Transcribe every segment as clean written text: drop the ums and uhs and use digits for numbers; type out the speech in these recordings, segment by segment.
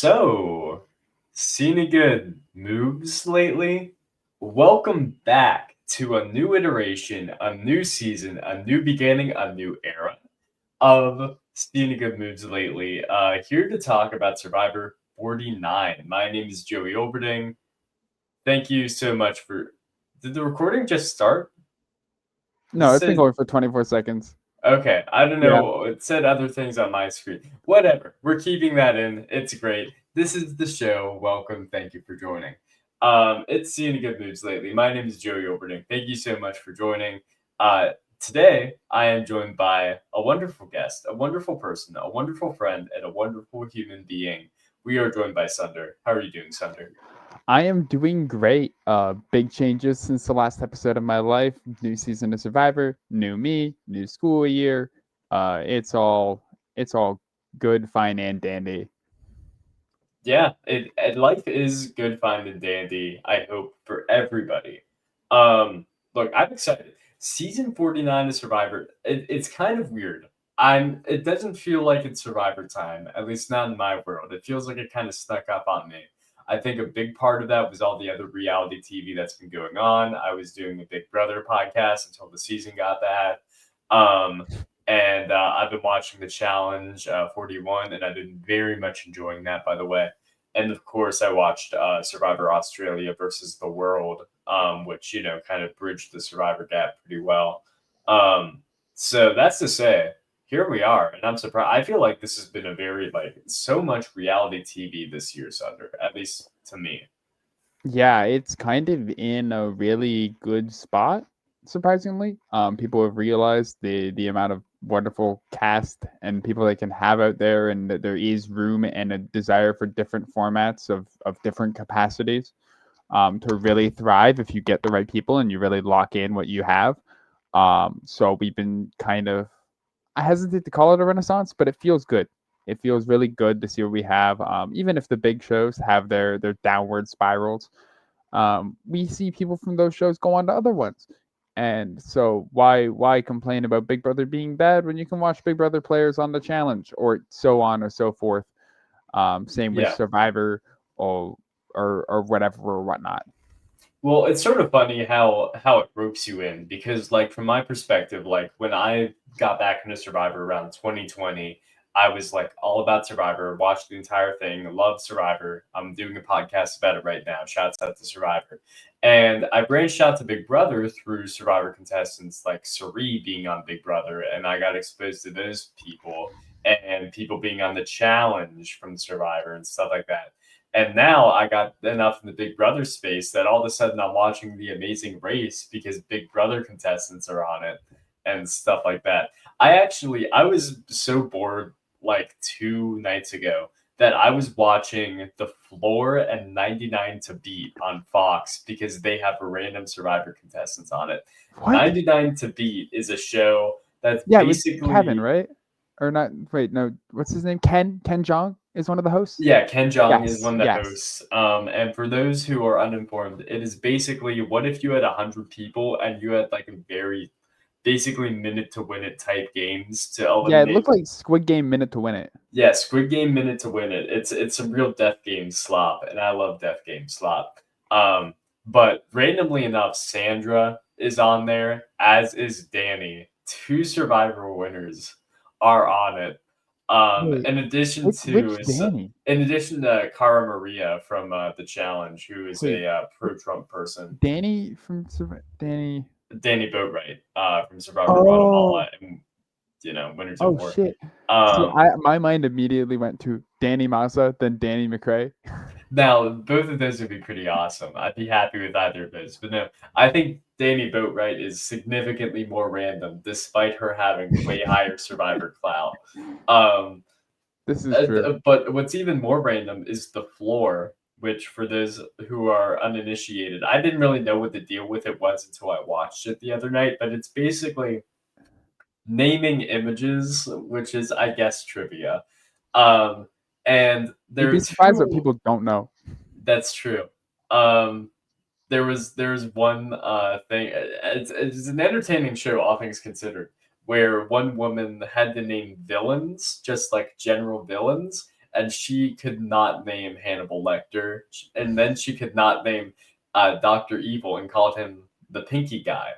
So, seen any good moves lately? Welcome back to a new iteration, a new season, a new beginning, a new era of Seen Any Good Moves lately. Here to talk about Survivor 49. My name is Joey Oberding. Thank you so much for. Did the recording just start? No, This it's been says going for 24 seconds. okay, I don't Yeah. know. It said other things on my screen. Whatever. We're keeping that in. It's great. This is the show. Welcome. Thank you for joining. It's seeing good moves lately. My name is Joey Oberding. Thank you so much for joining. Uh, Today I am joined by a wonderful guest, a wonderful person, a wonderful friend, and a wonderful human being. We are joined by Sunder. How are you doing, Sunder? I am doing great. Big changes since the last episode of my life. New season of Survivor, new me, new school year. It's all good, fine, and dandy. Yeah, life is good, fine, and dandy. I hope for everybody. Look, I'm excited. Season 49 of Survivor. It's kind of weird. It doesn't feel like it's Survivor time, at least not in my world. It feels like it kind of snuck up on me. I think a big part of that was all the other reality TV that's been going on. I was doing a Big Brother podcast until the season got bad. Um, and I've been watching the Challenge 41, and I've been very much enjoying that, by the way. And of course, I watched Survivor Australia versus the World, which kind of bridged the Survivor gap pretty well. Um, so that's to say, here we are, and I'm surprised. I feel like this has been a very like so much reality TV this year, Sunder, at least to me. Yeah, it's kind of in a really good spot, surprisingly. People have realized the amount of wonderful cast and people they can have out there, and that there is room and a desire for different formats of different capacities to really thrive if you get the right people and you really lock in what you have. So we've been kind of, I hesitate to call it a renaissance, but it feels good. It feels really good to see what we have. Even if the big shows have their downward spirals, we see people from those shows go on to other ones. And so why complain about Big Brother being bad when you can watch Big Brother players on the challenge or so on or so forth. Same with Yeah. Survivor or whatever or whatnot. Well, it's sort of funny how it ropes you in because, like, from my perspective, like when I got back into Survivor around 2020, I was like all about Survivor, watched the entire thing, loved Survivor. I'm doing a podcast about it right now. Shouts out to Survivor, and I branched out to Big Brother through Survivor contestants like Sari being on Big Brother, and I got exposed to those people and people being on the challenge from Survivor and stuff like that. And now I got enough in the Big Brother space that all of a sudden I'm watching The Amazing Race because Big Brother contestants are on it and stuff like that. I was so bored like 2 nights ago that I was watching The Floor and 99 to Beat on Fox because they have a random Survivor contestants on it. What? 99 to Beat is a show that's Yeah, with Kevin, basically. right? Or not? Wait, no. What's his name? Ken. Ken Jong is one of the hosts. Yeah, Ken Jeong is Yes. one of the Yes. hosts. And for those who are uninformed, it is basically what if you had 100 people and you had like a very basically minute to win it type games to Yeah, it eliminate. looked like Squid Game minute to win it. Yeah, Squid Game minute to win it. It's a real death game slop, and I love death game slop. Um, but randomly enough, Sandra is on there, as is Danny. Two Survivor winners are on it. Wait, In addition which to Danny? in addition to Cara Maria from the challenge, who is Wait, a pro Trump person, Danny from Danny. Danny Boatwright from Survivor Oh, Guatemala, and Winners at oh War. shit. See, Um, my mind immediately went to Danny Massa, then Danny McRae. Now, both of those would be pretty awesome. I'd be happy with either of those. But no, I think Danny Boatwright is significantly more random, despite her having way higher survivor clout. Um, This is true. but what's even more random is the floor, which for those who are uninitiated, I didn't really know what the deal with it was until I watched it the other night. But it's basically naming images, which is, I guess, trivia. Um, and You'd there are be surprised what two. people don't know. That's true. Um, there was one thing. It's an entertaining show, all things considered, where one woman had to name villains, just like general villains, and she could not name Hannibal Lecter, and then she could not name Doctor Evil, and called him the Pinky Guy.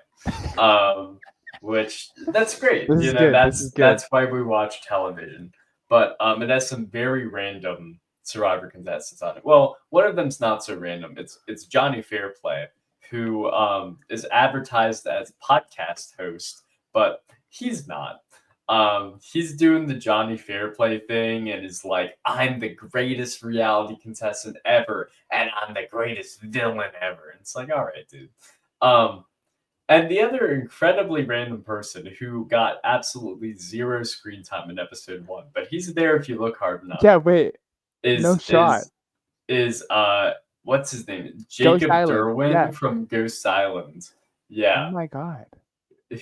Um, which that's great. This You is know, good. This is good. that's why we watch television. But it has some very random Survivor contestants on it. Well, one of them's not so random. It's Johnny Fairplay, who is advertised as podcast host, but he's not. He's doing the Johnny Fairplay thing and is like, I'm the greatest reality contestant ever, and I'm the greatest villain ever. And it's like, all right, dude. Um, and the other incredibly random person who got absolutely zero screen time in episode one, but he's there if you look hard enough, Yeah, wait. No is shot. what's his name? Ghost Jacob Island. Yeah. Derwin from Ghost Island. Oh Yeah. my god.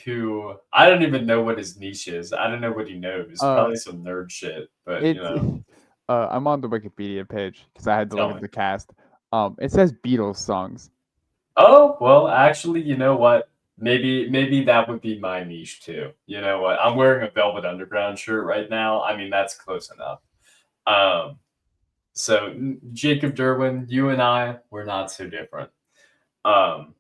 Who I don't even know what his niche is. I don't know what he knows. Uh, Probably some nerd shit, but it's I'm on the Wikipedia page because I had to look tell at me. the cast. It says Beatles songs. Oh, well, actually, you know what? Maybe that would be my niche too. You know what? I'm wearing a Velvet Underground shirt right now. I mean, that's close enough. Um, so Jacob Derwin, you and I, we're not so different. Um,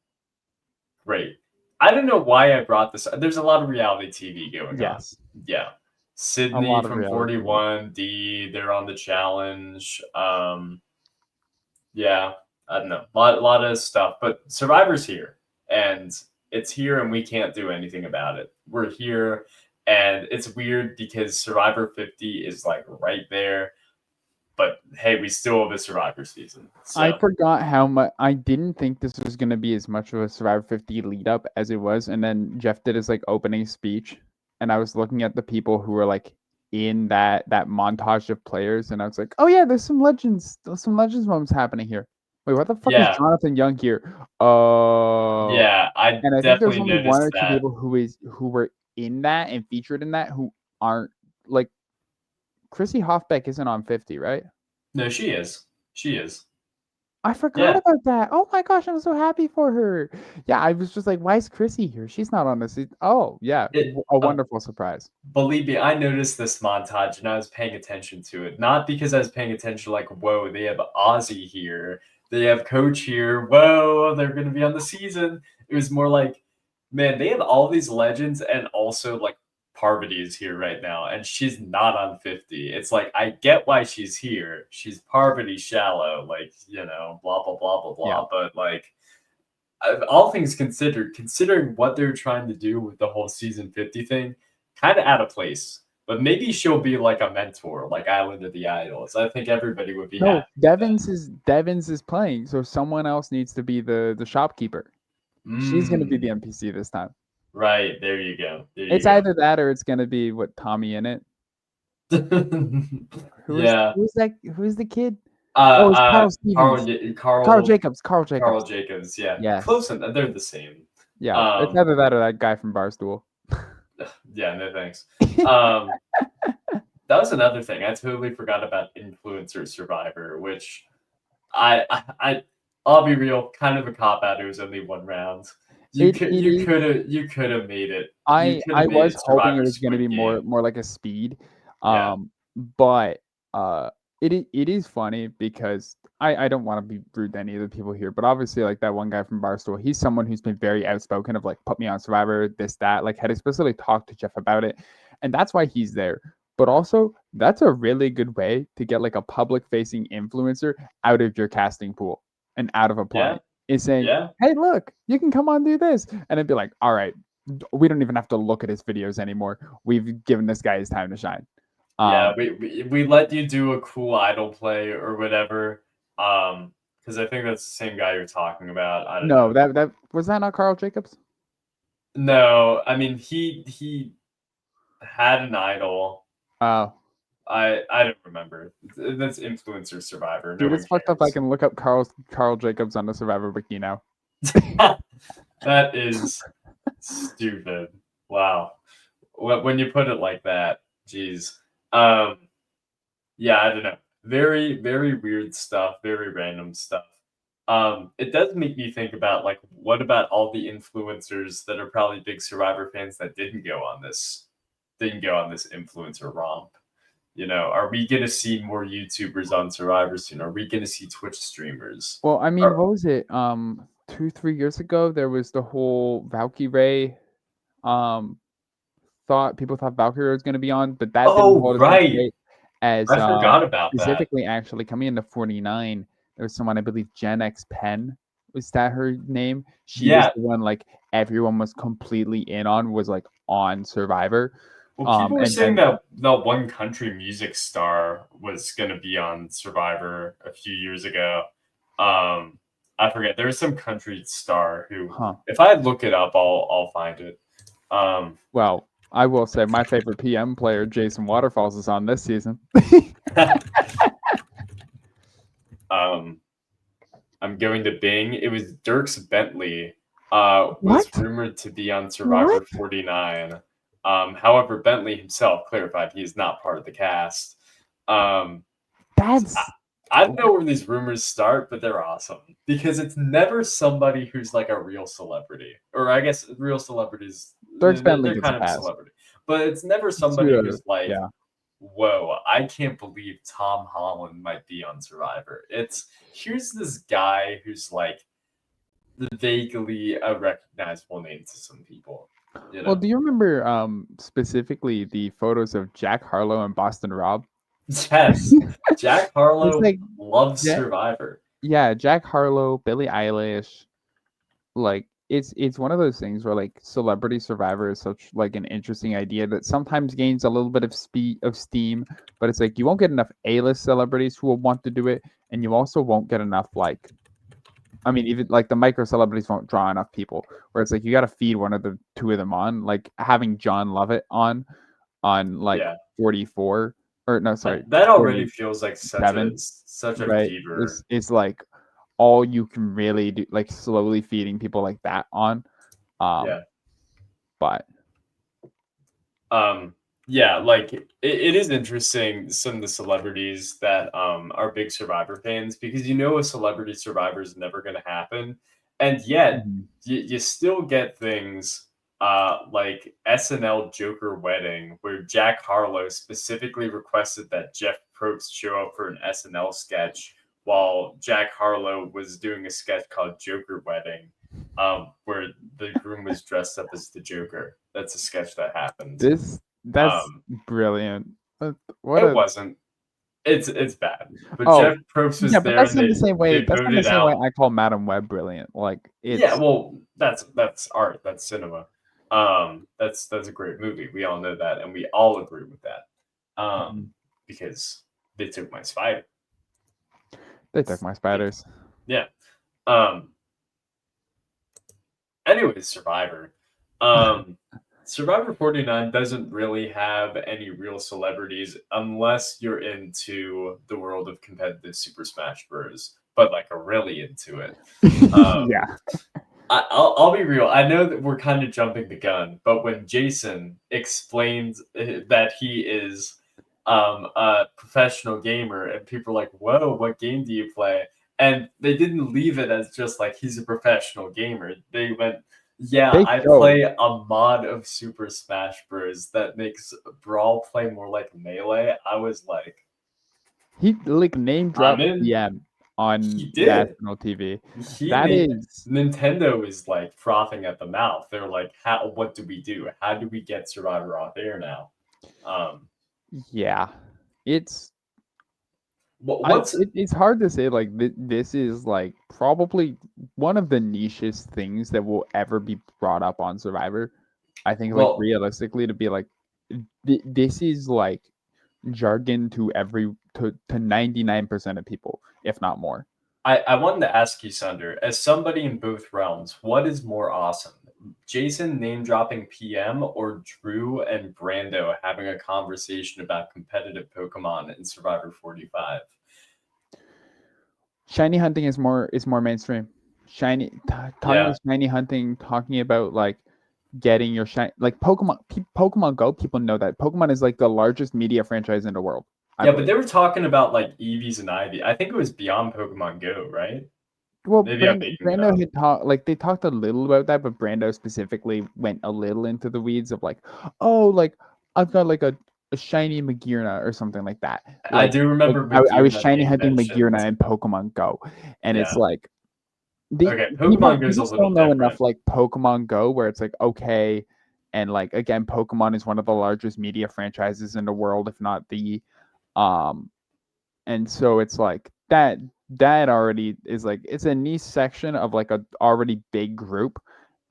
great. I don't know why I brought this. There's a lot of reality TV going on. Yes, Yeah. a Sydney lot of from reality TV. 41, D, they're on the challenge. Yeah, I don't know. Lot of stuff. But Survivor's here. And it's here and we can't do anything about it. We're here and it's weird because Survivor 50 is like right there. But hey, we still have a Survivor season. I So forgot how much. I didn't think this was gonna be as much of a Survivor 50 lead up as it was, and then Jeff did his like opening speech, and I was looking at the people who were like in that montage of players, and I was like, oh yeah, there's some legends moments happening here. Wait, what the fuck is yeah, Jonathan Young here? Oh, yeah, I and I think there's definitely only one noticed or two that. people who were in that and featured in that who aren't like Chrissy Hoffbeck isn't on 50, right? No, she is. She is. I forgot Yeah. about that. Oh my gosh, I'm so happy for her. Yeah, I was just like, why is Chrissy here? She's not on this. Oh, yeah, It a wonderful surprise. Believe me, I noticed this montage and I was paying attention to it. Not because I was paying attention, like, whoa, they have Ozzy here, they have Coach here, whoa, they're going to be on the season. It was more like, man, they have all these legends and also, like, Parvati is here right now and she's not on 50. It's like, I get why she's here. She's Parvati shallow, like, blah, blah, blah, blah, Yeah. blah. But, like, all things considered, considering what they're trying to do with the whole season 50 thing, kind of out of place. But maybe she'll be like a mentor, like Island of the Idols. I think everybody would be No, happy with that. Devins is playing, so someone else needs to be the shopkeeper. She's gonna be the Mm, NPC this time. right, there you go. There It's you go. either that or it's gonna be what Tommy in it. Yeah. Who's the kid? Uh, Oh, it's uh, Carl Stevens. Carl Carl, Jacobs. Carl Carl Jacobs. Jacobs. Yeah, Yes. close enough. They're the same. Yeah. It's Um, either that or that guy from Barstool. yeah, no thanks. Um, that was another thing. I totally forgot about Influencer Survivor, which I I'll be real, kind of a cop out. It was only one round. It is. You could have made it. You could I have made was it hoping it Survivor was gonna Squid be Game. more like a speed, Yeah, but it is funny because I don't want to be rude to any of the people here, but obviously like that one guy from Barstool, he's someone who's been very outspoken of like put me on Survivor, this that, like had explicitly talked to Jeff about it, and that's why he's there. But also that's a really good way to get like a public facing influencer out of your casting pool and out of yeah, applying. Is saying, yeah, hey, look, you can come on do this, and it'd be like, all right, we don't even have to look at his videos anymore. We've given this guy his time to shine. yeah. Um, We let you do a cool idol play or whatever. Because I think that's the same guy you're talking about. I don't no, know. that was that not Carl Jacobs? No, I mean he had an idol. Oh, I don't remember. That's Influencer Survivor. No dude, one it's fucked up. I cares. can look up Carl Jacobs on the Survivor wiki now. That is stupid. Wow. When you put it like that, geez. Um, yeah, I don't know. Very, very weird stuff. Very random stuff. It does make me think about like, what about all the influencers that are probably big Survivor fans that didn't go on this influencer romp? Are we gonna see more YouTubers on Survivor soon? Are we gonna see Twitch streamers? Well, I mean, Or, what was it? 2, 3 years ago, there was the whole Valkyrie. Um, people thought Valkyrie was going to be on, but that didn't oh, hold as much right. weight as I forgot about that. specifically actually coming into 49. There was someone, I believe, Gen X Pen, was that her name? She was Yeah. the one like everyone was completely in on, was like on Survivor. Well, people were And saying then that one country music star was gonna be on Survivor a few years ago. I forget. There was some country star who, huh. if I look it up, I'll find it. Well, I will say my favorite PM player, Jason Waterfalls, is on this season. um, I'm going to Bing. It was Dirks Bentley. Was What? rumored to be on What? Survivor 49. However, Bentley himself clarified he is not part of the cast. Um, That's I don't know where these rumors start, but they're awesome because it's never somebody who's like a real celebrity, or I guess real celebrities, Dirks Bentley they're gets a kind of a pass. celebrity, but it's never somebody who's like, Yeah. whoa, I can't believe Tom Holland might be on Survivor. It's here's this guy who's like vaguely a recognizable name to some people. Well, do you remember specifically the photos of Jack Harlow and Boston Rob? Yes, Jack It's Harlow like loves Jack, Survivor. yeah, Jack Harlow, Billie Eilish. Like it's one of those things where like celebrity survivor is such like an interesting idea that sometimes gains a little bit of steam, but it's like you won't get enough A-list celebrities who will want to do it, and you also won't get enough like I mean, even like the micro celebrities won't draw enough people. Where it's like you got to feed one of the two of them on. Like having John Lovett on like Yeah, 44 or no, sorry, that already feels like 47, such a right? fever. Is like all you can really do, like slowly feeding people like that on. Um, Yeah. but Um, yeah, like it is interesting some of the celebrities that are big Survivor fans because a celebrity Survivor is never going to happen, and yet mhm. you still get things like SNL Joker Wedding where Jack Harlow specifically requested that Jeff Probst show up for an SNL sketch while Jack Harlow was doing a sketch called Joker Wedding, where the groom was dressed up as the Joker. That's a sketch that happened. That's Um, brilliant. What it a wasn't. It's bad. But oh Jeff Probst yeah, was but there, that's and not the same way. they That's not the voted same way out. I call Madam Web brilliant. Like Yeah, it's well, that's art. That's cinema. That's a great movie. We all know that, and we all agree with that. mhm. Because they took my spider. They took my spiders. Yeah. Um. Anyways, Survivor. Um. Survivor 49 doesn't really have any real celebrities unless you're into the world of competitive Super Smash Bros. But like are really into it. Um, Yeah. I'll be real. I know that we're kind of jumping the gun, but when Jason explains that he is a professional gamer, and people are like, "Whoa, what game do you play?" And they didn't leave it as just like he's a professional gamer. They went, "Yeah, They I showed play a mod of Super Smash Bros. That makes Brawl play more like Melee." I was like, he like name "I'm dropped in." DM on He did. national TV. He That made is Nintendo is like frothing at the mouth. They're like, "How? What do we do? How do we get Survivor off air now?" Um, yeah. It's what's it's hard to say like this is like probably one of the nichest things that will ever be brought up on Survivor. I think like well, realistically to be like this is like jargon to 99% of people, if not more. I wanted to ask you, Sunder, as somebody in both realms, what is more awesome? Jason name dropping PM or Drew and Brando having a conversation about competitive Pokemon in Survivor 45? Shiny hunting is more mainstream. Talking Yeah. about shiny hunting, talking about like getting your shiny like Pokemon Go. People know that Pokemon is like the largest media franchise in the world. I Yeah, but believe. they were talking about like Eevees and Ivy. I think it was beyond Pokemon Go, right? Well, Maybe I'm making it Brando up. had talked like they talked a little about that, but Brando specifically went a little into the weeds of like, oh, like I've got like a a shiny Magearna or something like that. I Like do like remember I was Magearna shiny being hunting mentioned. Magearna in Pokemon Go, and it's Yeah. like the Okay, people Pokemon Go's a people still little know enough different. like Pokemon Go where it's like okay, and like again, Pokemon is one of the largest media franchises in the world, if not the um, and so it's like that already is like it's a niche section of like a already big group,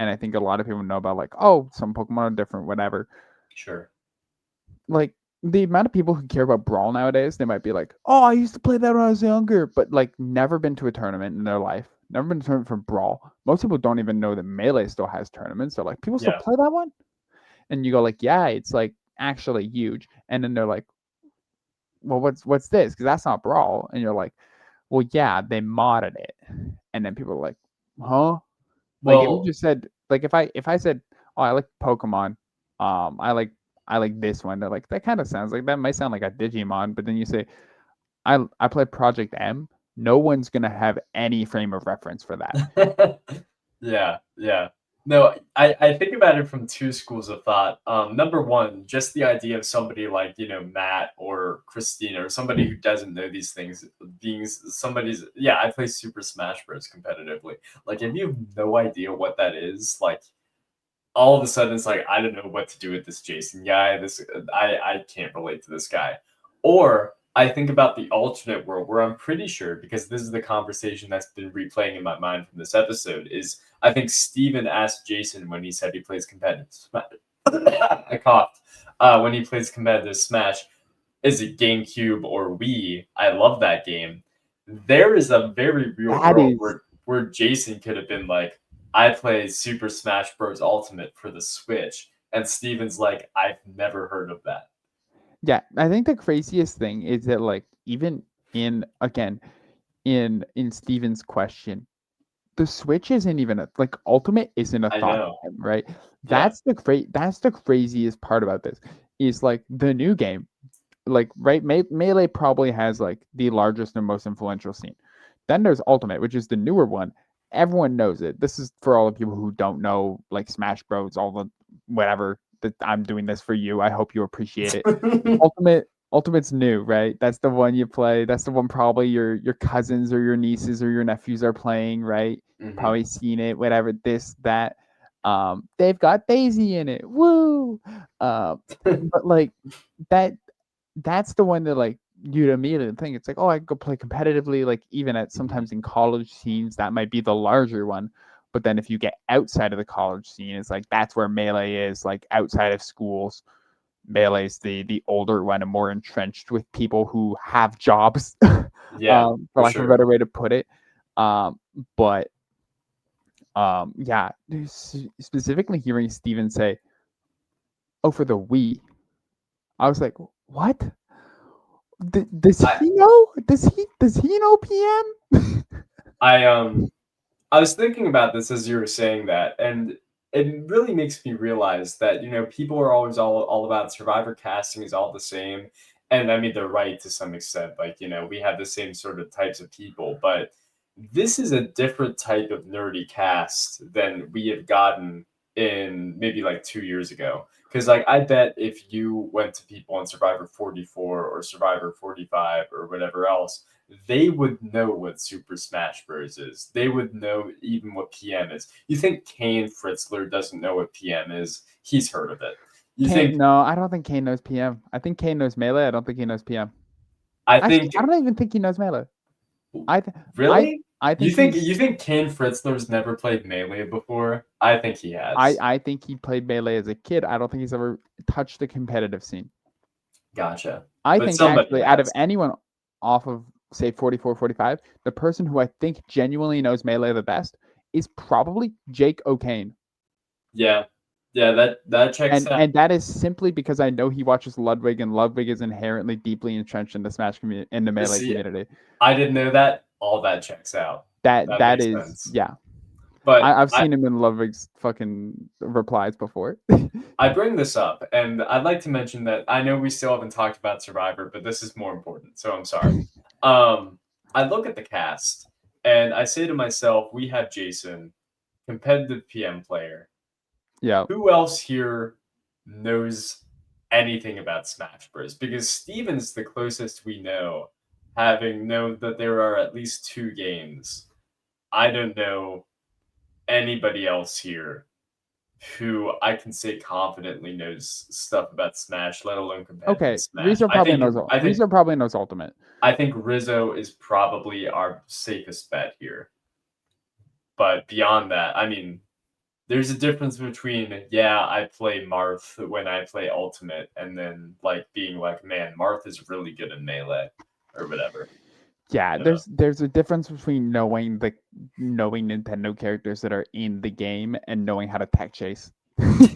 and I think a lot of people know about like oh some Pokemon are different, whatever. Sure. Like the amount of people who care about Brawl nowadays, they might be like, "Oh, I used to play that when I was younger," but like never been to a tournament in their life, never been to a tournament for Brawl. Most people don't even know that Melee still has tournaments. They're like, "People still Yeah. play that one?" And you go like, "Yeah, it's like actually huge." And then they're like, "Well, what's this? Because that's not Brawl." And you're like, "Well, yeah, they modded it." And then people are like, "Huh?" Like if you Well, just said like if I said, "Oh, I like Pokemon," I like this one. They're like that kind of sounds like that might sound like a Digimon, but then you say I play Project M. No one's gonna have any frame of reference for that. yeah, yeah. No, I think about it from two schools of thought. Number one, just the idea of somebody like, Matt or Christina or somebody who doesn't know these things being somebody's, yeah, I play Super Smash Bros. Competitively. Like, if you have no idea what that is, like, all of a sudden it's like I don't know what to do with this Jason guy. I can't relate to this guy. Or I think about the alternate world where I'm pretty sure because this is the conversation that's been replaying in my mind from this episode is I think Steven asked Jason when he said he plays competitive Smash. I coughed. When he plays competitive Smash, is it GameCube or Wii? I love that game. There is a very real That world is where Jason could have been like, I play Super Smash Bros. Ultimate for the Switch, and Steven's like, I've never heard of that. yeah. I think the craziest thing is that like even in again in Steven's question, the Switch isn't even a like Ultimate isn't a I thought know. to him, right? Yeah. That's the craziest part about this is like the new game, like right Melee probably has like the largest and most influential scene. Then there's Ultimate, which is the newer one. Everyone knows it. This is for all the people who don't know like Smash Bros. All the whatever that I'm doing this for you. I hope you appreciate it. Ultimate's new, right? That's the one you play. That's the one probably your cousins or your nieces or your nephews are playing, right? hmm Probably seen it, whatever, this, that. They've got Daisy in it. Woo! But like that that's the one that like you'd immediately think it's like, oh, I could go play competitively, like even at hmm sometimes in college scenes, that might be the larger one. But then if you get outside of the college scene, it's like that's where Melee is, like outside of schools. Melee's the older one and more entrenched with people who have jobs, Yeah, for for lack of a sure. better way to put it. But yeah, specifically hearing Steven say, "Oh, for the Wii," I was like, "What? Does I he know? Does he know PM?" I I was thinking about this as you were saying that, and it really makes me realize that people are always all about survivor casting is all the same, and I mean they're right to some extent. Like we have the same sort of types of people, but this is a different type of nerdy cast than we have gotten in maybe like 2 years ago. Because like I bet if you went to people on Survivor 44 or Survivor 45 or whatever else, they would know what Super Smash Bros. Is. They would know even what PM is. You think Kane Fritzler doesn't know what PM is? He's heard of it. You Kane, think no, I don't think Kane knows PM. I think Kane knows Melee. I don't think he knows PM. I Actually, think I don't even think he knows Melee. I th- I really? I You think think he's you think Kane Fritzler's never played Melee before? I think he I has. I think he played Melee as a kid. I don't think he's ever touched the competitive scene. Gotcha. I But think somebody actually out of has. anyone off of say 44, 45, the person who I think genuinely knows Melee the best is probably Jake O'Kane. Yeah. Yeah, that checks out. And that is simply because I know he watches Ludwig, and Ludwig is inherently deeply entrenched in the Smash community, in the Melee See, community. I didn't know that. All that checks out. That That that makes is sense. yeah. But I've I seen him in Ludwig's fucking replies before. I bring this up, and I'd like to mention that I know we still haven't talked about Survivor, but this is more important, so I'm sorry. Um, I look at the cast, and I say to myself, we have Jason, competitive PM player. Yeah. Who else here knows? anything about Smash Bros. Because Steven's the closest we know, having known that there are at least two games. I don't know anybody else here who I can say confidently knows stuff about Smash, let alone competitive Okay, Smash. Rizzo probably knows Ultimate. I think Rizzo is probably our safest bet here. But beyond that, I mean, there's a difference between yeah, I play Marth when I play Ultimate, and then like being like, man, Marth is really good in melee or whatever. Yeah, You know? there's a difference between knowing Nintendo characters that are in the game and knowing how to tech chase.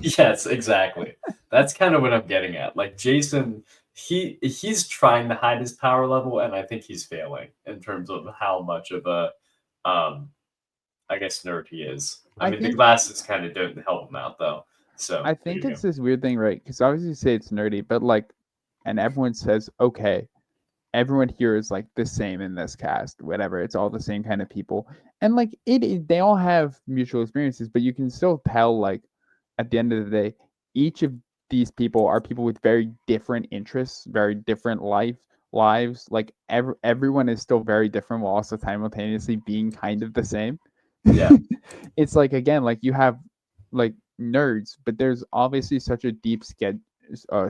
Yes, exactly. That's kind of what I'm getting at. Like Jason, he's trying to hide his power level, and I think he's failing in terms of how much of a, um, I guess nerd he is. I I mean, the think glasses kind of don't help him out though. So I there think you go. it's this weird thing, right? Because obviously you say it's nerdy, but like, and everyone says, okay, everyone here is like the same in this cast, whatever. It's all the same kind of people, and like they all have mutual experiences, but you can still tell like at the end of the day, each of these people are people with very different interests, very different lives. Like everyone is still very different while also simultaneously being kind of the same. Yeah, It's like again, like you have like nerds, but there's obviously such a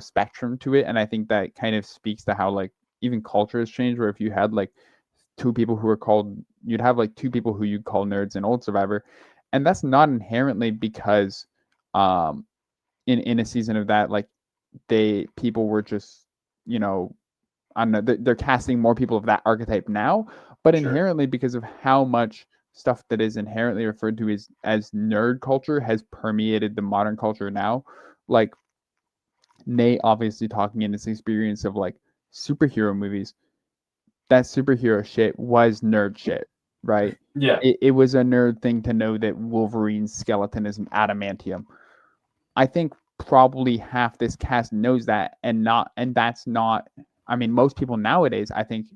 spectrum to it, and I think that kind of speaks to how like even culture has changed. Where if you had like two people who are called, you'd have like two people who you'd call nerds in Old Survivor, and that's not inherently because um in a season of that like they people were just you know I don't know, they're casting more people of that archetype now, but sure. inherently because of how much stuff that is inherently referred to as nerd culture has permeated the modern culture now. Like Nate obviously talking in his experience of like superhero movies, that superhero shit was nerd shit, right? Yeah, It was a nerd thing to know that Wolverine's skeleton is adamantium. I think probably half this cast knows that and that's not I mean most people nowadays I think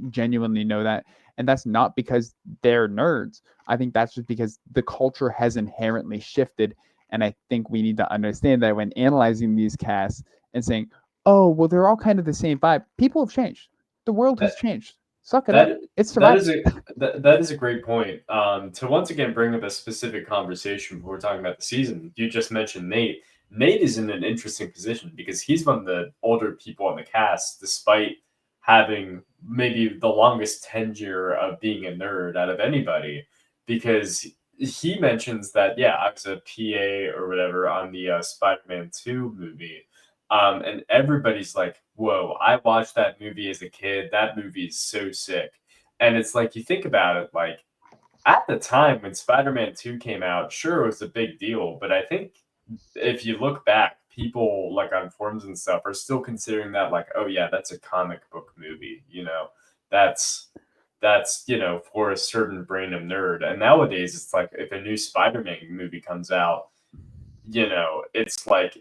genuinely know that and that's not because they're nerds. I think that's just because the culture has inherently shifted and I think we need to understand that when analyzing these casts and saying, "Oh, well they're all kind of the same vibe." People have changed. The world has that changed. Suck it up. that It's that Survivor. is that is a great point. To once again bring up a specific conversation before we're talking about the season, you just mentioned Nate. Nate is in an interesting position because he's one of the older people on the cast, despite having maybe the longest tenure of being a nerd out of anybody. Because he mentions that, yeah, I was a PA or whatever on the Spider-Man 2 movie. And everybody's like, whoa, I watched that movie as a kid. That movie is so sick. And it's like, you think about it, like, at the time when Spider-Man 2 came out, sure, it was a big deal. But I think if you look back, people like on forums and stuff are still considering that like, oh yeah, that's a comic book movie, That's for a certain brain of nerd. And nowadays it's like if a new Spider-Man movie comes out, it's like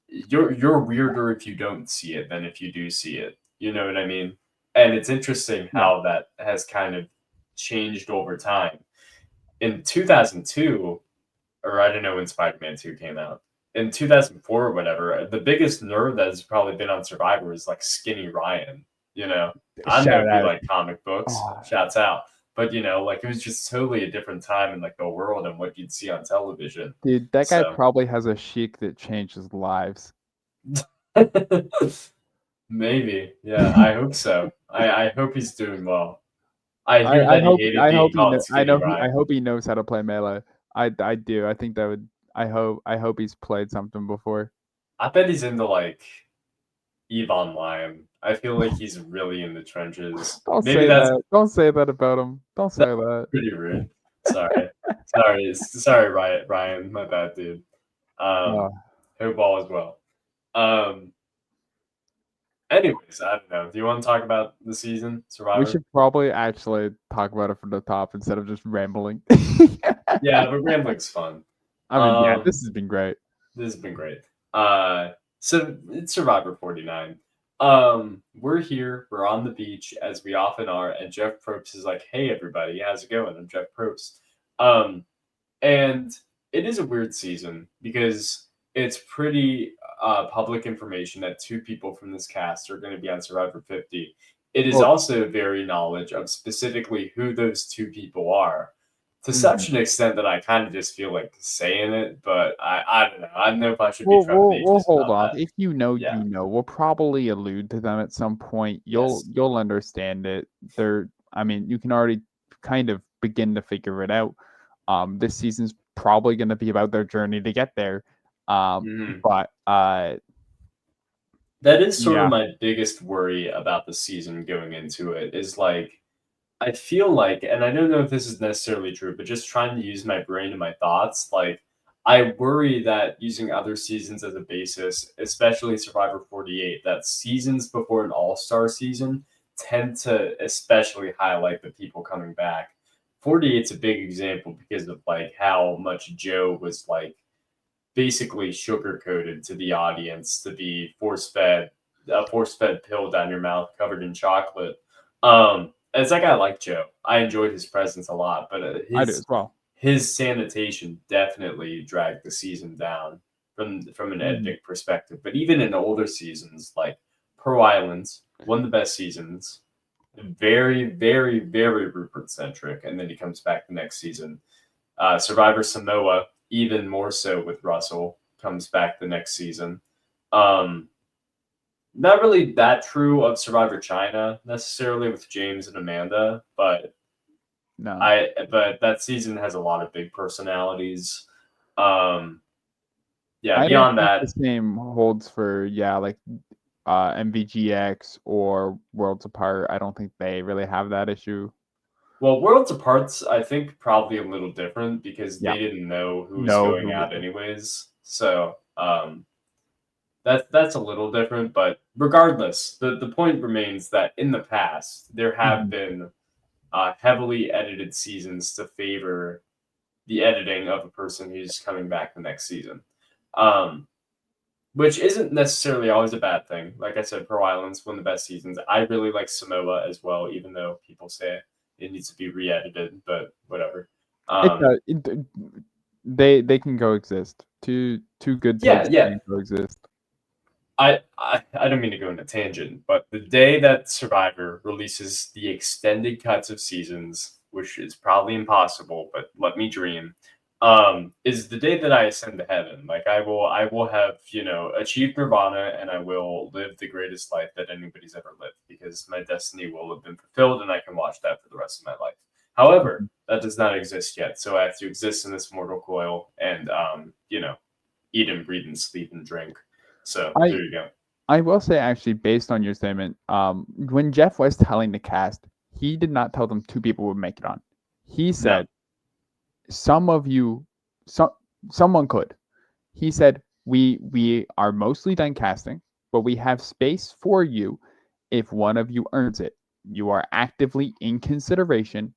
you're weirder if you don't see it than if you do see it. You know what I mean? And it's interesting Yeah. how that has kind of changed over time. In 2002, or I don't know when Spider-Man 2 came out. In 2004 or whatever, the biggest nerd that has probably been on Survivor is like Skinny Ryan, you know. I don't know Shout if you out. like comic books, Oh, shouts out. But like it was just totally a different time in like the world and what you'd see on television. dude, that guy So probably has a chic that changes lives. maybe. Yeah, I hope so. I hope he's doing well. I hear that he hated I being hope he called Skinny I Ryan. hope he knows how to play melee. I do. I think that would I hope he's played something before. I bet he's into like Eve Online. I feel like he's really in the trenches. Don't Maybe say that's that. Don't say that about him. Don't say that's that. pretty rude. Sorry. Sorry, Ryan. My bad, dude. Uh, Hope all is well. Um, anyways, I don't know. Do you want to talk about the season, we Survivor? should probably actually talk about it from the top instead of just rambling. Yeah, but rambling's fun. I mean, yeah, Um, this has been great. this has been great. So it's Survivor 49. We're here, we're on the beach as we often are, and Jeff Probst is like, "Hey everybody, how's it going?" I'm Jeff Probst. Um, and it is a weird season because it's pretty public information that two people from this cast are going to be on Survivor 50. It is Well, also very knowledge of specifically who those two people are, to mhm. such an extent that I kind of just feel like saying it, but I don't know. I don't know if I should be We'll trepidatious hold about off. that. If you know, Yeah. you know. We'll probably allude to them at some point. Yes. You'll understand it. They're I mean, you can already kind of begin to figure it out. This season's probably going to be about their journey to get there. Mhm. But That is sort of yeah, my biggest worry about the season going into it is like I feel like, and I don't know if this is necessarily true, but just trying to use my brain and my thoughts, like I worry that using other seasons as a basis, especially Survivor 48, that seasons before an all-star season tend to especially highlight the people coming back. 48's a big example because of like how much Joe was like basically sugar coated to the audience to be force fed a force fed pill down your mouth covered in chocolate. It's like I like Joe. I enjoyed his presence a lot, but I do as well. his sanitation definitely dragged the season down from an Mhm. editing perspective. But even in older seasons, like Pearl Islands, one of the best seasons, very, very, very Rupert centric, and then he comes back the next season. Survivor Samoa, even more so with Russell, comes back the next season. Um, Not really that true of Survivor China necessarily with James and Amanda, No. but that season has a lot of big personalities. Um, yeah, I don't beyond think the that, same holds for like MVGX or Worlds Apart. I don't think they really have that issue. well, Worlds Apart's I think probably a little different because Yeah. they didn't know who was No, going who out anyways. So that's a little different, but regardless, the point remains that in the past there have Mhm. been heavily edited seasons to favor the editing of a person who's coming back the next season, um, which isn't necessarily always a bad thing. Like I said, Pearl Island's one of the best seasons. I really like Samoa as well, even though people say it needs to be re-edited, but whatever. It Um, does. They can coexist. Two good yeah, takes yeah, can coexist. I don't mean to go into tangent, but the day that Survivor releases the extended cuts of seasons, which is probably impossible, but let me dream, is the day that I ascend to heaven. Like I will have, achieved nirvana and I will live the greatest life that anybody's ever lived because my destiny will have been fulfilled and I can watch that for the rest of my life. However, Mhm. that does not exist yet. So I have to exist in this mortal coil and eat and breathe and sleep and drink. So I there you go. I will say actually, based on your statement, when Jeff was telling the cast, he did not tell them two people would make it on. He No. said some of you, some someone could. He said we are mostly done casting, but we have space for you if one of you earns it. You are actively in consideration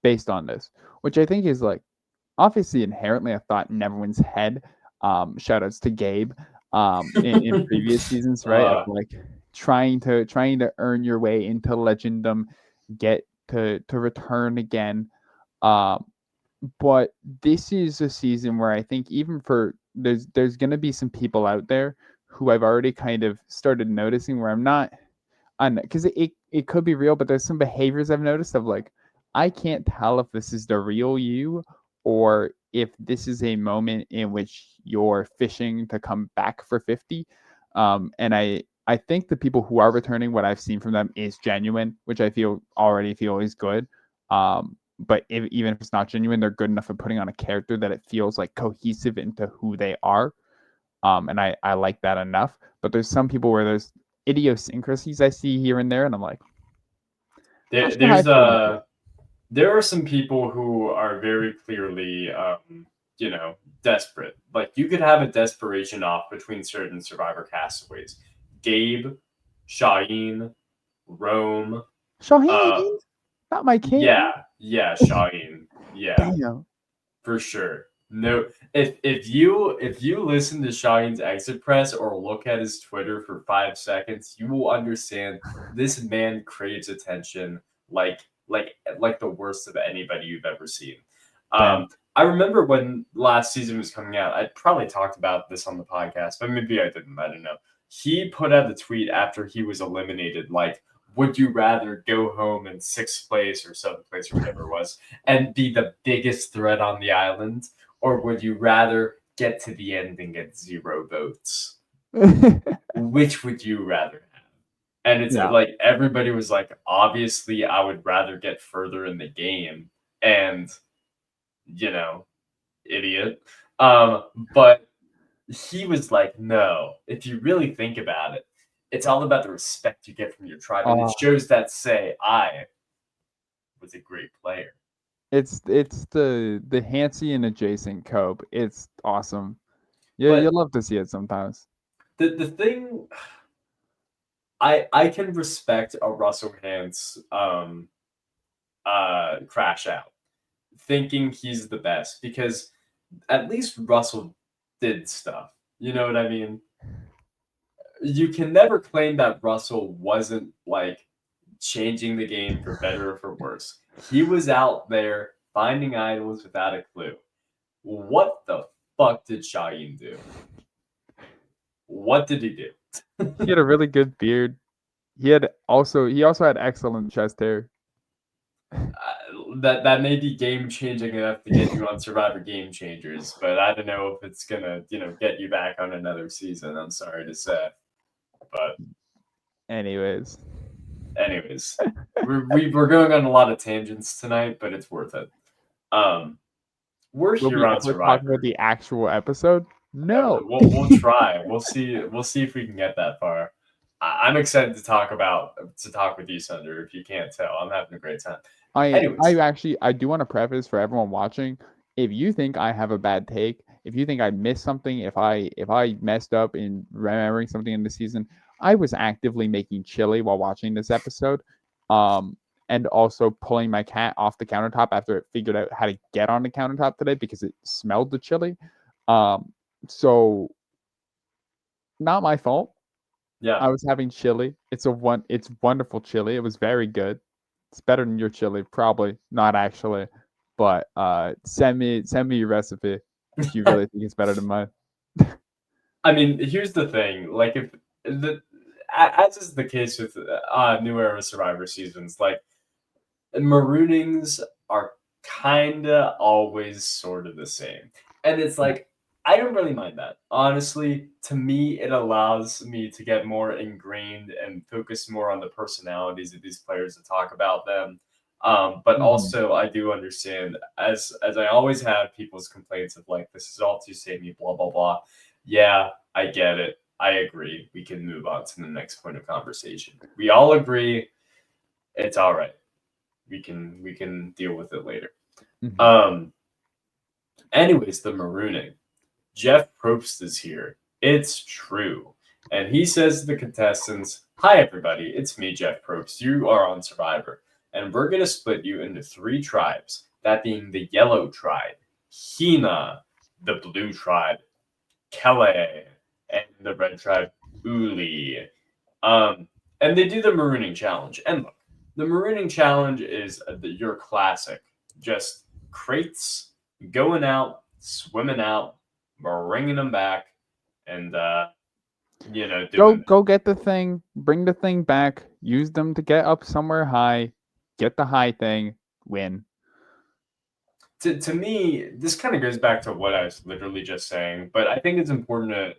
based on this, which I think is like obviously inherently a thought in everyone's head. Shout outs to Gabe in previous seasons, right? Of uh, like trying to earn your way into legendom, get to return again. Um, but this is a season where I think even for there's gonna be some people out there who I've already kind of started noticing where I'm not on because it could be real, but there's some behaviors I've noticed of like I can't tell if this is the real you or if this is a moment in which you're fishing to come back for 50. And I think the people who are returning, what I've seen from them is genuine, which I feel already feel is good. But even if it's not genuine, they're good enough at putting on a character that it feels like cohesive into who they are. And I like that enough. But there's some people where there's idiosyncrasies I see here and there, and I'm like, not there, sure how I there's feel about this. there are some people who are very clearly, desperate. Like you could have a desperation off between certain Survivor castaways. Gabe, Shaheen, Rome. Uh, Shaheen, not my king. yeah, Shaheen. Yeah, Damn. for sure. No, if you listen to Shaheen's exit press or look at his Twitter for 5 seconds, you will understand this man craves attention like like like the worst of anybody you've ever seen. Same. I remember when last season was coming out, I probably talked about this on the podcast, but maybe I didn't. I don't know. He put out a tweet after he was eliminated, like, would you rather go home in sixth place or seventh place or whatever it was and be the biggest threat on the island? Or would you rather get to the end and get 0 votes? Which would you rather have? And it's Yeah. like everybody was like, obviously, I would rather get further in the game. And, you know, idiot. Um, but he was like, no, if you really think about it, it's all about the respect you get from your tribe. And it Oh, shows that, say, I was a great player. it's the Hansi and adjacent Cope. It's awesome. Yeah, But you'll love to see it sometimes. the thing I can respect a Russell Hans crash out, thinking he's the best because at least Russell did stuff. You know what I mean? You can never claim that Russell wasn't like changing the game for better or for worse. He was out there finding idols without a clue. What the fuck did Shaheen do? What did he do? He had a really good beard. He also had excellent chest hair. That may be game changing enough to get you on Survivor Game Changers, but I don't know if it's gonna get you back on another season. I'm sorry to say, but Anyways, anyways, we're going on a lot of tangents tonight, but it's worth it. Um, we're will here we on ever talk about Survivor. the actual episode? No. We'll try. We'll see if we can get that far. I'm excited to talk with you, Sunder. If you can't tell, I'm having a great time. I Anyways, actually I do want to preface for everyone watching. If you think I have a bad take, if you think I missed something, if I messed up in remembering something in the season, I was actively making chili while watching this episode. Um and also pulling my cat off the countertop after it figured out how to get on the countertop today because it smelled the chili. Um so not my fault. yeah. I was having chili. It's wonderful chili. It was very good. It's better than your chili, probably. Not actually. But send me your recipe if you really think it's better than mine. I mean, here's the thing. Like, if the as is the case with New Era Survivor seasons, like maroonings are kinda always sort of the same. And it's Yeah. like I don't really mind that. Honestly, to me, it allows me to get more ingrained and focus more on the personalities of these players to talk about them. But Mhm. also, I do understand, as I always have people's complaints of like, this is all too samey, blah blah blah. Yeah, I get it. I agree. We can move on to the next point of conversation. We all agree it's all right. We can deal with it later. Mhm. Um. Anyways, the marooning. Jeff Probst is here. It's true. And he says to the contestants, hi, everybody. It's me, Jeff Probst. You are on Survivor. And we're going to split you into 3 tribes, that being the yellow tribe, Hina, the blue tribe, Kele, and the red tribe, Uli. Um, and they do the marooning challenge. And look, the marooning challenge is your classic, just crates going out, swimming out, bringing them back, and Go doing it. go get the thing, bring the thing back, use them to get up somewhere high, get the high thing, win. To me, this kind of goes back to what I was literally just saying, but I think it's important to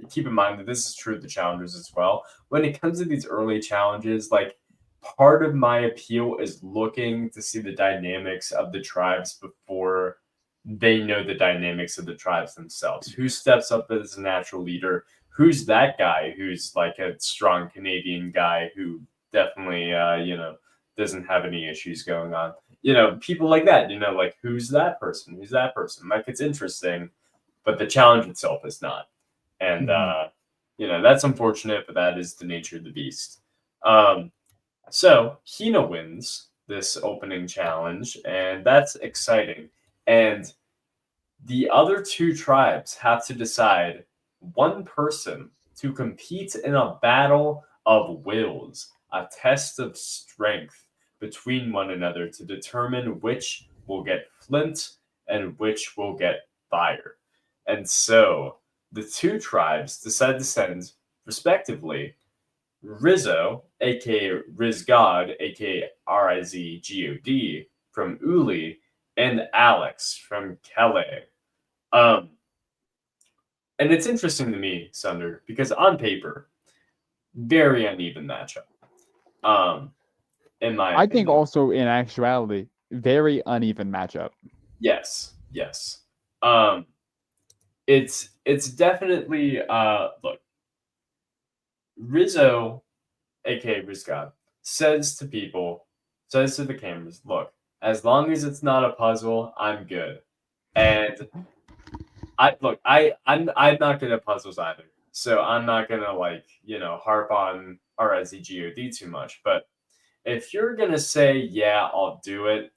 keep in mind that this is true of the challengers as well. When it comes to these early challenges, like part of my appeal is looking to see the dynamics of the tribes before they know the dynamics of the tribes themselves. Who steps up as a natural leader? Who's that guy who's like a strong Canadian guy who definitely, doesn't have any issues going on? People like that, like who's that person? Who's that person? Like it's interesting, but the challenge itself is not. And, Mhm. that's unfortunate, but that is the nature of the beast. Um, so Hina wins this opening challenge, and that's exciting. And the other 2 tribes have to decide one person to compete in a battle of wills, a test of strength between one another to determine which will get Flint and which will get fire. And so the two tribes decide to send, respectively, Rizzo, aka Rizgod, aka Rizgod, from Uli, and Alex from Calais. Um, and it's interesting to me, Sunder, because on paper, very uneven matchup. Um, in my I think opinion. also in actuality, very uneven matchup. Yes, yes. Um, it's definitely look, Rizzo, aka Rizgod, says to people, says to the cameras, look, as long as it's not a puzzle, I'm good. And I'm not good at puzzles either. So I'm not gonna like, harp on RSEGOD too much. But if you're gonna say, yeah, I'll do it,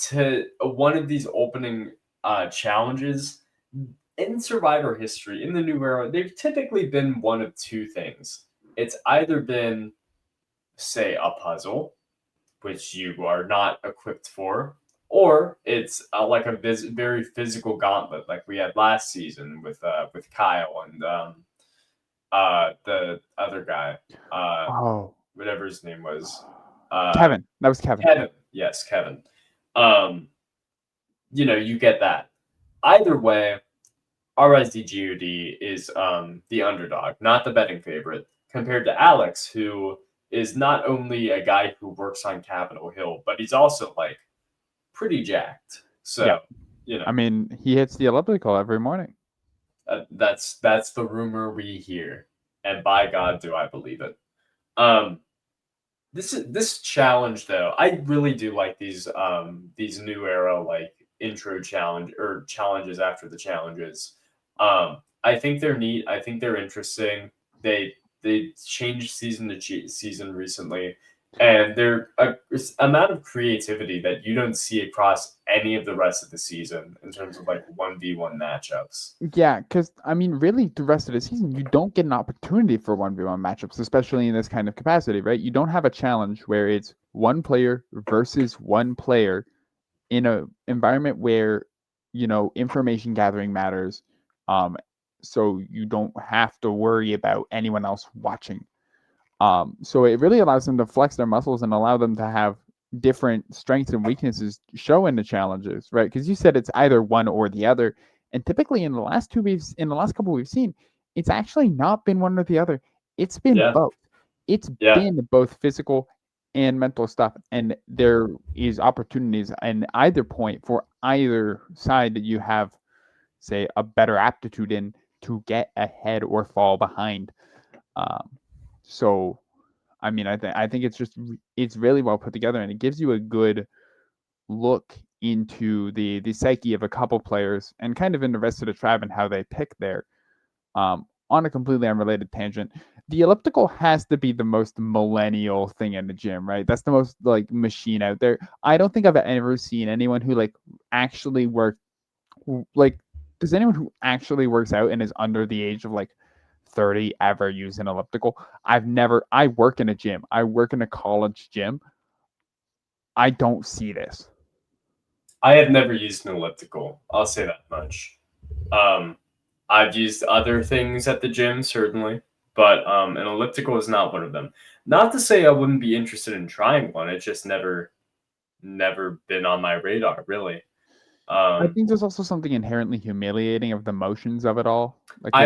to one of these opening challenges in Survivor history, in the new era, they've typically been one of two things. It's either been, say, a puzzle, which you are not equipped for, or it's like a very physical gauntlet, like we had last season with Kyle and the other guy, uh, Oh, whatever his name was, uh, Kevin. That was Kevin. Kevin. Yes, Kevin. Um, you get that. Either way, RSDGOD is the underdog, not the betting favorite, compared to Alex, who is not only a guy who works on Capitol Hill, but he's also like pretty jacked. Yeah. So, you know, I mean, he hits the elliptical every morning. that's the rumor we hear, and by God, do I believe it. Um, this challenge though, I really do like these new era like intro challenge or challenges after the challenges. I think they're neat. I think they're interesting. They changed season to season recently, and they're a amount of creativity that you don't see across any of the rest of the season in terms of like 1v1 matchups. Yeah, because I mean, really, the rest of the season, you don't get an opportunity for 1v1 matchups, especially in this kind of capacity, right? You don't have a challenge where it's one player versus one player in a environment where, information gathering matters. Um, so you don't have to worry about anyone else watching. So it really allows them to flex their muscles and allow them to have different strengths and weaknesses show in the challenges, right? Because you said it's either one or the other, and typically in the last couple we've seen, it's actually not been one or the other. It's been Yeah, both. It's yeah, been both physical and mental stuff, and there is opportunities in either point for either side that you have, say, a better aptitude in to get ahead or fall behind. Um, so I mean, I think it's really well put together, and it gives you a good look into the psyche of a couple players and kind of in the rest of the tribe and how they pick there. On a completely unrelated tangent, the elliptical has to be the most millennial thing in the gym, right? That's the most like machine out there. I don't think I've ever seen anyone who like actually worked like. Does anyone who actually works out and is under the age of like 30 ever use an elliptical? I work in a gym. I work in a college gym. I don't see this. I have never used an elliptical. I'll say that much. Um, I've used other things at the gym, certainly, but an elliptical is not one of them. Not to say I wouldn't be interested in trying one. It's just never been on my radar, really. I Um, think there's also something inherently humiliating of the motions of it all. Like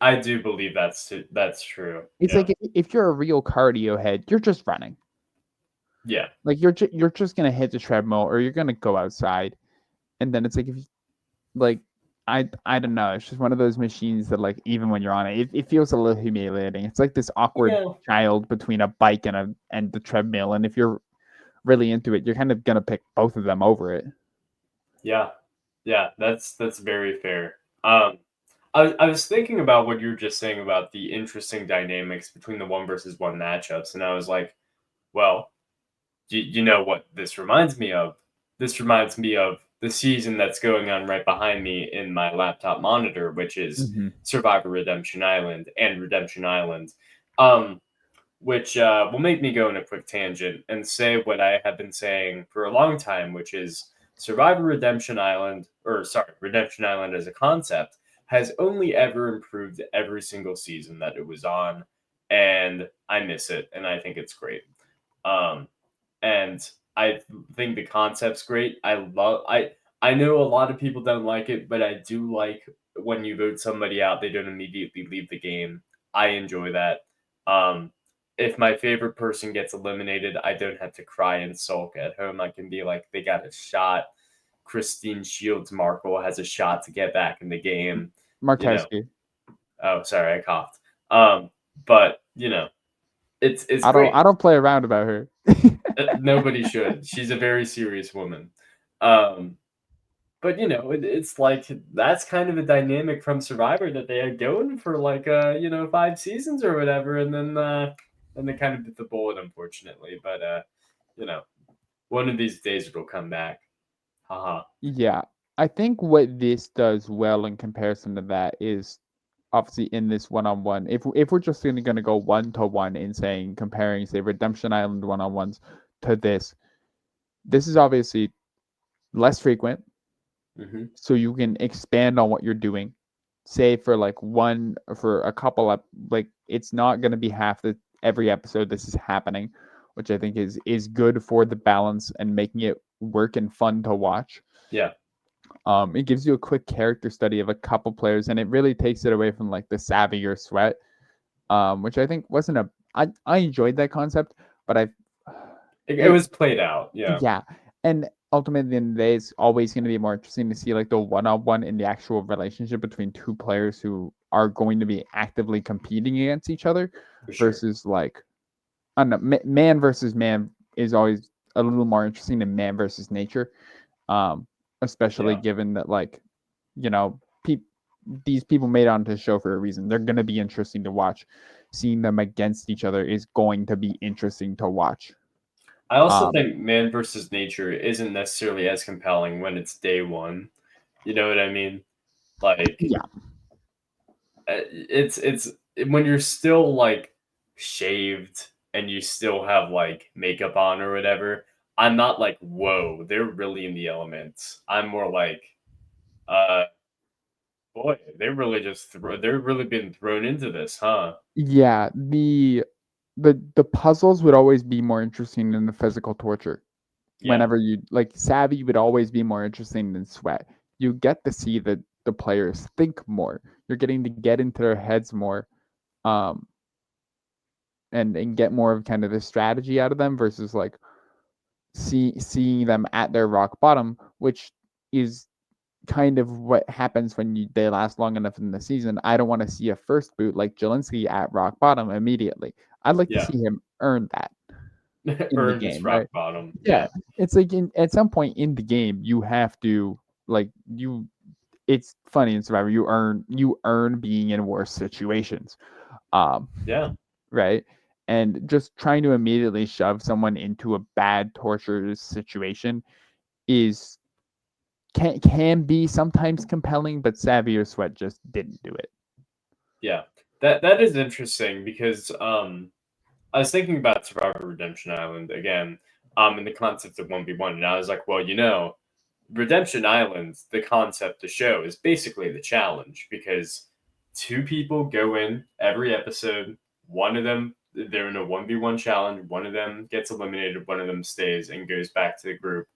I do believe that's true. it's Yeah, like if you're a real cardio head, you're just running. yeah, Like you're just gonna hit the treadmill or you're gonna go outside, and then it's like if you, like I don't know. It's just one of those machines that like even when you're on it, it feels a little humiliating. It's like this awkward yeah, child between a bike and the treadmill, and if you're really into it, you're kind of gonna pick both of them over it. yeah, yeah. That's very fair. Um, I was thinking about what you were just saying about the interesting dynamics between the one versus one matchups, and I was like, well, you know what this reminds me of? This reminds me of the season that's going on right behind me in my laptop monitor, which is Mm-hmm. Survivor Redemption Island and Redemption Island, which will make me go on a quick tangent and say what I have been saying for a long time, which is Survivor Redemption Island, or sorry, Redemption Island as a concept, has only ever improved every single season that it was on, and I miss it, and I think it's great. Um, and I think the concept's great. I know a lot of people don't like it, but I do like when you vote somebody out, they don't immediately leave the game. I enjoy that. Um, if my favorite person gets eliminated, I don't have to cry and sulk at home. I can be like, they got a shot. Christine Shields Markle has a shot to get back in the game. You know. Marquezki. Oh, sorry, I coughed. Um, but it's great. I don't play around about her. Nobody should. She's a very serious woman. Um, but it's like that's kind of a dynamic from Survivor that they had going for like 5 seasons or whatever, and they kind of bit the bullet unfortunately. But you know, one of these days it'll come back. Haha. Yeah. I think what this does well in comparison to that is obviously in this one-on-one. If we're just going to go one-to-one in saying comparing say Redemption Island one-on-ones to this is obviously less frequent, Hmm. so you can expand on what you're doing. Say for like one for a couple up like it's not going to be half the every episode this is happening, which I think is good for the balance and making it work and fun to watch. Yeah. It gives you a quick character study of a couple players, and it really takes it away from like the savvy or sweat, which I think wasn't a. I enjoyed that concept, but It it was played out. Yeah. yeah, and ultimately, at the end of the day, it's always going to be more interesting to see like the one-on-one in the actual relationship between two players who are going to be actively competing against each other, For sure. versus like I don't know, man versus man is always a little more interesting than man versus nature. Um, Especially Yeah. given that like you know, these people made it onto the show for a reason. They're going to be interesting to watch. Seeing them against each other is going to be interesting to watch. I also Um, think man versus nature isn't necessarily as compelling when it's day one. You know what I mean? Like yeah, it's when you're still like shaved and you still have like makeup on or whatever. I'm not like, whoa, they're really in the elements. I'm more like, uh, boy, they're really being thrown into this, huh? yeah. The puzzles would always be more interesting than the physical torture. Yeah, Whenever you like savvy would always be more interesting than sweat. You get to see the players think more. You're getting to get into their heads more. Um, and get more of kind of the strategy out of them versus like seeing them at their rock bottom, which is kind of what happens when they last long enough in the season. I don't want to see a first boot like Jelinski at rock bottom immediately. I'd like to yeah. see him earn that in the Earned his game, rock right? bottom. Yeah, Yeah, it's like at some point in the game you have to like you. It's funny in Survivor. You earn being in worse situations. Um, yeah, right? And just trying to immediately shove someone into a bad torture situation is can be sometimes compelling, but Savvy or Sweat just didn't do it. yeah. That is interesting because I was thinking about Survivor Redemption Island again, in the concept of 1v1, and I was like, well, Redemption Island, the concept, the show, is basically the challenge because two people go in every episode. One of them, they're in a 1v1 challenge. One of them gets eliminated. One of them stays and goes back to the group.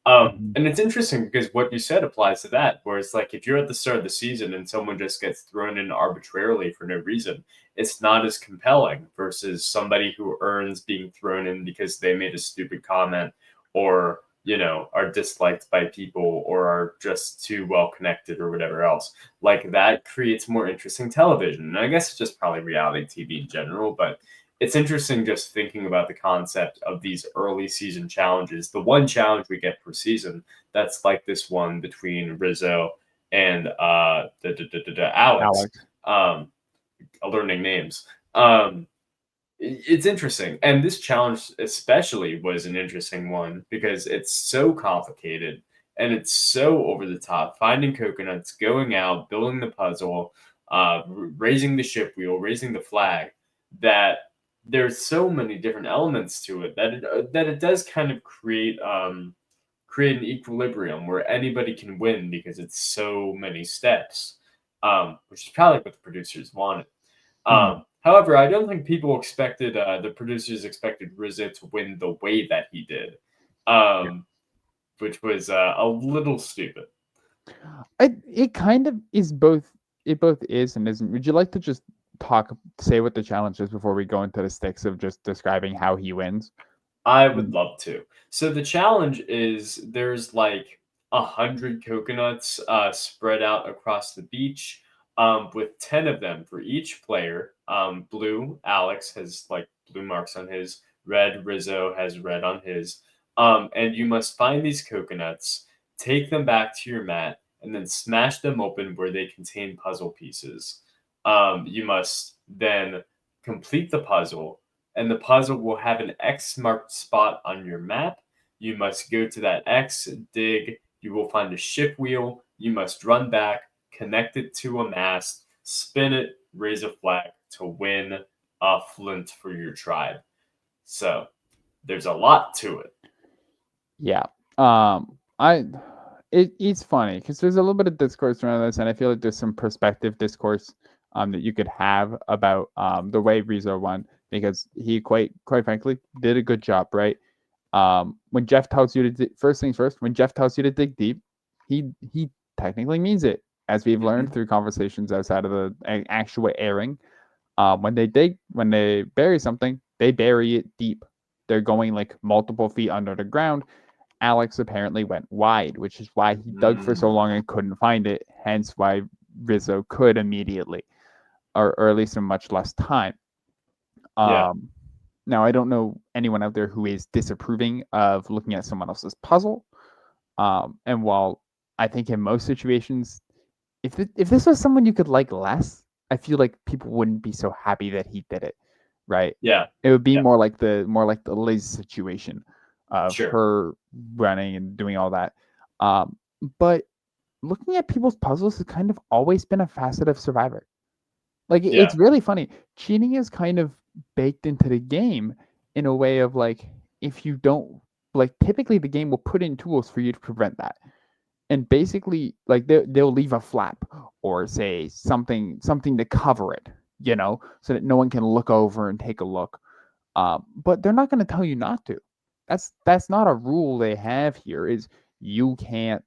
Mhm. And it's interesting because what you said applies to that, where it's like if you're at the start of the season and someone just gets thrown in arbitrarily for no reason, it's not as compelling versus somebody who earns being thrown in because they made a stupid comment or are disliked by people or are just too well connected or whatever else. Like that creates more interesting television. And I guess it's just probably reality TV in general, but it's interesting just thinking about the concept of these early season challenges. The one challenge we get per season that's like this one between Rizzo and Alex. Alex. Um, learning names. Um, it's interesting. And this challenge, especially, was an interesting one because it's so complicated and it's so over the top. Finding coconuts, going out, building the puzzle, raising the ship wheel, raising the flag, that there's so many different elements to it that it does kind of create an equilibrium where anybody can win because it's so many steps, which is probably what the producers wanted. Mhm. However, I don't think people expected the producers expected Rizzo to win the way that he did, um, which was a little stupid. It kind of is both. It both is and isn't. Would you like to just say what the challenge is before we go into the sticks of just describing how he wins? I would Mm. love to. So the challenge is there's like 100 coconuts spread out across the beach, with 10 of them for each player. Blue, Alex has like blue marks on his. Red, Rizzo has red on his. And you must find these coconuts, take them back to your mat, and then smash them open where they contain puzzle pieces. You must then complete the puzzle, and the puzzle will have an X marked spot on your map. You must go to that X, dig, you will find a ship wheel. You must run back, connect it to a mast, spin it, raise a flag to win a flint for your tribe. So there's a lot to it. Yeah. I it's funny because there's a little bit of discourse around this, and I feel like there's some perspective discourse that you could have about the way Rizzo won because he quite frankly did a good job, right? When Jeff tells you to first things first, when Jeff tells you to dig deep, he technically means it, as we've learned Mhm. through conversations outside of the actual airing. When they bury something, they bury it deep. They're going like multiple feet under the ground. Alex apparently went wide, which is why he dug for so Mm, long and couldn't find it. Hence why Rizzo could immediately, or at least in much less time. yeah, Um, Now, I don't know anyone out there who is disapproving of looking at someone else's puzzle. And while I think in most situations, if this was someone you could like less, I feel like people wouldn't be so happy that he did it, right? yeah, It would be yeah, more like the Liz situation of sure, her running and doing all that. Um, but looking at people's puzzles has kind of always been a facet of Survivor. Like it's yeah, really funny. Cheating is kind of baked into the game in a way of like if you don't like typically the game will put in tools for you to prevent that. And basically like they'll leave a flap or say something to cover it, so that no one can look over and take a look. But they're not going to tell you not to. That's not a rule they have here. Is you can't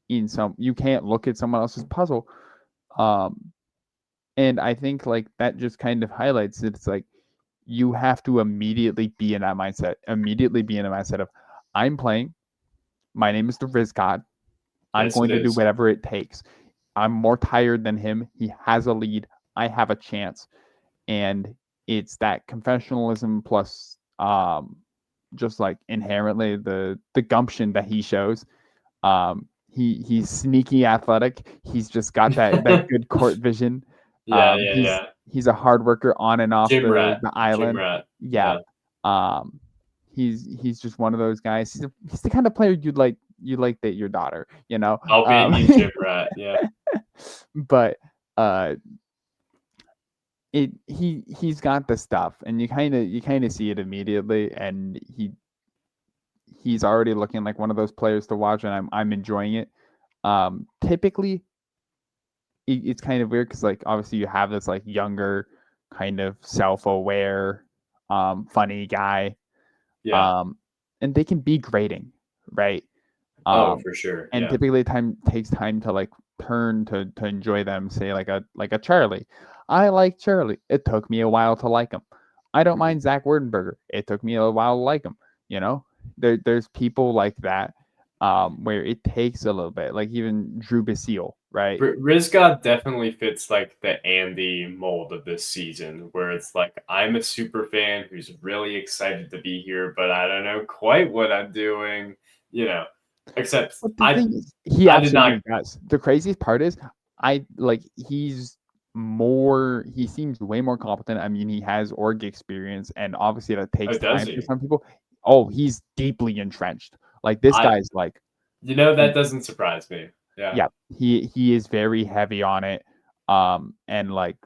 you can't look at someone else's puzzle. Um, and I think like that just kind of highlights that it's like you have to immediately be in that mindset. Immediately be in a mindset of I'm playing. My name is the Riz God. I'm yes, it going to do is. whatever it takes. I'm more tired than him. He has a lead. I have a chance. And it's that confessionalism plus just like inherently the gumption that he shows. He's sneaky athletic. He's just got that good court vision. Yeah, yeah, He's yeah. he's a hard worker on and off Gym rat, the gym island. rat. Yeah. Yeah, Um, he's just one of those guys. He's the kind of player you'd like date your daughter. I'll bait you, gym rat. Yeah, But uh, he's got the stuff, and you kind of see it immediately, and he's already looking like one of those players to watch, and I'm enjoying it. Typically, it's kind of weird because like obviously you have this like younger, kind of self-aware, funny guy, yeah. um, and they can be grating, right? Oh, Um, for sure. and Yeah. typically time takes time to like turn to enjoy them. Say like a Charlie. I like Charlie. It took me a while to like him. I don't Mhm. mind Zach Werdenberger. It took me a while to like him. There's people like that, where it takes a little bit. Like even Drew Basile, right? Rizgod definitely fits like the Andy mold of this season, where it's like I'm a super fan who's really excited to be here, but I don't know quite what I'm doing. You know, except But the thing is, he I did not. absolutely does. The craziest part is, I like he's more. He seems way more competent. I mean, he has org experience, and obviously that Oh, takes does time for he? some people. Oh, he's deeply entrenched. Like this I guy's like, that doesn't surprise me. Yeah. yeah, he is very heavy on it. And like,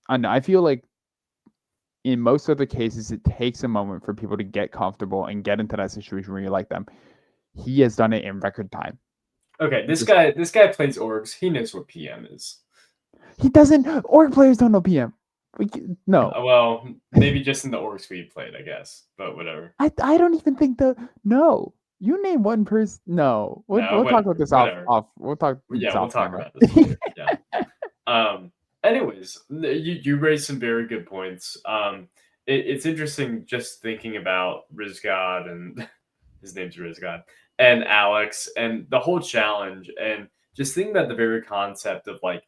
I feel like in most other cases, it takes a moment for people to get comfortable and get into that situation where you like them. he has done it in record time. Okay, this Just guy this guy plays orgs. He knows what PM is. he doesn't. Org players don't know PM. No, Well, maybe just in the orgs we played, I guess. But whatever. I don't even think the no. You name one person. No, No, we'll talk about this whatever. off. We'll talk Yeah, this we'll off talk camera. about this later. Yeah. Um. Anyways, you raised some very good points. It's interesting just thinking about Rizgod and his name's Rizgod and Alex and the whole challenge and just thinking about the very concept of like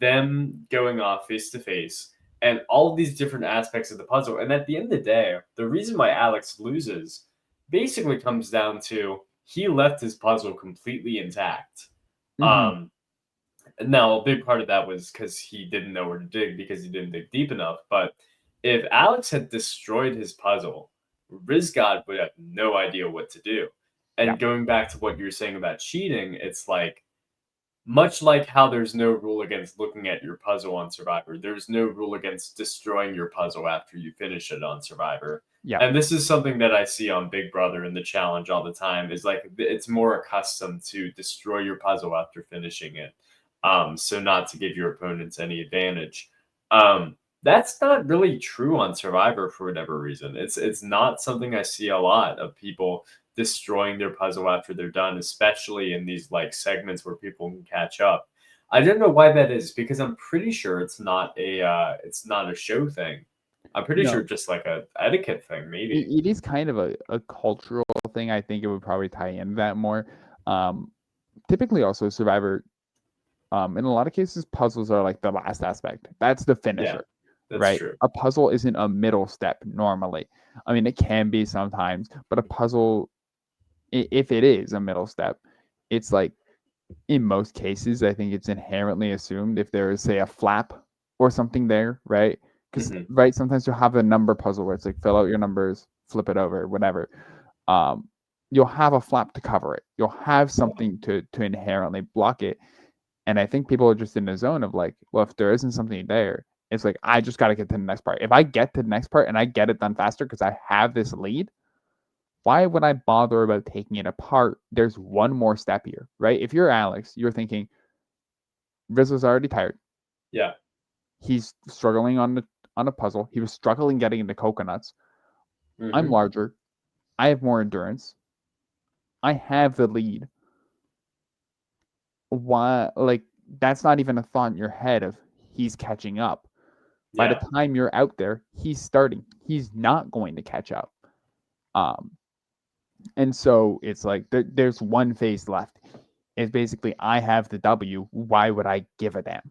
them going off face to face and all of these different aspects of the puzzle. And at the end of the day, the reason why Alex loses basically comes down to he left his puzzle completely intact. Hmm. Um, Now, a big part of that was because he didn't know where to dig because he didn't dig deep enough. But if Alex had destroyed his puzzle, Rizgod would have no idea what to do. Yeah. And going back to what you're saying about cheating, it's like much like how there's no rule against looking at your puzzle on Survivor, there's no rule against destroying your puzzle after you finish it on Survivor. Yeah. And this is something that I see on Big Brother in the challenge all the time is like it's more accustomed to destroy your puzzle after finishing it. So not to give your opponents any advantage. That's not really true on Survivor for whatever reason. It's not something I see a lot of people destroying their puzzle after they're done, especially in these like segments where people can catch up. I don't know why that is because I'm pretty sure it's not a show thing. I'm pretty sure No, just like a etiquette thing, maybe. it is kind of a cultural thing. I think it would probably tie into that more. Um, Typically, also Survivor. In a lot of cases, puzzles are like the last aspect. That's the Yeah, finisher, that's right? true. A puzzle isn't a middle step normally. I mean, it can be sometimes, but a puzzle, if it is a middle step, it's like in most cases, I think it's inherently assumed if there is, say, a flap or something there, right? Because Hmm. right, sometimes you'll have a number puzzle where it's like fill out your numbers, flip it over, whatever. Um, you'll have a flap to cover it. You'll have Yeah. something to inherently block it. And I think people are just in the zone of like, well, if there isn't something there, it's like I just got to get to the next part. If I get to the next part and I get it done faster because I have this lead, why would I bother about taking it apart? There's one more step here, right? If you're Alex, you're thinking Rizzo's already tired. Yeah. He's struggling on a puzzle. He was struggling getting into coconuts. I'm Hmm. larger. I have more endurance. I have the lead. Why? Like that's not even a thought in your head of he's catching up. By the Yeah. time you're out there, he's starting. He's not going to catch up. Um, and so it's like there's one phase left. It's basically I have the W. Why would I give a damn?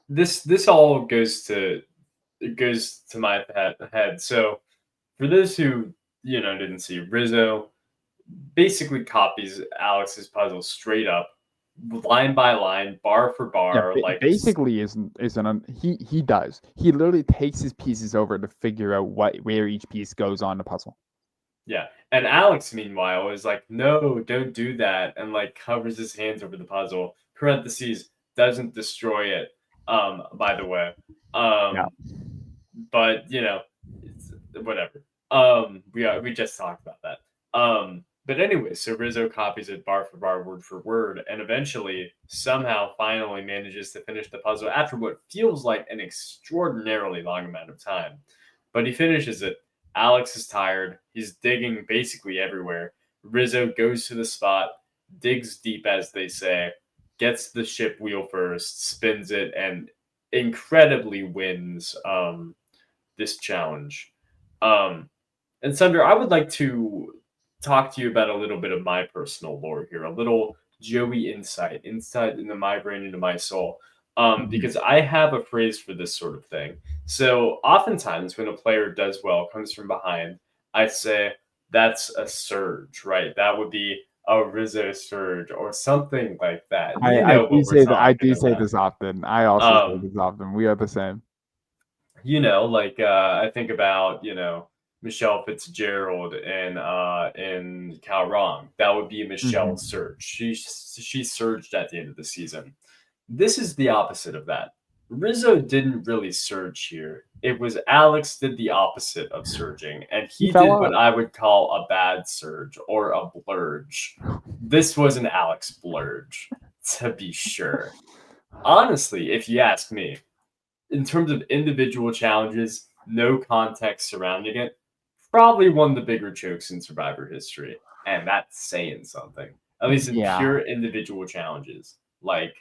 This all goes to my head. So for those who didn't see, Rizzo basically copies Alex's puzzle straight up, line by line, bar for Yeah, bar. Like basically isn't he does. He literally takes his pieces over to figure out where each piece goes on the puzzle. yeah, and Alex meanwhile is like, no, don't do that, and like covers his hands over the puzzle. Parentheses doesn't destroy it. By the way, Yeah. um, but it's whatever. We just talked about that. But anyway, so Rizzo copies it bar for bar, word for word, and eventually, somehow, finally manages to finish the puzzle after what feels like an extraordinarily long amount of time. But he finishes it. Alex is tired. He's digging basically everywhere. Rizzo goes to the spot, digs deep, as they say, gets the ship wheel first, spins it, and incredibly wins. This challenge. Um, and Sunder, I would like to talk to you about a little bit of my personal lore here, a little Joey insight into my brain, into my soul. Mhm. Because I have a phrase for this sort of thing. So oftentimes when a player does well, comes from behind, I say that's a surge, right? That would be a Rizzo surge or something like that. You I know do what we're say that. I talking do say about. this often. I also say Um, this often. We are the same. like I think about Michelle Fitzgerald in Cal Wrong. That would be Hmm. Michelle's surge. She surged at the end of the season. This is the opposite of that. Rizzo didn't really surge here. It was Alex did the opposite of surging, and He he fell did what off. I would call a bad surge or a blurge. This was an Alex blurge, to be sure. Honestly, if you ask me, in terms of individual challenges, no context surrounding it, probably one of the bigger chokes in Survivor history. And that's saying something, at least in Yeah. pure individual challenges. Like,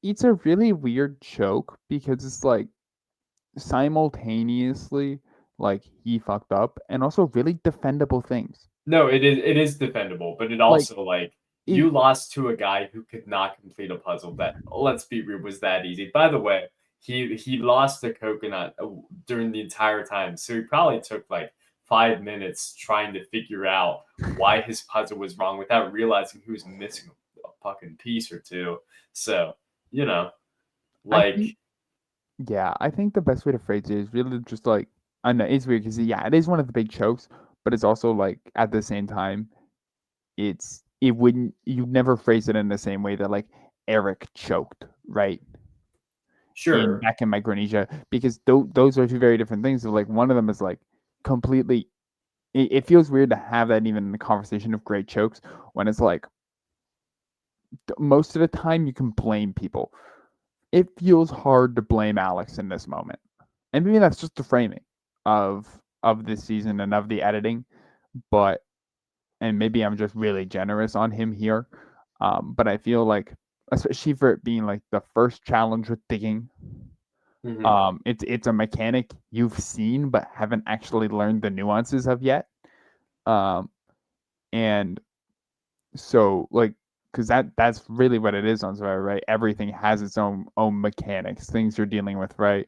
It's a really weird choke because it's like simultaneously like he fucked up and also really defendable things. no, it is defendable, but it Like also like it you lost to a guy who could not complete a puzzle that, let's be real, was that easy. By the way, he lost the coconut during the entire time, so he probably took like 5 minutes trying to figure out why his puzzle was wrong without realizing he was missing a fucking piece or two. So you know, I like think yeah, I think the best way to phrase it is really just like I know it's weird because yeah, it is one of the big chokes, but it's also like at the same time, it wouldn't you never phrase it in the same way that like Eric choked, right? In sure, back in Micronesia, because those are two very different things. So like one of them is like completely. It feels weird to have that even in the conversation of great chokes when it's like most of the time you can blame people. It feels hard to blame Alex in this moment. And maybe that's just the framing of this season and of the editing, but and maybe I'm just really generous on him here. But I feel like especially for it being like the first challenge with digging, hmm it's a mechanic you've seen but haven't actually learned the nuances of yet. Um, and so like because that's really what it is on Survivor, right? Everything has its own mechanics, things you're dealing with, right?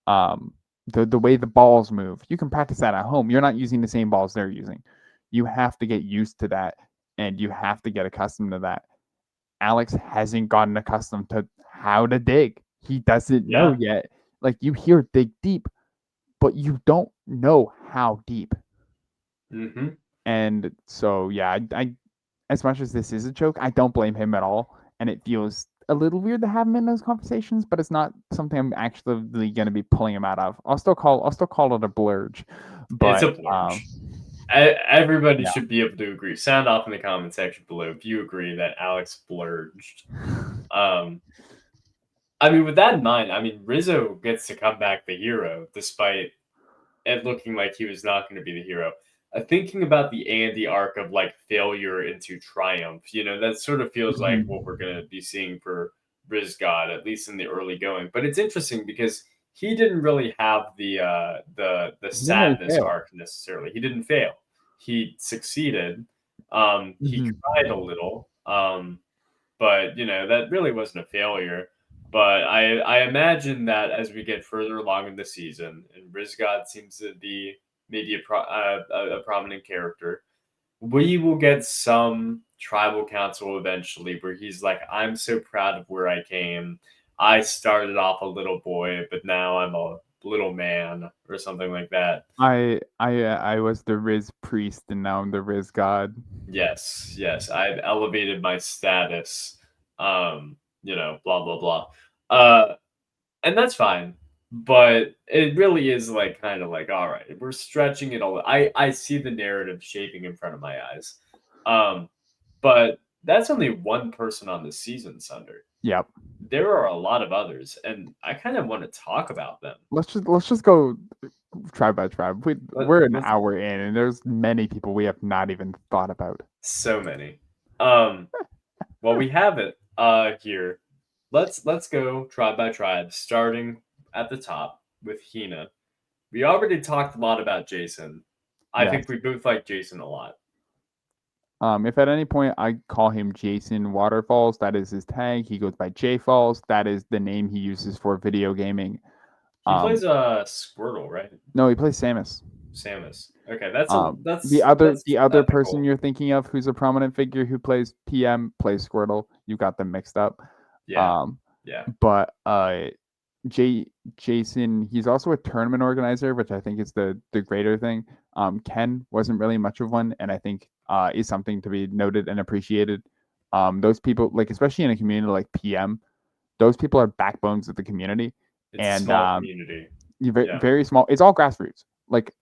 um, the way the balls move. You can practice that at home. You're not using the same balls they're using. You have to get used to that, and you have to get accustomed to that. Alex hasn't gotten accustomed to how to dig. He doesn't know yeah, yet. Like you hear dig deep, but you don't know how deep. hmm And so yeah, I as much as this is a joke, I don't blame him at all. And it feels a little weird to have him in those conversations, but it's not something I'm actually going to be pulling him out of. I'll still call it a blurge, it's but a blurge. Everybody yeah, should be able to agree. Sound off in the comment section below if you agree that Alex blurged. Um, I mean, with that in mind, I mean, Rizzo gets to come back the hero despite it looking like he was not going to be the hero. Thinking about the Andy arc of like failure into triumph, that sort of feels like what we're Mhm. going to be seeing for Riz God, at least in the early going. But it's interesting because he didn't really have the He didn't really sadness fail. arc necessarily. He didn't fail. He succeeded. He Hmm. cried a little. But that really wasn't a failure. But I imagine that as we get further along in the season, and Rizgod seems to be maybe a prominent character, we will get some tribal council eventually where he's like, "I'm so proud of where I came. I started off a little boy, but now I'm a little man," or something like that. I was the Riz priest, and now I'm the Riz god. Yes, yes, I've elevated my status. Blah blah blah. Uh, and that's fine. But it really is like kind of like, all right, we're stretching it all. I see the narrative shaping in front of my eyes. Um, but that's only one person on the season, Sunder. Yep. There are a lot of others, and I kind of want to talk about them. Let's just go tribe by tribe. Let, We're an let's hour in, and there's many people we have not even thought about. so many. Um, well, we have it here. Let's go tribe by tribe, starting at the top with Hina. We already talked a lot about Jason. I Yes. think we both like Jason a lot. If at any point I call him Jason Waterfalls, that is his tag. He goes by J Falls. That is the name he uses for video gaming. He Um, plays Squirtle, right? no, he plays Samus. Samus. Okay, that's a that's The that's other person ethical. you're thinking of who's a prominent figure who plays PM plays Squirtle. You got them mixed up. Yeah, Um, yeah. but J Jason, he's also a tournament organizer, which I think is the greater thing. Ken wasn't really much of one, and I think is something to be noted and appreciated. Those people, like especially in a community like PM, those people are backbones of the community. It's a and small community. Yeah. very small. It's all grassroots. Like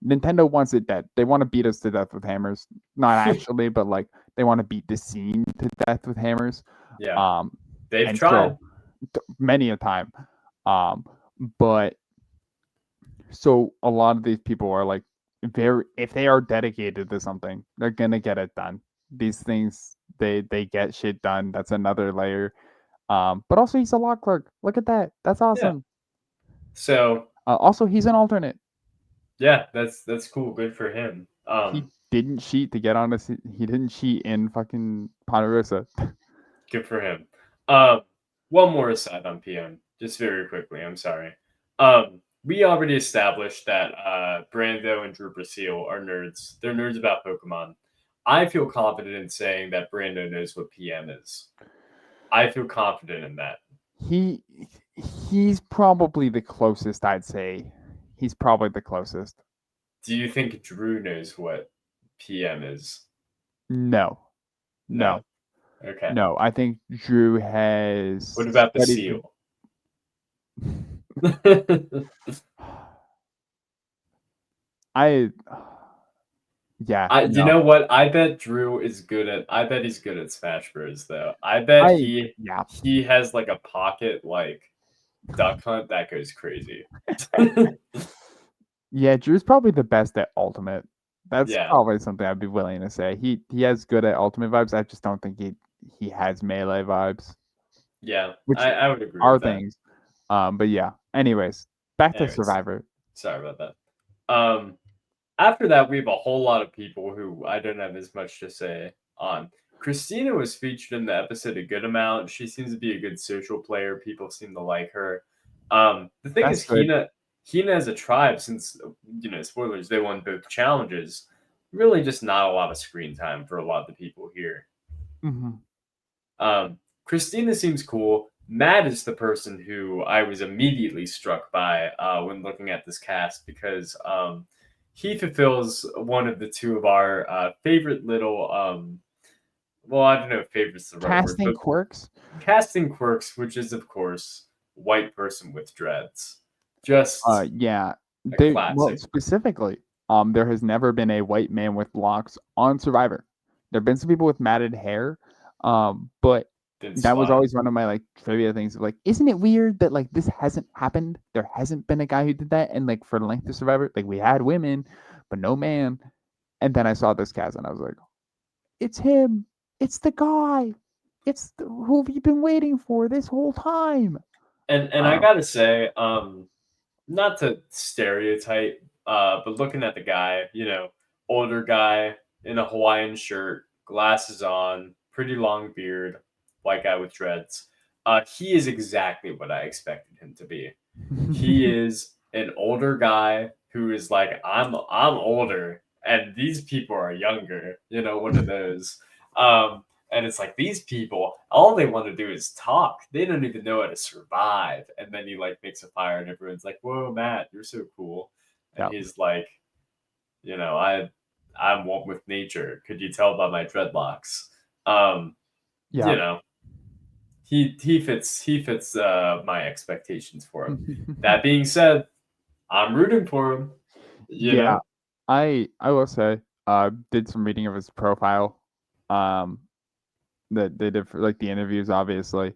Nintendo wants it dead. They want to beat us to death with hammers. Not actually, but like they want to beat the scene to death with hammers. Yeah. Um, They've and tried. so many a time. Um, but so a lot of these people are like very if they are dedicated to something, they're gonna get it done. These things they get shit done. That's another layer. But also he's a law clerk. Look at that. That's Yeah. awesome. So Also he's an alternate. yeah, that's cool. Good for him. He didn't cheat to get on this. He didn't cheat in fucking Ponderosa. Good for him. Um, one more aside on PM, just very quickly. I'm sorry. We already established that Brando and Drew Basile are nerds. They're nerds about Pokemon. I feel confident in saying that Brando knows what PM is. I feel confident in that. he he's probably the closest. I'd say he's probably the closest. Do you think Drew knows what PM is? No, No. no, Okay. no. I think Drew What has about the studied seal? I yeah, You no. know what? I bet Drew is good at. I bet he's good at Smash Bros. Though. I bet I yeah. he has like a pocket like Duck Hunt that goes crazy. Yeah, Drew's probably the best at ultimate. That's Yeah, probably something I'd be willing to say. He has good at ultimate vibes. I just don't think he has melee vibes, yeah, which I would agree are with that. things. But yeah. Anyways, back to Anyways, Survivor. sorry about that. After that, we have a whole lot of people who I don't have as much to say on. Christina was featured in the episode a good amount. She seems to be a good social player. People seem to like her. The thing That's is, good. Hina as a tribe, since spoilers, they won both challenges. Really, just not a lot of screen time for a lot of the people here. Hmm. Christina seems cool. Matt is the person who I was immediately struck by when looking at this cast because he fulfills one of the two of our favorite little, well, I don't know if favorite's the right word, Casting but quirks. casting quirks, which is, of course, white person with dreads. Just Yeah. a They well classic. specifically, there has never been a white man with locks on Survivor. There've been some people with matted hair, but Vince that was Vaughn. always one of my like trivia things of like, isn't it weird that like this hasn't happened? There hasn't been a guy who did that, and like for the length of Survivor, like we had women, but no man. And then I saw this cast, and I was like, it's him. It's the guy. Who have you been waiting for this whole time? And I Um, gotta say, not to stereotype, but looking at the guy, older guy in a Hawaiian shirt, glasses on, pretty long beard, white guy with dreads. He is exactly what I expected him to be. He is an older guy who is like, I'm older, and these people are younger. One of those. And it's like these people, all they want to do is talk. They don't even know how to survive. And then he like makes a fire, and everyone's like, "Whoa, Matt, you're so cool." And yeah, he's like, I'm one with nature. Could you tell by my dreadlocks? Um, yeah. you know, he fits my expectations for him. That being said, I'm rooting for him. You Yeah, know, I will say, did some reading of his profile, um, that they did for like the interviews. Obviously,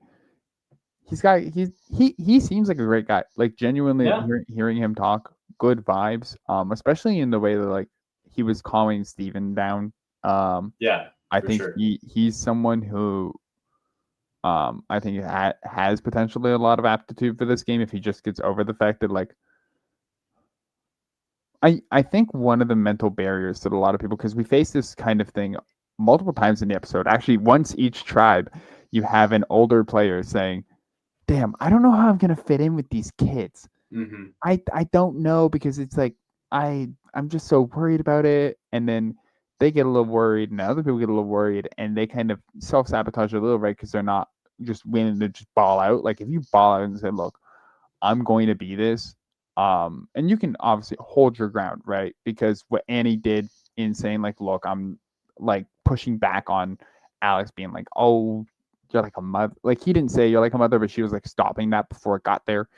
he seems like a great guy. Like genuinely yeah, hearing him talk, good vibes. Especially in the way that like he was calming Steven down. Um, yeah, I for think sure. he's someone who I think has potentially a lot of aptitude for this game if he just gets over the fact that like I think one of the mental barriers that a lot of people because we face this kind of thing multiple times in the episode. Actually, once each tribe, you have an older player saying, "Damn, I don't know how I'm gonna fit in with these kids. Hmm. I don't know because it's like I'm just so worried about it." And then they get a little worried, and other people get a little worried, and they kind of self sabotage a little, right? Because they're not just willing to just ball out. Like if you ball out and say, "Look, I'm going to be this." And you can obviously hold your ground, right? Because what Annie did in saying, like, look, I'm like pushing back on Alex being like, oh, you're like a mother. Like, he didn't say you're like a mother, but she was like stopping that before it got there.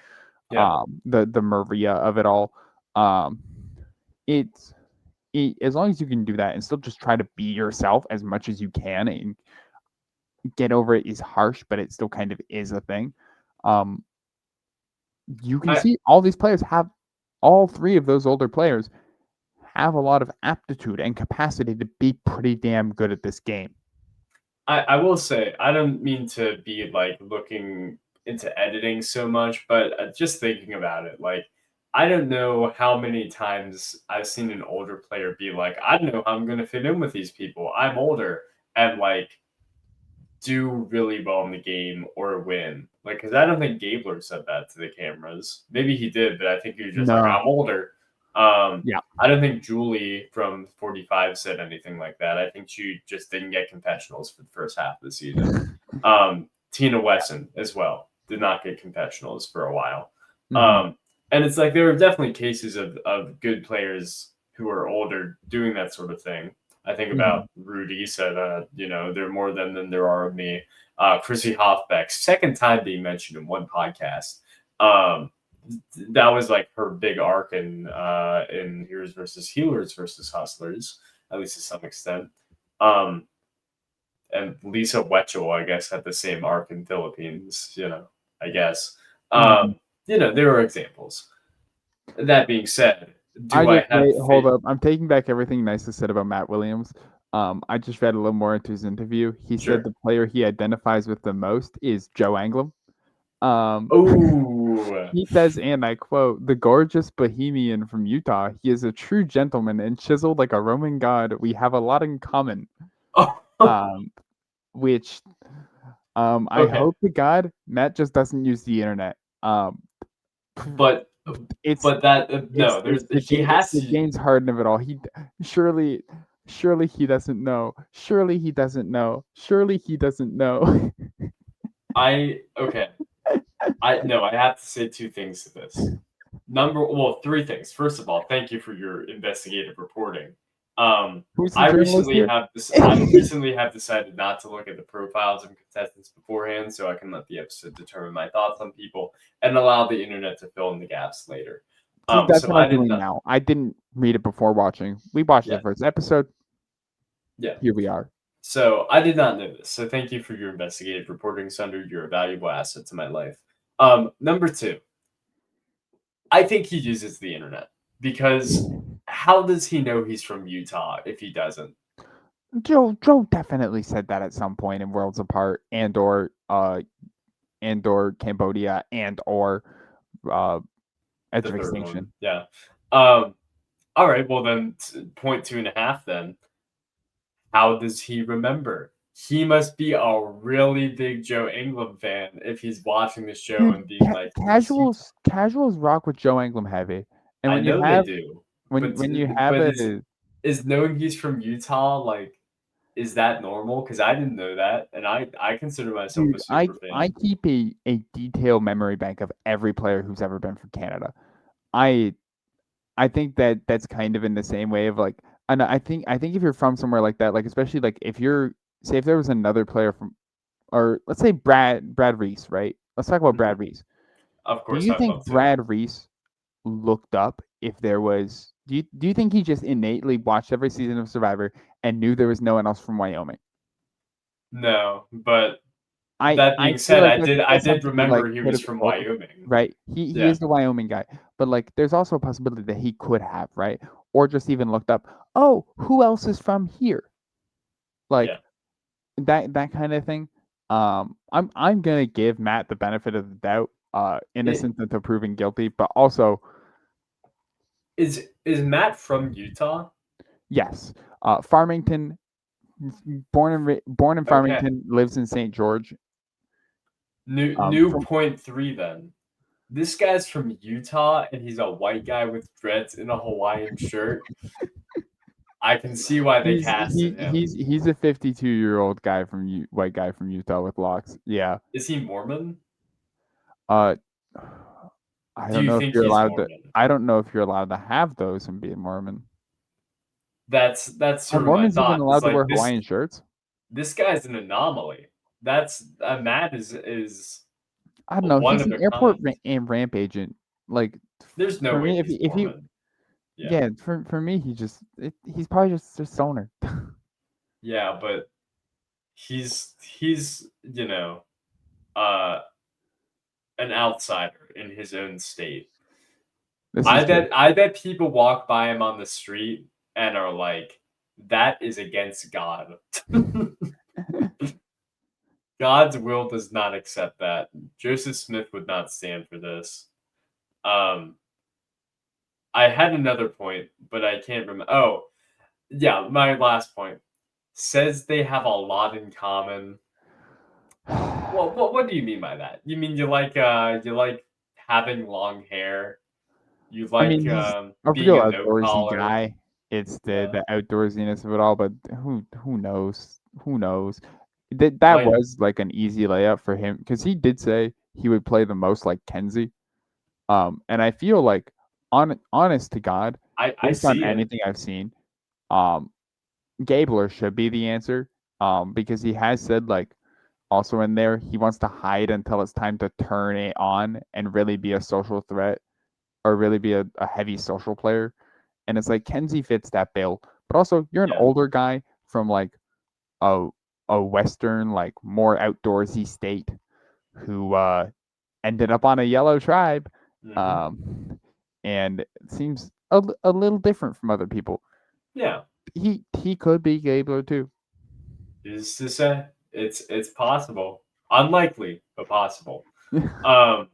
Yeah. The Maria of it all. Um, it's as long as you can do that and still just try to be yourself as much as you can and get over it is harsh, but it still kind of is a thing. Um, you can I see all these players have all three of those older players have a lot of aptitude and capacity to be pretty damn good at this game. I will say I don't mean to be like looking into editing so much, but just thinking about it, like I don't know how many times I've seen an older player be like, I don't know how I'm gonna fit in with these people. I'm older, and like do really well in the game or win. Like, because I don't think Gabler said that to the cameras. Maybe he did, but I think he was just like, No. I'm older. Yeah. I don't think Julie from 45 said anything like that. I think she just didn't get confessionals for the first half of the season. Tina Wesson as well did not get confessionals for a while. Mhm. Um, and it's like there are definitely cases of good players who are older doing that sort of thing. I think Mhm. about Rudy said, there are more than there are of me. Chrissy Hoffbeck, second time being mentioned in one podcast. Um, that was like her big arc in Heroes versus Healers versus Hustlers, at least to some extent. Um, and Lisa Wetchel, I guess, had the same arc in Philippines. I guess. Mhm. Um, there are examples. That being said, I do I just have wait. Hold faith? up. I'm taking back everything nice I said about Matt Williams. I just read a little more into his interview. He said Sure. the player he identifies with the most is Joe Anglim. Um, Oh, he says, and I quote, "The gorgeous Bohemian from Utah. He is a true gentleman and chiseled like a Roman god. We have a lot in common." oh, Um, which I okay. hope to God Matt just doesn't use the internet. But It's but that no, it's there's the he It's has the to. James Harden of it all. Surely surely he doesn't know. Surely he doesn't know. Surely he doesn't know. I okay. I no, I have to say two things to this. Three things. First of all, thank you for your investigative reporting. Um, Who's the journalist here? I recently have decided not to look at the profiles of contestants beforehand, so I can let the episode determine my thoughts on people and allow the internet to fill in the gaps later. See, that's So what I I'm did doing not. now. I didn't read it before watching. We watched the Yeah, first episode. yeah. Here we are. So I did not know this. So thank you for your investigative reporting, Sunder. You're a valuable asset to my life. Number two, I think he uses the internet because how does he know he's from Utah if he doesn't? Joe definitely said that at some point in Worlds Apart and or Cambodia and/or uh Edge The of third one, Extinction. yeah. Um, all right, well then, point two and a half. Then, how does he remember? He must be a really big Joe England fan if he's watching the show Dude, and being like, "He's Utah." casuals rock with Joe Anglim heavy. And I when you know they have do, when but when you have but a is knowing he's from Utah like is that normal? Because I didn't know that, and I consider myself a dude, super I fan. keep a detailed memory bank of every player who's ever been from Canada. I I think that's kind of in the same way of like, and I think if you're from somewhere like that, like especially like if you're say if there was another player from, or let's say Brad Reese, right? Let's talk about Mhm. Brad Reese. Of Do course, you I'd think love to. Brad Reese looked up if there was? Do you think he just innately watched every season of Survivor and knew there was no one else from Wyoming? No, but that I being feel said, like I that's did something he like remember he could was have from told, Wyoming. right? He Yeah, is the Wyoming guy, but like there's also a possibility that he could have, right? Or just even looked up, oh, who else is from here? yeah. Like that kind of thing. I'm gonna give Matt the benefit of the doubt, It innocent until proven guilty, but also is Matt from Utah? yes, Farmington, born in Okay. Farmington, lives in St. George. New From point three then. This guy's from Utah and he's a white guy with dreads in a Hawaiian shirt. I can see why they casted him. he's a 52-year-old guy from white guy from Utah with locks. Yeah. Is he Mormon? Uh, I Do don't you know if think you're he's allowed to. Mormon? I don't know if you're allowed to have those and be a Mormon. That's Are sort of my Mormons even thought. It's allowed to like wear Hawaiian shirts? this guy's an anomaly. That's Matt is I don't know. one He's of an a airport kind. and ramp agent. like There's no for way me, he's if he Mormon. Yeah. yeah, for me, he's probably just Soner. Yeah, but he's uh an outsider in his own state. This I is true. bet I bet people walk by him on the street and are like, that is against God. God's will does not accept that. Joseph Smith would not stand for this. Um, I had another point, but I can't remember. Oh, yeah, my last point says they have a lot in common. Well, what do you mean by that? You mean you like having long hair? You I mean, like he's a being real a no outdoorsy collar? guy. It's Yeah, the outdoorsiness of it all, but who knows? Who knows? That like was like an easy layup for him because he did say he would play the most like Kenzie. And I feel like honest to God, I based on see it. anything I've seen, um, Gabler should be the answer. Because he has said like also in there he wants to hide until it's time to turn it on and really be a social threat or really be a heavy social player. And it's like Kenzie fits that bill. But also you're an Yeah. older guy from like a a western, like more outdoorsy state who ended up on a yellow tribe. Hmm. Um and it seems a little different from other people. Yeah. He could be Gabler too. Is to say it's possible, unlikely but possible. Um,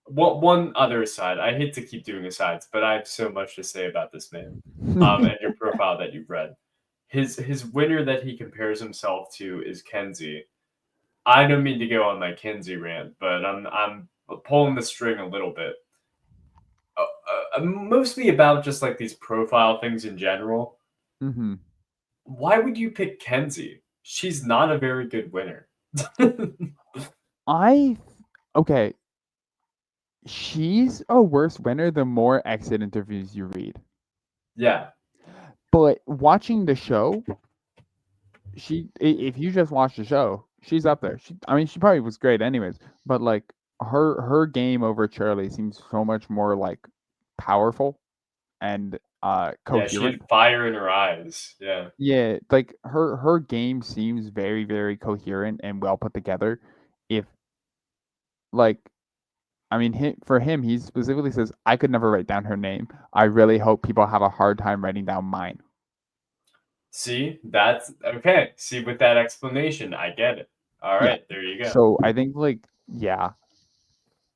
one other aside. I hate to keep doing asides, but I have so much to say about this man. And your profile that you've read. His winner that he compares himself to is Kenzie. I don't mean to go on my Kenzie rant, but I'm pulling the string a little bit. Mostly about just like these profile things in general. hmm Why would you pick Kenzie? She's not a very good winner. I okay. She's a worse winner the more exit interviews you read. Yeah, But watching the show, if you just watch the show, she's up there. I mean, she probably was great anyways. But like her game over Charlie seems so much more like powerful and yeah, she coherent. had fire in her eyes. Yeah, Yeah, like her game seems very coherent and well put together. If like I mean, for him, he specifically says, "I could never write down her name. I really hope people have a hard time writing down mine." see, that's okay. See, with that explanation, I get it. All Yeah. right, there you go. So I think like yeah,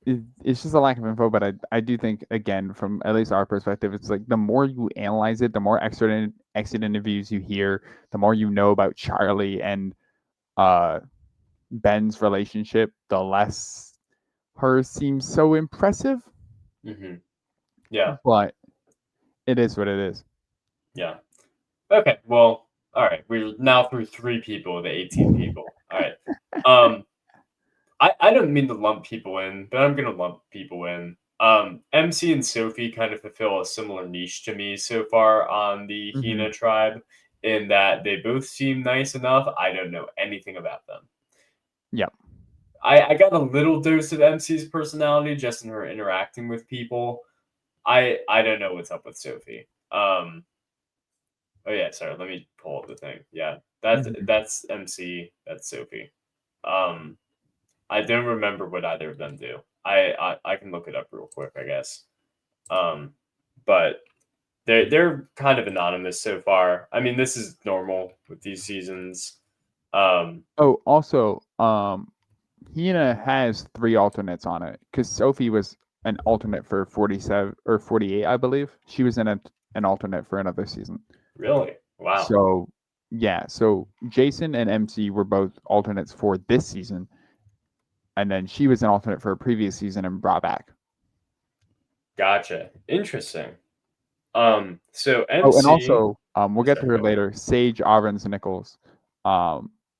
it's just a lack of info. But I do think again from at least our perspective, it's like the more you analyze it, the more exit interviews you hear, the more you know about Charlie and uh Ben's relationship, the less hers seems so impressive. Hmm. Yeah, But it is what it is. yeah. Okay, well, all right. We're now through three people of the 18 people. All right. Um, I don't mean to lump people in, but I'm gonna lump people in. MC and Sophie kind of fulfill a similar niche to me so far on the hmm Hina tribe, in that they both seem nice enough. I don't know anything about them. Yep. I got a little dose of MC's personality just in her interacting with people. I don't know what's up with Sophie. Oh yeah, sorry. Let me pull up the thing. Yeah, hmm that's MC. That's Sophie. Um, I don't remember what either of them do. I can look it up real quick, I guess. Um, but they're kind of anonymous so far. I mean, this is normal with these seasons. Um, Oh, also, Hina has three alternates on it because Sophie was an alternate for 47 or 48, I believe. She was in an alternate for another season. really? Wow. So, yeah, so Jason and MC were both alternates for this season, and then she was an alternate for a previous season and brought back. Gotcha. Interesting. So Oh, and MC. also, we'll get to Sorry, her go ahead. later. Sage Avrans Nichols,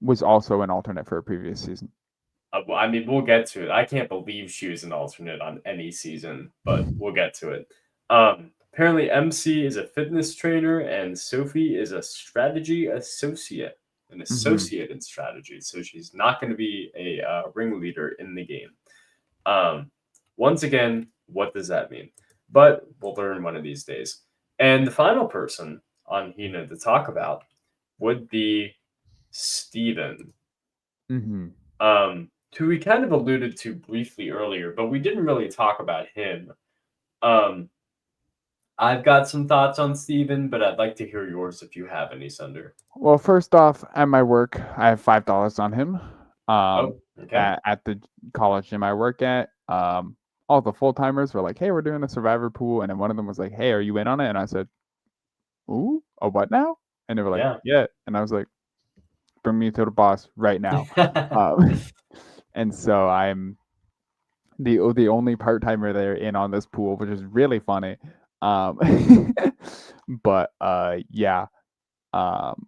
was also an alternate for a previous season. Well, I mean, we'll get to it. I can't believe she was an alternate on any season, but we'll get to it. Apparently, MC is a fitness trainer, and Sophie is a strategy associate, an hmm associate in strategy. So she's not going to be a ringleader in the game. Um, Once again, What does that mean? But we'll learn one of these days. And the final person on Hina to talk about would be Steven, Hmm. who we kind of alluded to briefly earlier, but we didn't really talk about him. Um, I've got some thoughts on Steven, but I'd like to hear yours if you have any, Sunder. Well, first off, at my work, I have $5 on him. Um, Oh, okay. at the college gym I work at, all the full timers were like, "Hey, we're doing a survivor pool," and then one of them was like, "Hey, are you in on it?" And I said, "Ooh, a what now?" And they were like, Yeah. "Yeah," and I was like, "Bring me to the boss right now." Um, and so I'm the only part timer there in on this pool, which is really funny. Um, but yeah. Um,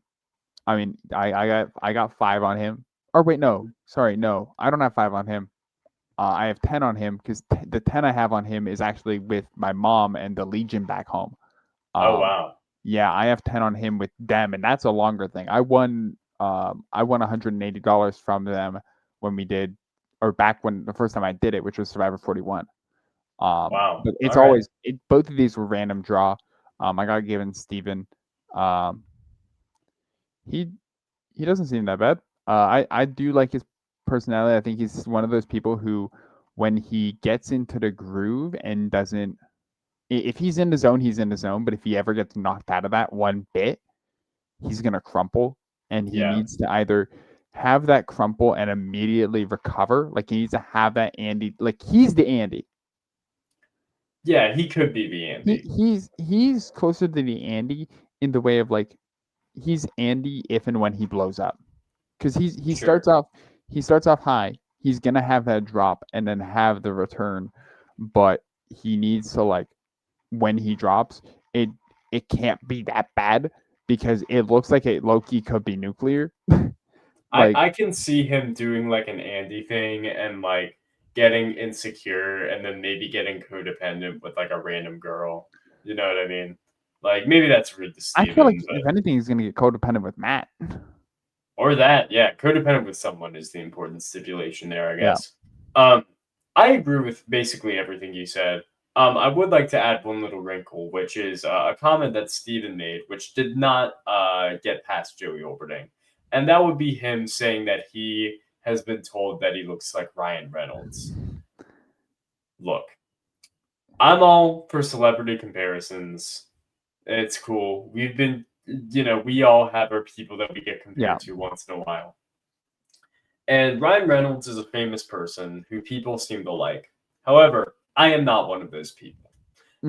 I mean, I got 5 on him. Or wait, no, sorry, no, I don't have 5 on him. I have 10 on him because the 10 I have on him is actually with my mom and the Legion back home. Oh, Um, wow. yeah, I have 10 on him with them, and that's a longer thing. I won $180 from them when we did, or back when the first time I did it, which was Survivor 41. Wow. But it's All right. always both of these were random draw. I got given Steven. Um, he he doesn't seem that bad. I do like his personality. I think he's one of those people who, when he gets into the groove and doesn't, if he's in the zone, he's in the zone. But if he ever gets knocked out of that one bit, he's gonna crumple, and he Yeah. needs to either have that crumple and immediately recover. Like he needs to have that Andy. Like he's the Andy. Yeah, he could be the He Andy. he's closer to the Andy in the way of like he's Andy if and when he blows up. Because he starts Sure. off he starts off high. He's gonna have that drop and then have the return, but he needs to like when he drops it it can't be that bad because it looks like it Loki could be nuclear. Like I can see him doing like an Andy thing and like getting insecure and then maybe getting codependent with like a random girl. You know what I mean? Like maybe that's rude to I feel like Steven, if but anything, he's gonna get codependent with Matt. or that, yeah, codependent with someone is the important stipulation there, I Yeah. guess. Um, I agree with basically everything you said. I would like to add one little wrinkle, which is a comment that Steven made, which did not get past Joey Olberding. And that would be him saying that he has been told that he looks like Ryan Reynolds. Look, I'm all for celebrity comparisons. It's cool. We all have our people that we get Yeah. compared to once in a while. And Ryan Reynolds is a famous person who people seem to like. However, I am not one of those people.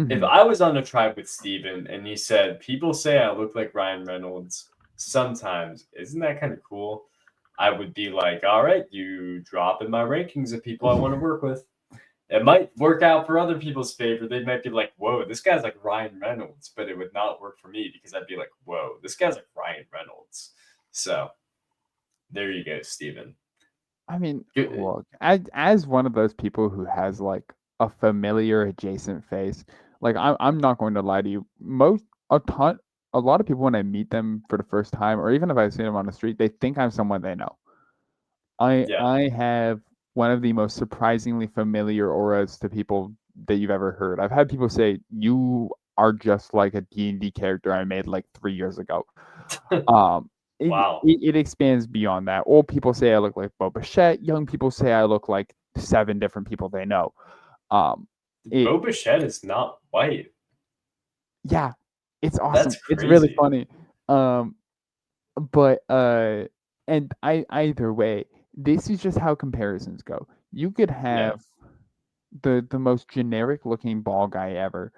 If Hmm. I was on a tribe with Steven and he said, "People say I look like Ryan Reynolds sometimes, isn't that kind of cool?" I would be like, "All right, you drop in my rankings of people I want to work with." It might work out for other people's favor. They might be like, "Whoa, this guy's like Ryan Reynolds," but it would not work for me because I'd be like, "Whoa, this guy's like Ryan Reynolds." So there you go, Steven. I mean, Good. look, as one of those people who has like a familiar adjacent face, like I'm not going to lie to you. A lot of people when I meet them for the first time, or even if I see them on the street, they think I'm someone they know. Yeah, I have one of the most surprisingly familiar auras to people that you've ever heard. I've had people say you are just like a D&D character I made like 3 years ago. Um, wow. it expands beyond that. Old people say I look like Boba Fett. Young people say I look like 7 different people they know. Um, it Boba Fett is not white. yeah, it's That's awesome. It's really crazy. funny. Um, but and either way, this is just how comparisons go. You could Yeah, have the most generic looking ball guy ever,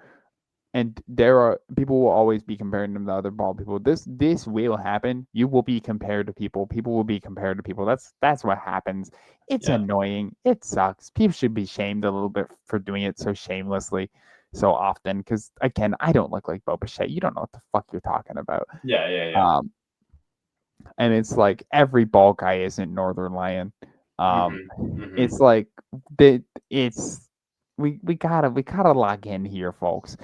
and there are people will always be comparing them to other bald people. This will happen. You will be compared to people. People will be compared to people. That's what happens. It's yeah, annoying. It sucks. People should be shamed a little bit for doing it so shamelessly, so often. Because again, I don't look like Boba Fett. You don't know what the fuck you're talking about. yeah, yeah, yeah. Um, and it's like every bald guy isn't Northern Lion. Um, Mhm, mhm. it's like the it's we gotta lock in here, folks.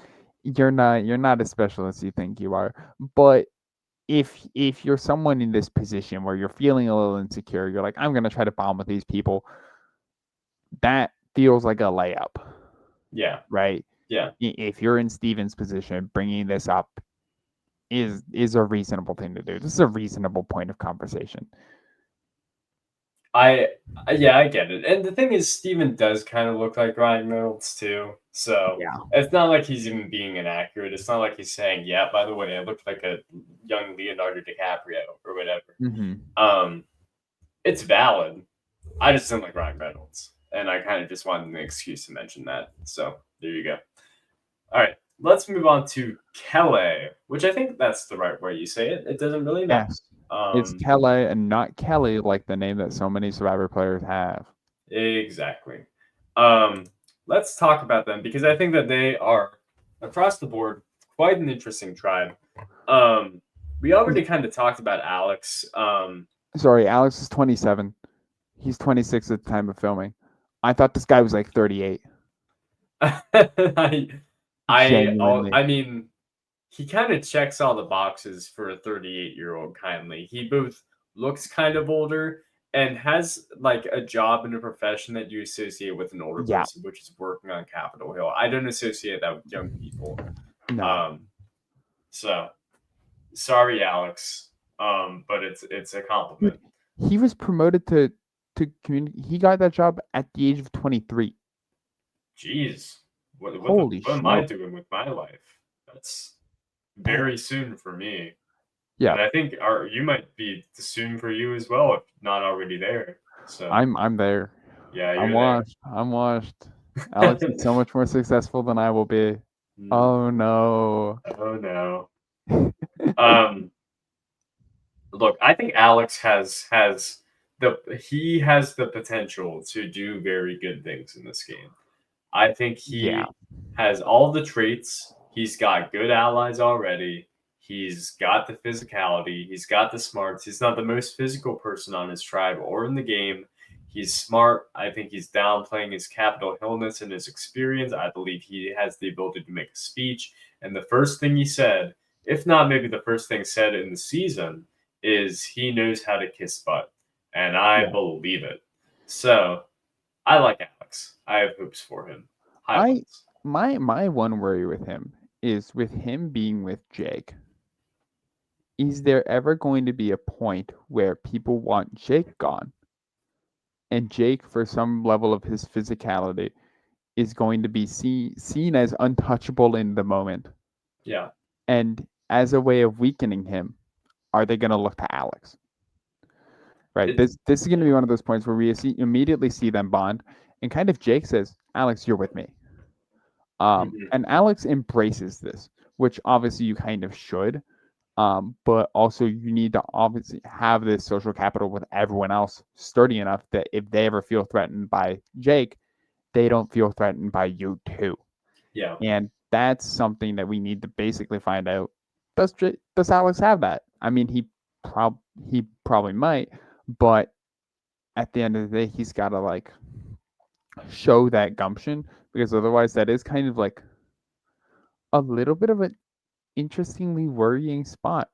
You're not as special as you think you are. But if you're someone in this position where you're feeling a little insecure, you're like, I'm gonna try to bond with these people. That feels like a layup. Yeah. right? Yeah. If you're in Steven's position, bringing this up is a reasonable thing to do. This is a reasonable point of conversation. I yeah, I get it. And the thing is, Steven does kind of look like Ryan Reynolds too. So Yeah. it's not like he's even being inaccurate. It's not like he's saying, "Yeah, by the way, I look like a young Leonardo DiCaprio or whatever." Hmm. Um, it's valid. I just don't like Ryan Reynolds, and I kind of just wanted an excuse to mention that. So there you go. All right, let's move on to Kelly, which I think that's the right way you say it. It doesn't really matter. Yes. It's Um, Kelly and not Kelly, like the name that so many Survivor players have. exactly. Um, let's talk about them because I think that they are across the board quite an interesting tribe. Um, we already kind of talked about Alex. Sorry, Alex is 27. He's 26 at the time of filming. I thought this guy was like 38. I, Genuinely. I mean, he kind of checks all the boxes for a 38-year-old kindly. He both looks kind of older and has like a job in a profession that you associate with an older Yeah. person, which is working on Capitol Hill. I don't associate that with young people. No. Um, so sorry, Alex. But it's a compliment. Dude, he was promoted to community. He got that job at the age of 23. Jeez, Holy what am I smokes. doing with my life? That's Damn. very soon for me. Yeah. And I think you might be soon for you as well, if not already there. So I'm there. yeah, I'm you're there. washed. I'm washed. Alex is so much more successful than I will be. Mm, Oh no. oh no. Um, look, I think Alex has the potential to do very good things in this game. I think Yeah. he has all the traits. He's got good allies already. He's got the physicality. He's got the smarts. He's not the most physical person on his tribe or in the game. He's smart. I think he's downplaying his Capitol Hillness and his experience. I believe he has the ability to make a speech. And the first thing he said, if not maybe the first thing said in the season, is he knows how to kiss butt. And I Yeah. believe it. So I like Alex. I have hopes for him. High I ones. my one worry with him is with him being with Jake. Is there ever going to be a point where people want Jake gone? And Jake, for some level of his physicality, is going to be seen as untouchable in the moment. Yeah. And as a way of weakening him, are they going to look to Alex? Right. It's This is going to yeah. be one of those points where we immediately see them bond, and kind of Jake says, "Alex, you're with me." Mhm. And Alex embraces this, which obviously you kind of should. But also you need to obviously have this social capital with everyone else sturdy enough that if they ever feel threatened by Jake, they don't feel threatened by you too. Yeah. And that's something that we need to basically find out. Does Alex have that? I mean, prob he probably might, but at the end of the day, he's got to like show that gumption because otherwise, that is kind of like a little bit of an interestingly worrying spot.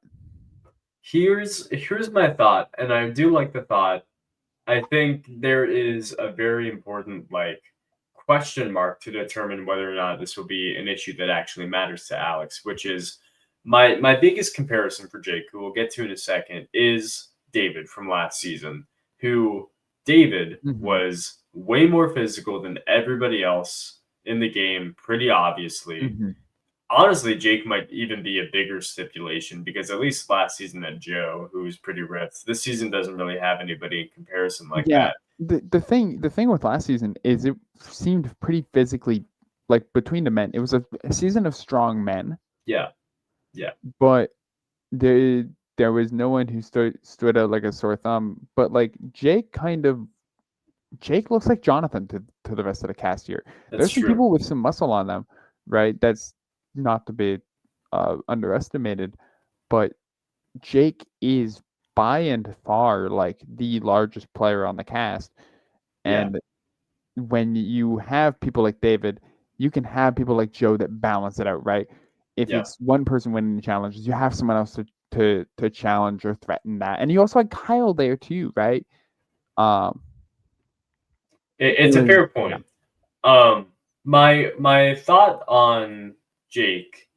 Here's my thought, and I do like the thought. I think there is a very important like question mark to determine whether or not this will be an issue that actually matters to Alex, which is my biggest comparison for Jake, who we'll get to in a second, is David from last season, who David Hmm. was way more physical than everybody else in the game, pretty obviously. Hmm. Honestly, Jake might even be a bigger stipulation because at least last season had Joe, who was pretty ripped. This season doesn't really have anybody in comparison like Yeah, that. the thing with last season is it seemed pretty physically like between the men. It was a season of strong men, Yeah, yeah, but there there was no one who stood out like a sore thumb. But like Jake looks like Jonathan to the rest of the cast here. that's There's some true. people with some muscle on them, right? That's not to be underestimated, but Jake is by and far like the largest player on the cast. Yeah, And when you have people like David, you can have people like Joe that balance it out, right? If yeah. it's one person winning the challenges, you have someone else to challenge or threaten that. And you also had Kyle there too, right? Um, It's a who is fair yeah, point. Um, My thought on Jake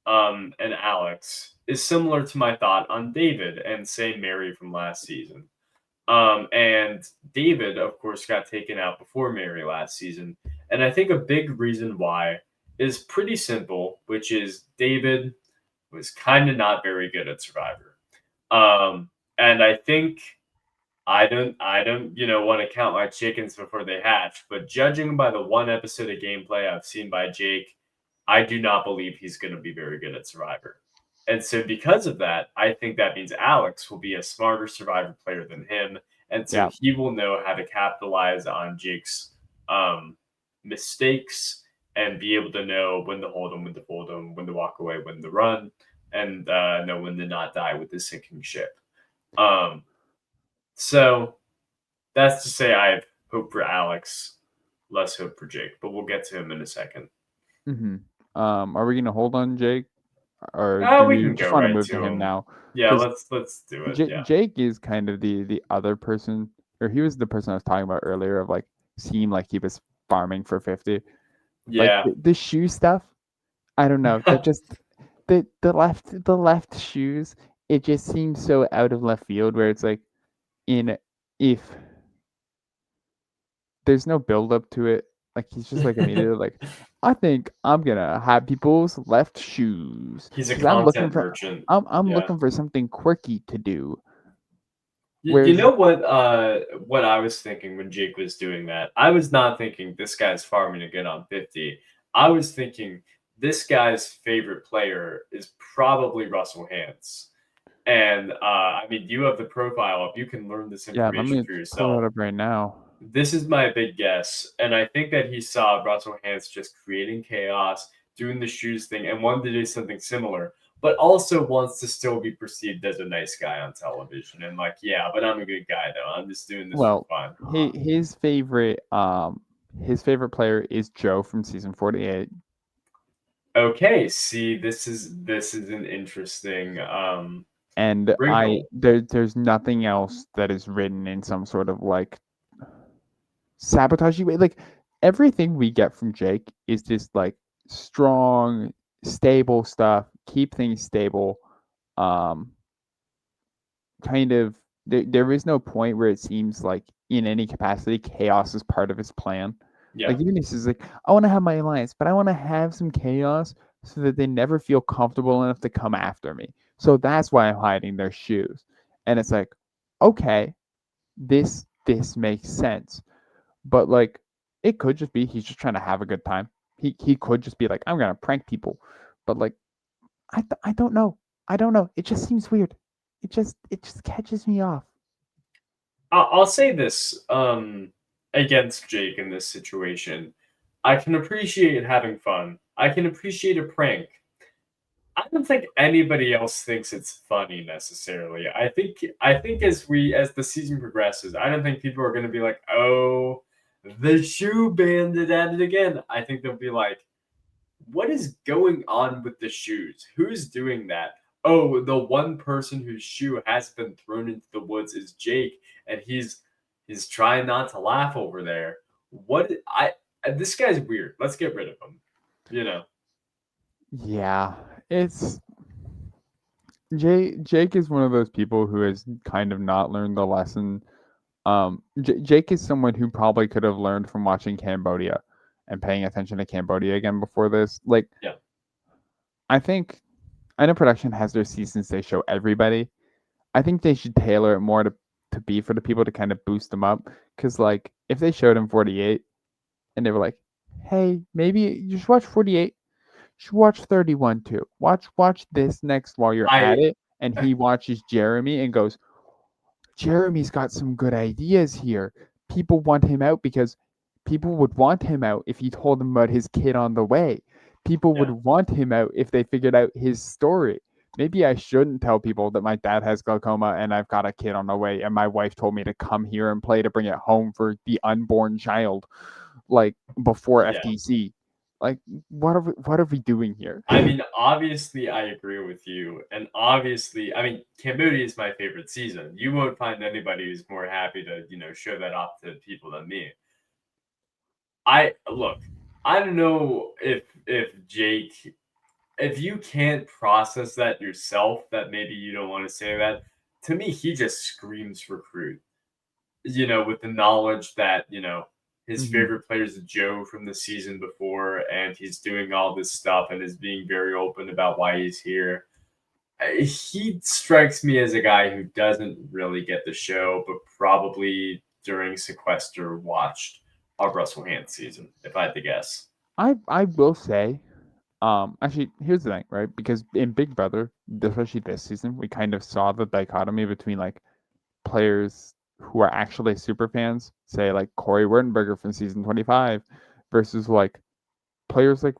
and Alex is similar to my thought on David and say Mary from last season. And David, of course, got taken out before Mary last season. And I think a big reason why is pretty simple, which is David was kind of not very good at Survivor. Um, and I think I don't want to count my chickens before they hatch, but judging by the one episode of gameplay I've seen by Jake, I do not believe he's going to be very good at Survivor. And so because of that, I think that means Alex will be a smarter Survivor player than him, and so Yeah. he will know how to capitalize on Jake's um, mistakes and be able to know when to hold him, when to fold him, when to walk away, when to run, and know when to not die with the sinking ship. Um, so that's to say I have hope for Alex, less hope for Jake, but we'll get to him in a second. hmm are we gonna hold on Jake, or do We we can just go want to right move to to him him. now? Yeah, Because let's do it. Yeah. Jake is kind of the other person, or he was the person I was talking about earlier of like seemed like he was farming for 50. Like Yeah. the shoe stuff, I don't know. That just the left shoes. It just seems so out of left field. Where it's like in if there's no build up to it, like he's just like immediately like, I think I'm gonna have people's left shoes He's a because I'm looking content for merchant. I'm Yeah. looking for something quirky to do. You Whereas know what I was thinking when Jake was doing that? I was not thinking this guy's farming to get on 50. I was thinking this guy's favorite player is probably Russell Hance. And I mean, you have the profile up. You can learn this yeah, let information me for pull yourself. it up right now. This is my big guess, and I think that he saw Russell Hance just creating chaos, doing the shoes thing, and wanted to do something similar, but also wants to still be perceived as a nice guy on television. And like, yeah, but I'm a good guy though. I'm just doing this for Well, fun. his favorite player is Joe from season 48, Okay, see, this is an interesting and I wrinkle. there's nothing else that is written in some sort of like sabotagey way. Like everything we get from Jake is just like strong, stable stuff. Keep things stable. Um, kind of there is no point where it seems like in any capacity chaos is part of his plan. Yeah, Like even if he's like, I want to have my alliance, but I want to have some chaos so that they never feel comfortable enough to come after me. So that's why I'm hiding their shoes. And it's like, okay, this makes sense. But like it could just be he's just trying to have a good time. He could just be like, I'm gonna prank people. But like I don't know. I don't know. It just seems weird. It just catches me off. I'll say this against Jake in this situation. I can appreciate having fun. I can appreciate a prank. I don't think anybody else thinks it's funny necessarily. I think as the season progresses, I don't think people are going to be like, "Oh, the shoe bandit at it again." I think they'll be like, "What is going on with the shoes? Who's doing that?" Oh, the one person whose shoe has been thrown into the woods is Jake, and he's trying not to laugh over there. What this guy's weird. Let's get rid of him. You know. Yeah, it's Jake is one of those people who has kind of not learned the lesson. Jake is someone who probably could have learned from watching Cambodia and paying attention to Cambodia again before this. Like, Yeah. I think I know production has their seasons they show everybody. I think they should tailor it more to be for the people to kind of boost them up. Because like if they showed him 48 and they were like, hey, maybe you should watch 48. You should watch 31 too. Watch this next while you're at I it. And he watches Jeremy and goes, Jeremy's got some good ideas here. People want him out because people would want him out if he told them about his kid on the way. People would yeah. want him out if they figured out his story. Maybe I shouldn't tell people that my dad has glaucoma and I've got a kid on the way and my wife told me to come here and play to bring it home for the unborn child, like before Yeah. FTC. Like what are we doing here? I mean, obviously, I agree with you, and obviously, I mean, Cambodia is my favorite season. You won't find anybody who's more happy to, show that off to people than me. I look. I don't know if Jake, if you can't process that yourself, that maybe you don't want to say that. To me, he just screams recruit. With the knowledge that, his Hmm. favorite player is Joe from the season before, and he's doing all this stuff and is being very open about why he's here. He strikes me as a guy who doesn't really get the show, but probably during sequester watched a Russell Hand season, if I had to guess. I will say, actually, here's the thing, right? Because in Big Brother, especially this season, we kind of saw the dichotomy between like players who are actually super fans, say like Corey Wurtenberger from season 25, versus like players like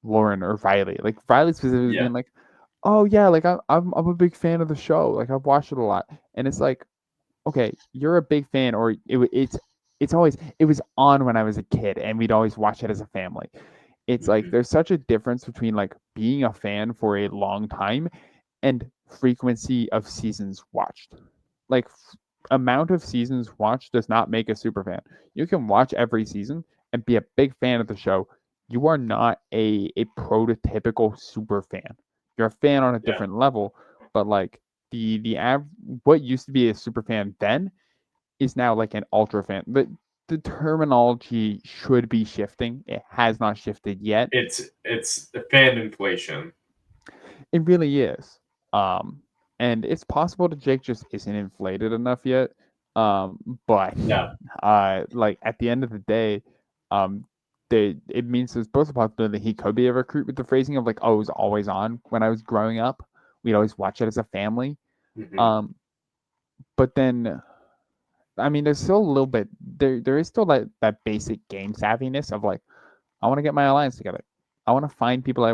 Lauren or Riley. Like Riley specifically Yeah. being like, "Oh yeah, like I'm a big fan of the show. Like I've watched it a lot." And it's like, okay, you're a big fan, or it's always it was on when I was a kid, and we'd always watch it as a family. It's like Hmm. there's such a difference between like being a fan for a long time and frequency of seasons watched. Like amount of seasons watched does not make a super fan. You can watch every season and be a big fan of the show. You are not a prototypical super fan. You're a fan on a Yeah. different level, but like what used to be a super fan then is now like an ultra fan. The terminology should be shifting. It has not shifted yet. It's the fan inflation. It really is. Um, and it's possible that Jake just isn't inflated enough yet. But Yeah. like at the end of the day, um, it means there's both a possibility that he could be a recruit with the phrasing of like, oh, it was always on when I was growing up. We'd always watch it as a family. Hmm. Um, but then I mean, there's still a little bit there. There is still that basic game savviness of like, I want to get my alliance together. I want to find people I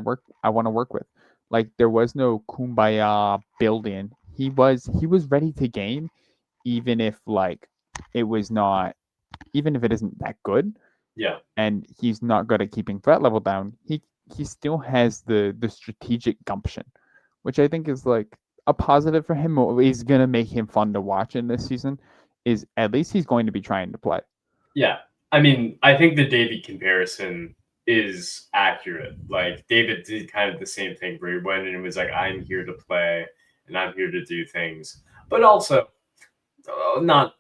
want to work with. Like there was no kumbaya build-in. He was ready to game, even if like it was not, even if it isn't that good, Yeah. and he's not good at keeping threat level down. He still has the strategic gumption, which I think is like a positive for him. What is gonna make him fun to watch in this season is at least he's going to be trying to play. Yeah. I mean, I think the David comparison is accurate. Like David did kind of the same thing where he went and was like, I'm here to play and I'm here to do things. But also not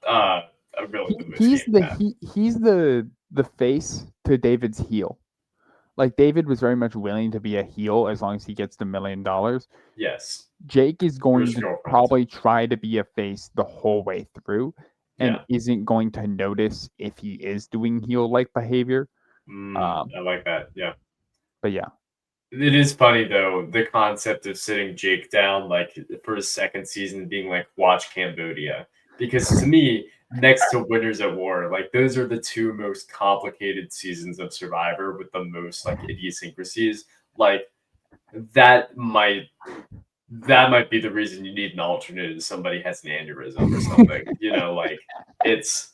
really He, the most he's game the path. he's the face to David's heel. Like David was very much willing to be a heel as long as he gets the $1 million. Yes. Jake is going First to girlfriend. probably try to be a face the whole way through and Yeah. isn't going to notice if he is doing heel like behavior. Um, I like that. Yeah. but yeah, It is funny though, the concept of sitting Jake down like for his second season being like watch Cambodia. Because to me, next to Winners at War, like those are the two most complicated seasons of Survivor with the most like idiosyncrasies. Like that might that might be the reason you need an alternate is somebody has an aneurysm or something. Like it's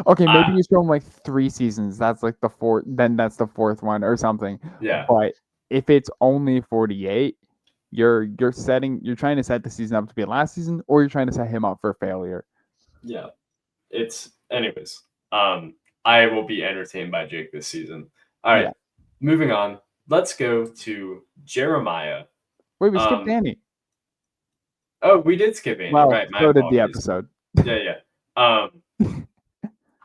okay, uh maybe you show him like 3 seasons. That's like the fourth. Then that's the fourth one or something. yeah, But if it's only 48, you're trying to set the season up to be last season, or you're trying to set him up for failure. yeah. It's anyways. I will be entertained by Jake this season. All right, Yeah. moving on. Let's go to Jeremiah. Wait, we skipped Um, Danny. oh, we did skip Andy, Well, right? My so did the apologies. episode. Yeah, yeah.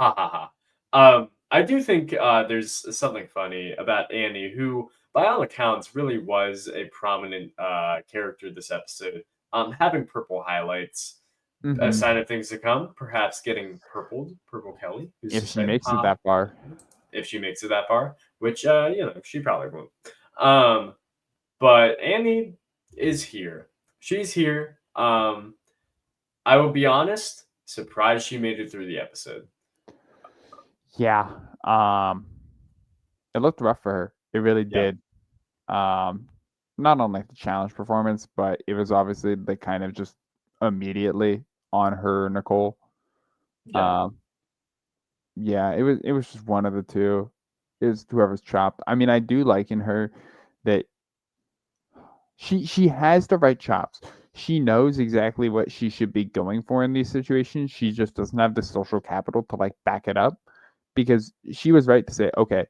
Ha ha ha. I do think there's something funny about Annie, who, by all accounts, really was a prominent character this episode. Having purple highlights, a Hmm. sign of things to come. Perhaps getting purpled, purple Kelly. Who's If to she say? makes it Ha. that far. If she makes it that far, which she probably won't. Um, but Annie is here. She's here. I will be honest, surprised she made it through the episode. Yeah. It looked rough for her. It really Yeah, did. Um, not on like the challenge performance, but it was obviously like kind of just immediately on her, Nicole. yeah, Um, yeah, it was just one of the two. It was whoever's chopped. I mean, I do like in her that she has the right chops. She knows exactly what she should be going for in these situations. She just doesn't have the social capital to like back it up because she was right to say, okay,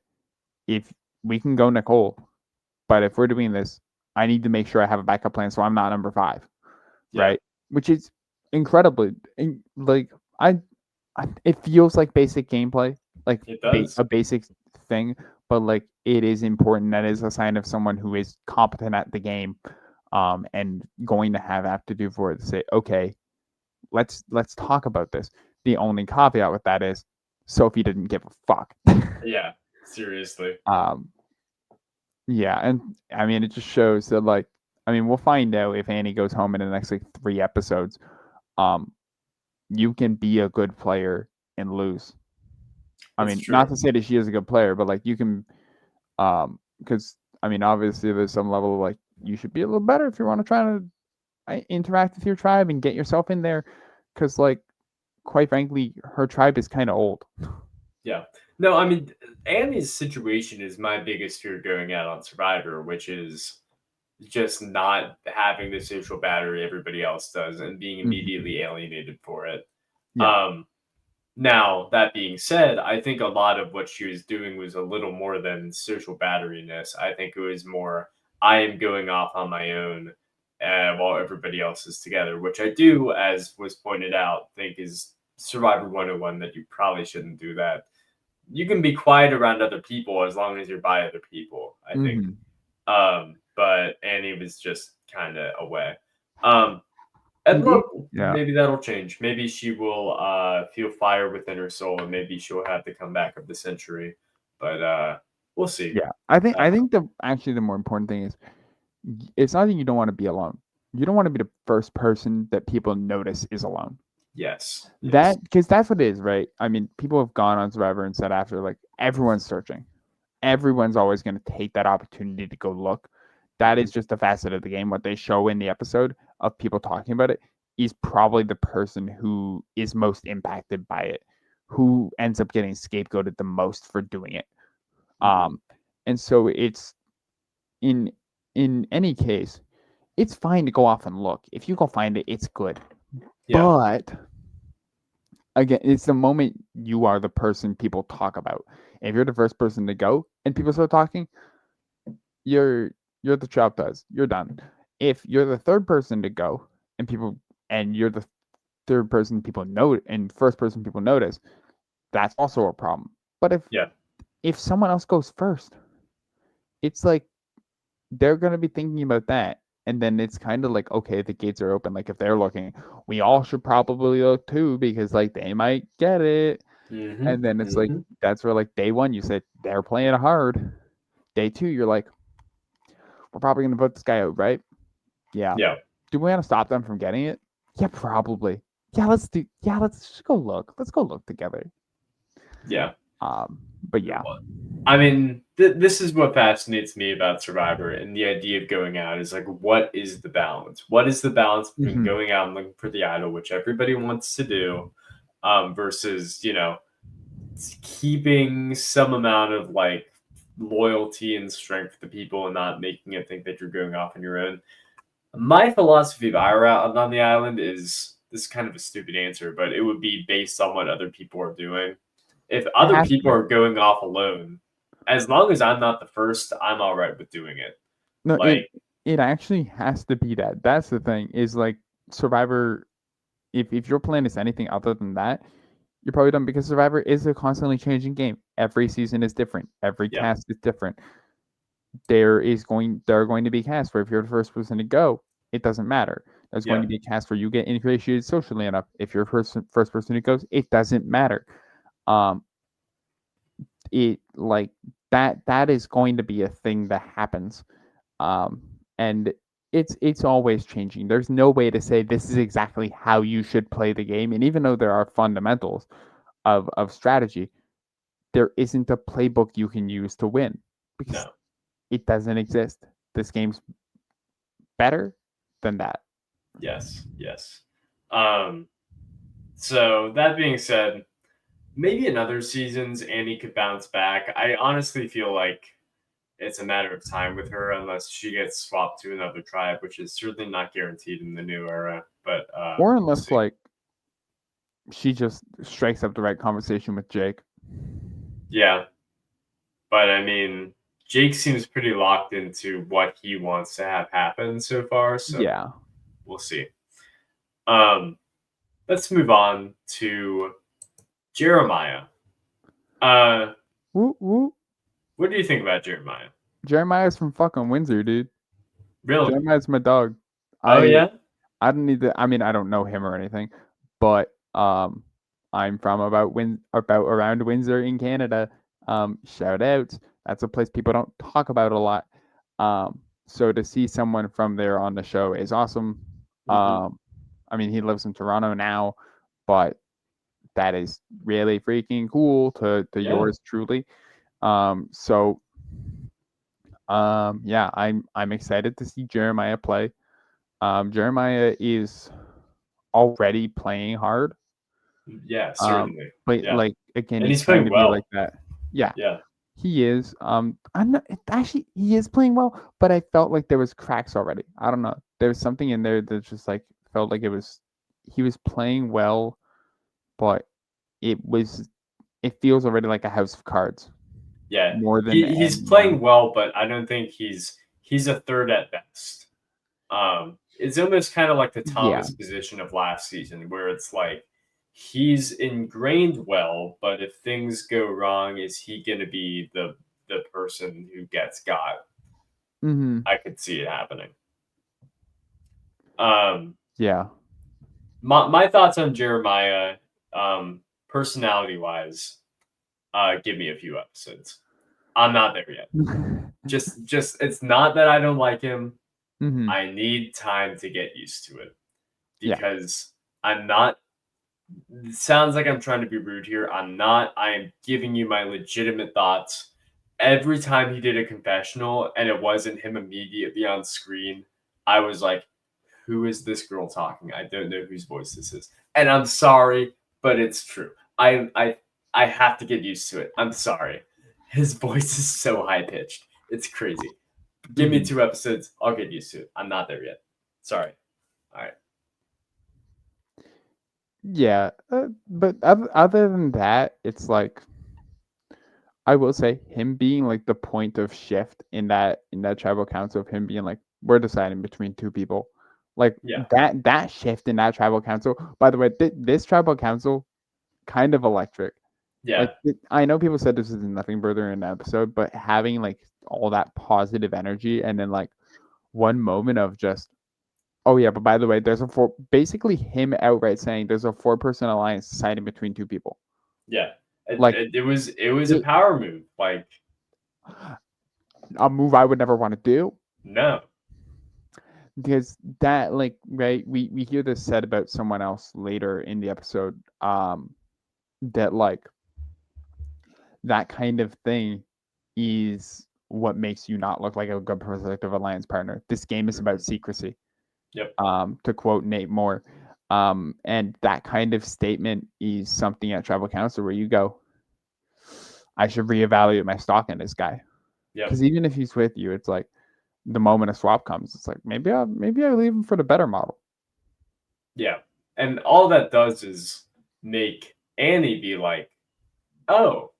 if we can go Nicole, but if we're doing this, I need to make sure I have a backup plan so I'm not number 5, Yeah, right? Which is incredibly like I, it feels like basic gameplay, like it does. a basic thing, but like it is important. That is a sign of someone who is competent at the game, and going to have aptitude for it to say, okay, let's talk about this. The only caveat with that is Sophie didn't give a fuck. Yeah, seriously. um, yeah, and I mean it just shows that like I mean we'll find out if Annie goes home in the next like 3 episodes. Um, you can be a good player and lose. I It's mean, not true. to say that she is a good player, but like you can, because I mean, obviously there's some level of like you should be a little better if you want to try to interact with your tribe and get yourself in there, because like quite frankly, her tribe is kind of old. Yeah. No, I mean, Annie's situation is my biggest fear going out on Survivor, which is just not having the social battery everybody else does and being Mhm. immediately alienated for it. Yeah. Um, Now, that being said, I think a lot of what she was doing was a little more than social batteriness. I think it was more, I am going off on my own while everybody else is together, which I do, as was pointed out, think is Survivor 101 that you probably shouldn't do that. You can be quiet around other people as long as you're by other people, I think. Hmm. But Annie was just kind of away. Um, and Indeed. look, Yeah. maybe that'll change. Maybe she will feel fire within her soul, and maybe she'll have the comeback of the century. But we'll see. Yeah. I Uh, think the actually the more important thing is it's not that you don't want to be alone. You don't want to be the first person that people notice is alone. yes, yes, That because that's what it is, right? I mean, people have gone on Survivor and said after like everyone's searching. Everyone's always going to take that opportunity to go look. That mhm, is just a facet of the game. What they show in the episode of people talking about it is probably the person who is most impacted by it, who ends up getting scapegoated the most for doing it. mhm. Um, and so it's in any case, it's fine to go off and look. If you go find it, it's good. Yeah, But again, it's the moment you are the person people talk about. If you're the first person to go and people start talking, you're you're the job does. You're done. If you're the third person to go and you're the third person people note and first person people notice, that's also a problem. But yeah, if someone else goes first, it's like they're gonna be thinking about that. And then it's kind of like, okay, the gates are open. Like if they're looking, we all should probably look too because like they might get it. hmm And then it's like hmm that's where like day one you said they're playing hard. Day two, you're like, we're probably gonna vote this guy out, right? Yeah. yeah, Do we want to stop them from getting it? Yeah, probably. Yeah, let's do. Yeah, let's just go look. Let's go look together. yeah. But yeah. I mean, this is what fascinates me about Survivor and the idea of going out is like, what is the balance? What is the balance between Hmm. going out and looking for the idol, which everybody wants to do, versus keeping some amount of like loyalty and strength to people and not making it think that you're going off on your own. My philosophy if I were out on the island is this is kind of a stupid answer, but it would be based on what other people are doing. If It other has to people be. are going off alone, as long as I'm not the first, I'm all right with doing it. No, Like, it actually has to be that. That's the thing. Is like Survivor. If your plan is anything other than that, you're probably done because Survivor is a constantly changing game. Every season is different. Every yeah, cast is different. There are going to be casts where if you're the first person to go, it doesn't matter. There's going yeah, to be a cast where you get ingratiated socially enough. If you're first person who goes, it doesn't matter. Um, it like that is going to be a thing that happens. Um, and it's always changing. There's no way to say this is exactly how you should play the game. And even though there are fundamentals of strategy, there isn't a playbook you can use to win because no, it doesn't exist. This game's better than that. yes, yes. Um, so that being said, maybe in other seasons Annie could bounce back. I honestly feel like it's a matter of time with her unless she gets swapped to another tribe, which is certainly not guaranteed in the new era. But Or we'll unless see. like she just strikes up the right conversation with Jake. Yeah, But I mean, Jake seems pretty locked into what he wants to have happen so far, so Yeah. we'll see. Um, let's move on to Jeremiah. Uh, Woo woo. what do you think about Jeremiah? Jeremiah's from fucking Windsor, dude. Really? Jeremiah's my dog. Oh I yeah. I don't need to. I mean, I don't know him or anything, but I'm from about around Windsor in Canada. Shout out. That's a place people don't talk about a lot. So to see someone from there on the show is awesome. Hmm. I mean, he lives in Toronto now, but that is really freaking cool to Yeah. yours truly. So yeah, I'm excited to see Jeremiah play. Jeremiah is already playing hard. Yeah. Um, Certainly. but Yeah. like again, And he's he's trying playing to be like well. that. Yeah, Yeah. he is. I'm not actually he is playing well, but I felt like there was cracks already. I don't know. There was something in there that just like felt like it was he was playing well, but it feels already like a house of cards Yeah. more than He's anyone. playing well, but I don't think he's a third at best. It's almost kind of like the Yeah. Thomas position of last season, where it's like he's ingrained well, but if things go wrong, is he going to be the person who gets got? Mm-hmm. I could see it happening. Um, Yeah. my thoughts on Jeremiah, personality wise, give me a few episodes. I'm not there yet. Just it's not that I don't like him. Mm-hmm. I need time to get used to it Yeah. because I'm not. It sounds like I'm trying to be rude here. I'm not. I am giving you my legitimate thoughts. Every time he did a confessional and it wasn't him immediately on screen, I was like, who is this girl talking? I don't know whose voice this is. And I'm sorry, but it's true. I have to get used to it. I'm sorry. His voice is so high pitched. It's crazy. Give me Mm-hmm. 2 episodes. I'll get used to it. I'm not there yet. Sorry. All right. Yeah. But other than that, it's like I will say him being like the point of shift in that tribal council of him being like we're deciding between two people, like Yeah. that shift in that tribal council. By the way, this tribal council kind of electric. Yeah. Like I know people said this is nothing further in an episode, but having like all that positive energy and then like one moment of just oh yeah, but by the way, there's a four basically him outright saying there's a 4-person alliance deciding between two people. Yeah. Like It was a it, power move. Like, a move I would never want to do. no. Because that like right we hear this said about someone else later in the episode that like that kind of thing is what makes you not look like a good prospective alliance partner. This game is about Mhm. secrecy, Yep. to quote Nate Moore. And that kind of statement is something at tribal council where you go, I should reevaluate my stock in this guy. Yep. Because even if he's with you, it's like the moment a swap comes, it's like maybe I leave him for the better model. Yeah. And all that does is make Annie be like, oh,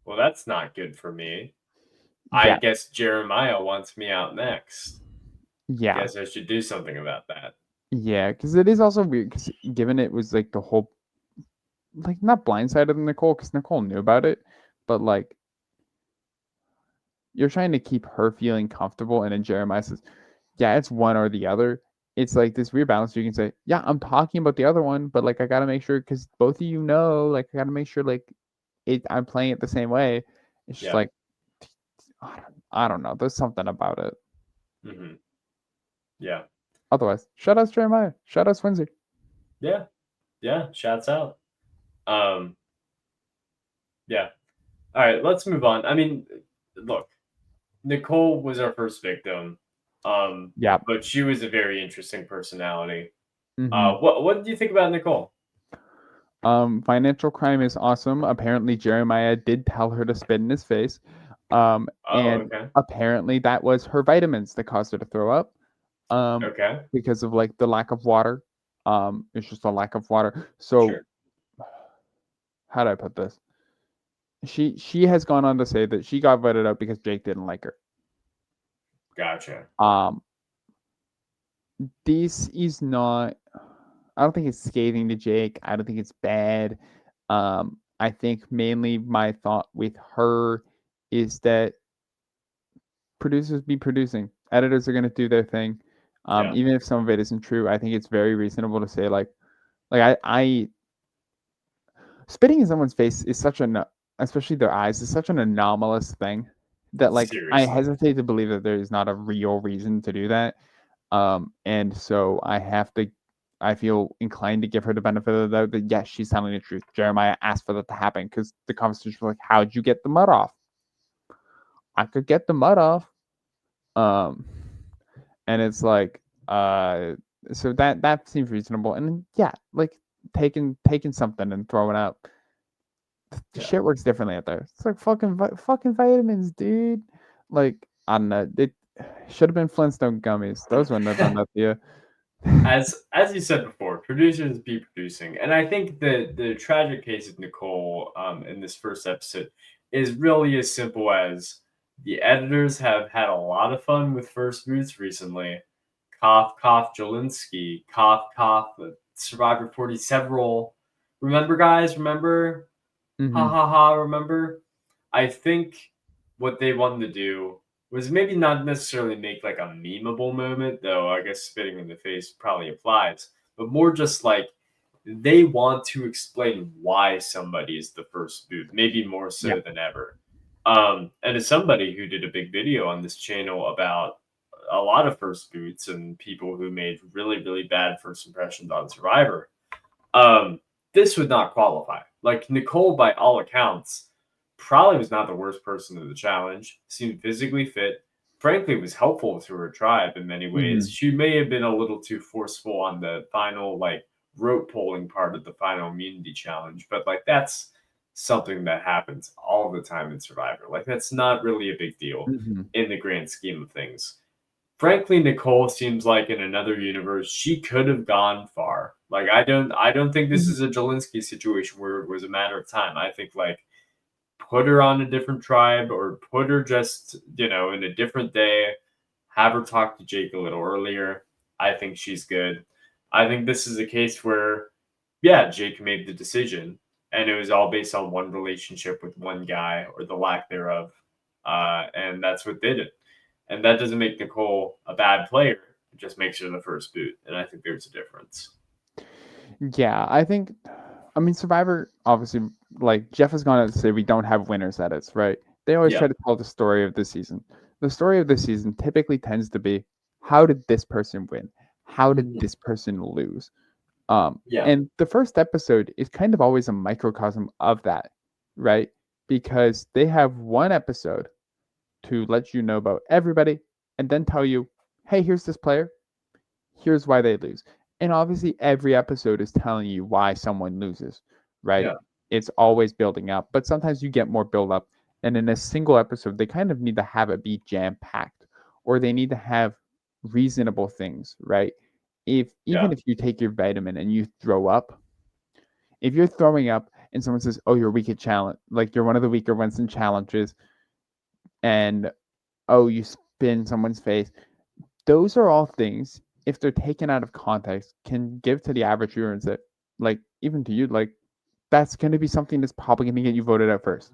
well, that's not good for me. I Yeah, guess Jeremiah wants me out next. yeah, Guess I should do something about that. yeah. Because it is also weird. Because given it was like the whole like not blindsided Nicole because Nicole knew about it, but like you're trying to keep her feeling comfortable, and then Jeremiah says, "Yeah, it's one or the other." It's like this weird balance. You can say, "Yeah, I'm talking about the other one, but like I gotta make sure because both of you know, like I gotta make sure like I'm playing it the same way." It's just Yeah. like I don't know. There's something about it. Hmm. Yeah. Otherwise, shout out Jeremiah. Shout out Windsor. Yeah. Yeah. Shouts out. Um, yeah. All right. Let's move on. I mean, look, Nicole was our first victim. Yeah. But she was a very interesting personality. Mm-hmm. What do you think about Nicole? Financial crime is awesome. Apparently, Jeremiah did tell her to spit in his face. Oh, And okay. apparently that was her vitamins that caused her to throw up. Um, Okay. because of like the lack of water. It's just a lack of water. So Sure. how do I put this? she has gone on to say that she got voted out because Jake didn't like her. Gotcha. Um, this is not. I don't think it's scathing to Jake. I don't think it's bad. I think mainly my thought with her is that producers be producing. Editors are gonna do their thing. Yeah. Even if some of it isn't true, I think it's very reasonable to say like I spitting in someone's face is such an, especially their eyes, is such an anomalous thing that like I Seriously. hesitate to believe that there is not a real reason to do that. And so I feel inclined to give her the benefit of the doubt that yes, she's telling the truth. Jeremiah asked for that to happen because the conversation was like, how'd you get the mud off? I could get the mud off. Um, and it's like, so that seems reasonable. And then, yeah, like taking something and throwing out the Yeah. shit works differently out there. It's like fucking vitamins, dude. Like I don't know. It should have been Flintstone gummies. Those wouldn't have done that to you. As you said before, producers be producing, and I think the tragic case of Nicole in this first episode is really as simple as the editors have had a lot of fun with first boots recently. Cough, cough, Jelinski, cough, cough, Survivor 40, several. Remember, guys? Remember? Ha Hmm. ha ha, remember? I think what they wanted to do was maybe not necessarily make like a memeable moment, though I guess spitting in the face probably applies, but more just like they want to explain why somebody is the first boot, maybe more Yeah. so than ever. And as somebody who did a big video on this channel about a lot of first boots and people who made really, really bad first impressions on Survivor, um, this would not qualify. Like Nicole, by all accounts, probably was not the worst person in the challenge. Seemed physically fit. Frankly, was helpful to her tribe in many ways. Hmm. She may have been a little too forceful on the final, like rope pulling part of the final immunity challenge, but like that's something that happens all the time in Survivor. Like that's not really a big deal Hmm. in the grand scheme of things. Frankly, Nicole seems like in another universe she could have gone far. Like I don't think this Hmm. is a Jelinski situation where it was a matter of time. I think like put her on a different tribe or put her just, in a different day, have her talk to Jake a little earlier. I think she's good. I think this is a case where yeah, Jake made the decision and it was all based on one relationship with one guy or the lack thereof. And that's what did it. And that doesn't make Nicole a bad player. It just makes her the first boot. And I think there's a difference. Yeah, I think. I mean, Survivor obviously, like Jeff has gone out to say, we don't have winners edits, right? They always Yeah. try to tell the story of the season. The story of the season typically tends to be, how did this person win? How did Mhm. this person lose? Yeah. And the first episode is kind of always a microcosm of that, right? Because they have one episode to let you know about everybody and then tell you, hey, here's this player, here's why they lose. And obviously, every episode is telling you why someone loses, right? Yeah. It's always building up, but sometimes you get more build up. And in a single episode, they kind of need to have it be jam packed, or they need to have reasonable things, right? If Yeah. even if you take your vitamin and you throw up, if you're throwing up and someone says, "Oh, you're weak at challenge," like you're one of the weaker ones in challenges, and oh, you spin someone's face, those are all things, if they're taken out of context, can give to the average viewer and say, like, even to you, like, that's going to be something that's probably going to get you voted out first.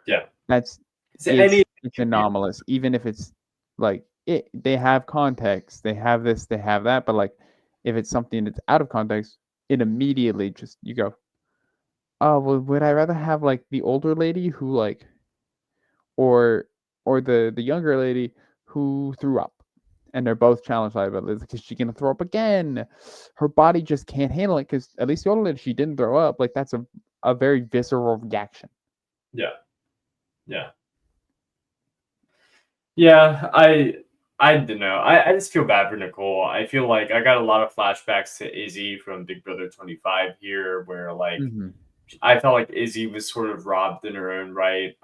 Yeah. That's So any it's anomalous, even if it's like they have context, they have this, they have that, but like if it's something that's out of context, it immediately just you go, oh well, would I rather have like the older lady who like or the younger lady who threw up, and they're both challenge liabilities because she's gonna throw up again. Her body just can't handle it because at least the older lady, she didn't throw up. Like that's a very visceral reaction. yeah. Yeah. Yeah, I don't know. I just feel bad for Nicole. I feel like I got a lot of flashbacks to Izzy from Big Brother 25 here, where like Hmm. I felt like Izzy was sort of robbed in her own right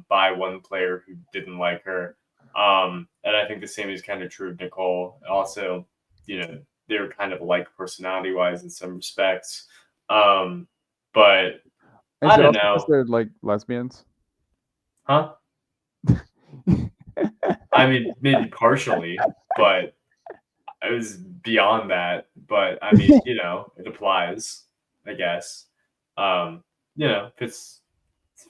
by one player who didn't like her. And I think the same is kind of true of Nicole. Also, they're kind of alike personality wise in some respects. Um, but Is I it don't also because know. they're like lesbians? Huh? I mean, maybe partially, but it was beyond that. But I mean, it applies, I guess. Um, if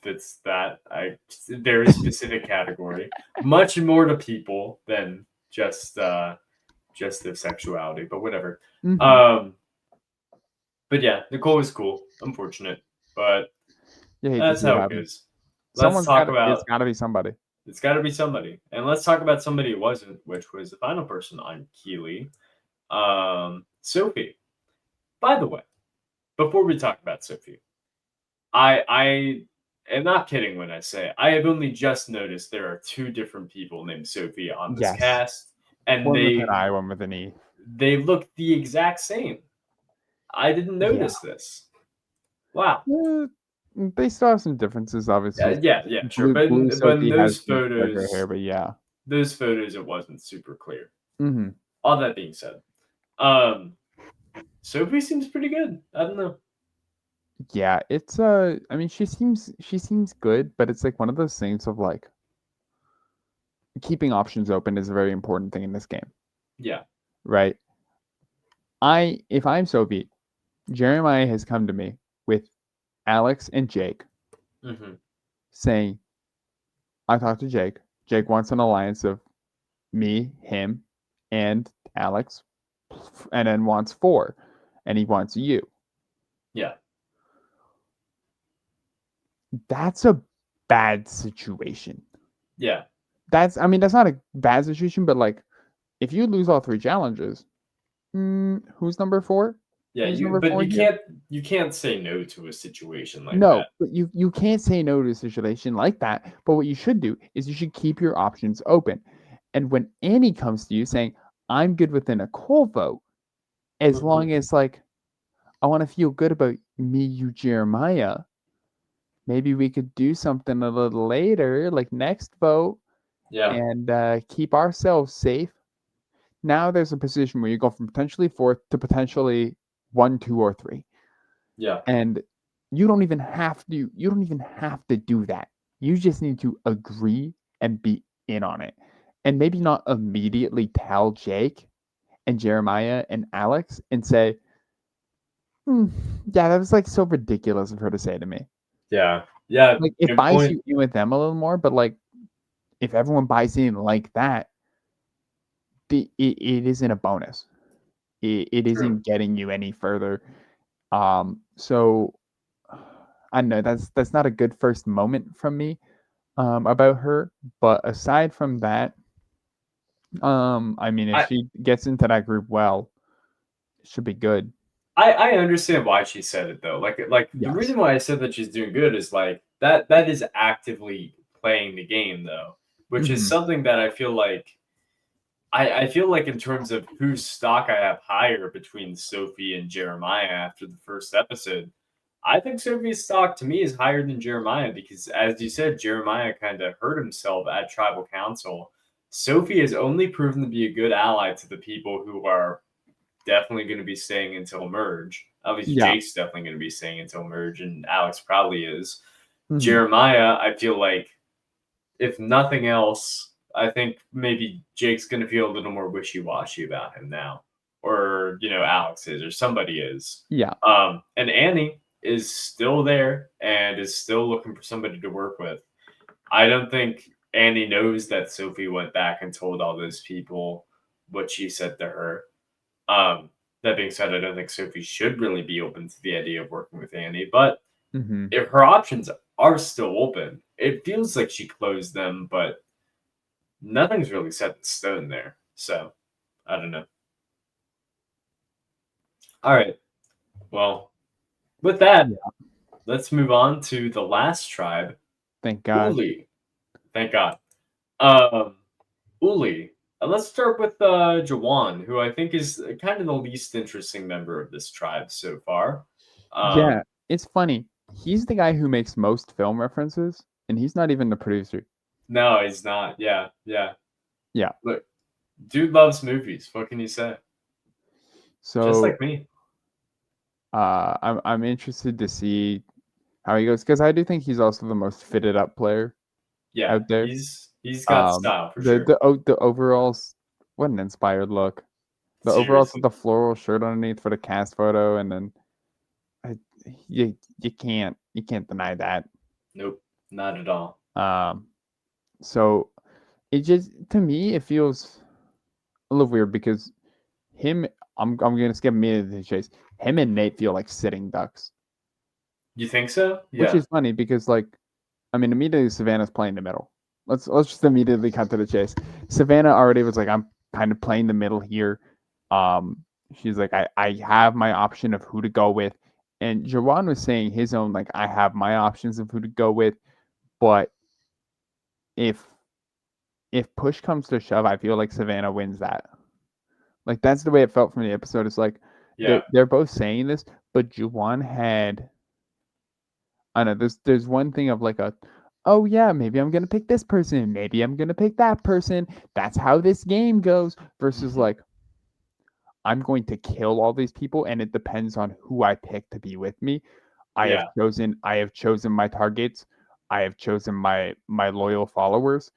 it's that I very specific category, much more to people than just their sexuality, but whatever. Hmm. Um, but yeah, Nicole was cool. Unfortunate, but You hate to that's see it how it happen. goes. Let's talk It's about got to be somebody. it's got to be somebody, and let's talk about somebody who wasn't, which was the final person on Keeley, Sophie. By the way, before we talk about Sophie, I am not kidding when I say I have only just noticed there are two different people named Sophie on this Yes. cast, and One with an I, one with an E. they look the exact same. I didn't Yeah. notice this. Wow. They still have some differences, obviously. Yeah, sure. Blue But in Sophie has those much darker hair, photos, but yeah. it wasn't super clear. Hmm. All that being said, um, Sophie seems pretty good. I don't know. Yeah, it's I mean she seems good, but it's like one of those things of like keeping options open is a very important thing in this game, Yeah. right? If I'm Sophie, Jeremiah has come to me with Alex and Jake Hmm. saying, I talked to Jake. Jake wants an alliance of me, him, and Alex, and then wants four, and he wants you. Yeah. That's a bad situation. Yeah. I mean, that's not a bad situation, but like, if you lose all three challenges, who's number four? Yeah. Who's You number but four here? you can't say no to a situation like No, that. but you can't say no to a situation like that. But what you should do is you should keep your options open. And when Annie comes to you saying, I'm good with a Nicole vote, as Hmm. long as like I want to feel good about me, you, Jeremiah, maybe we could do something a little later, like next vote, Yeah. and keep ourselves safe. Now there's a position where you go from potentially fourth to potentially one, two, or three. Yeah. And you don't even have to do that. You just need to agree and be in on it. And maybe not immediately tell Jake and Jeremiah and Alex and say, "Hmm, yeah, that was like so ridiculous of her to say to me." Yeah. Yeah. Like it Good buys point. you in with them a little more, but like if everyone buys in like that, it isn't a bonus. It True. isn't getting you any further. So I know that's not a good first moment from me about her. But aside from that, I mean, if I she gets into that group well, it should be good. I understand why she said it though. Like the Yes. reason why I said that she's doing good is like that is actively playing the game though, which is Hmm. something that I feel like in terms of whose stock I have higher between Sophie and Jeremiah after the first episode, I think Sophie's stock to me is higher than Jeremiah because, as you said, Jeremiah kind of hurt himself at tribal council. Sophie has only proven to be a good ally to the people who are definitely going to be staying until merge. At least Yeah. Jake's definitely going to be staying until merge, and Alex probably is. Hmm. Jeremiah, I feel like if nothing else, I think maybe Jake's going to feel a little more wishy washy about him now, or Alex is, or somebody is. Yeah. And Annie is still there and is still looking for somebody to work with. I don't think Annie knows that Sophie went back and told all those people what she said to her. Um, that being said, I don't think Sophie should really be open to the idea of working with Annie, but Hmm. if her options are still open, it feels like she closed them, but nothing's really set in stone there. So I don't know. All right. Well, with that, Yeah. let's move on to the last tribe, Thank God. Uli. Thank God. Um, Uli. And let's start with Jawan, who I think is kind of the least interesting member of this tribe so far. Yeah. Um, It's funny. He's the guy who makes most film references, and he's not even the producer. no, he's not. Yeah, yeah. Yeah. Look, dude loves movies. What can you say? Just So like me. I'm interested to see how he goes because I do think he's also the most fitted up player. Yeah, out there. he's got style for sure. The overalls, what an inspired look. The overalls with Seriously. the floral shirt underneath for the cast photo, and then I, you can't deny that. Nope, not at all. Um, so it just to me it feels a little weird because him I'm gonna skip immediately to the chase. Him and Nate feel like sitting ducks, You think so? which Yeah. is funny because like I mean immediately Savannah's playing the middle. Let's just immediately cut to the chase. Savannah already was like I'm kind of playing the middle here. Um, she's like I have my option of who to go with, and Jawan was saying his own like I have my options of who to go with, but if if push comes to shove, I feel like Savannah wins that. Like that's the way it felt from the episode. It's like Yeah. they're both saying this, but Juwan had I don't know. There's one thing of like a oh yeah, maybe I'm gonna pick this person, maybe I'm gonna pick that person. That's how this game goes. Versus Mhm. like I'm going to kill all these people, and it depends on who I pick to be with me. Yeah. I have chosen my targets. I have chosen my loyal followers.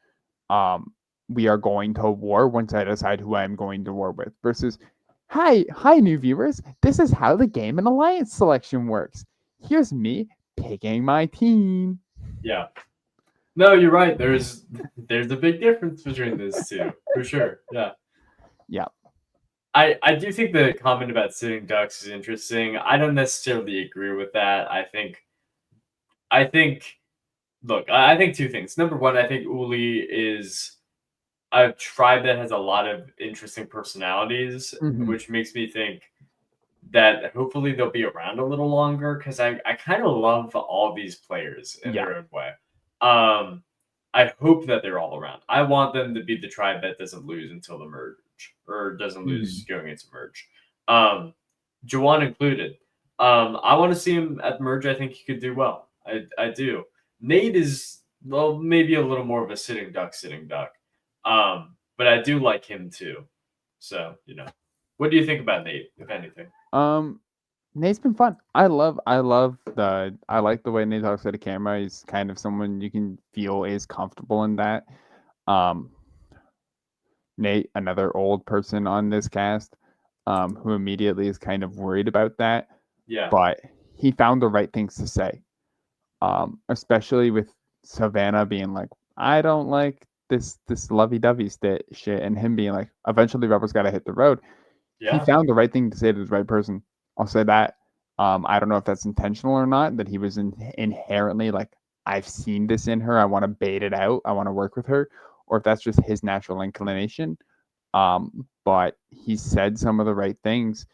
um, we are going to war once I decide who I'm going to war with. Versus, hi, new viewers. This is how the game and alliance selection works. Here's me picking my team. Yeah. No, you're right. There's a big difference between those two, for sure. Yeah. Yeah. I do think the comment about sitting ducks is interesting. I don't necessarily agree with that. I think look, I think two things. Number one, I think Uli is a tribe that has a lot of interesting personalities, Hmm. which makes me think that hopefully they'll be around a little longer because I kind of love all these players in Yeah. their own way. Um, I hope that they're all around. I want them to be the tribe that doesn't lose until the merge or doesn't Hmm. lose going into merge. Um, Jawan included. I want to see him at the merge. I think he could do well. I do. Nate is well, maybe a little more of a sitting duck. But I do like him too. So what do you think about Nate, if anything? Um, Nate's been fun. I like the way Nate talks to the camera. He's kind of someone you can feel is comfortable in that. Um, Nate, another old person on this cast, who immediately is kind of worried about that, Yeah, but he found the right things to say. Especially with Savannah being like, I don't like this lovey dovey shit, and him being like, eventually rubber's got to hit the road. He yeah. found the right thing to say to the right person. I'll say that. I don't know if that's intentional or not. That he was inherently like, I've seen this in her. I want to bait it out. I want to work with her, or if that's just his natural inclination. But he said some of the right things,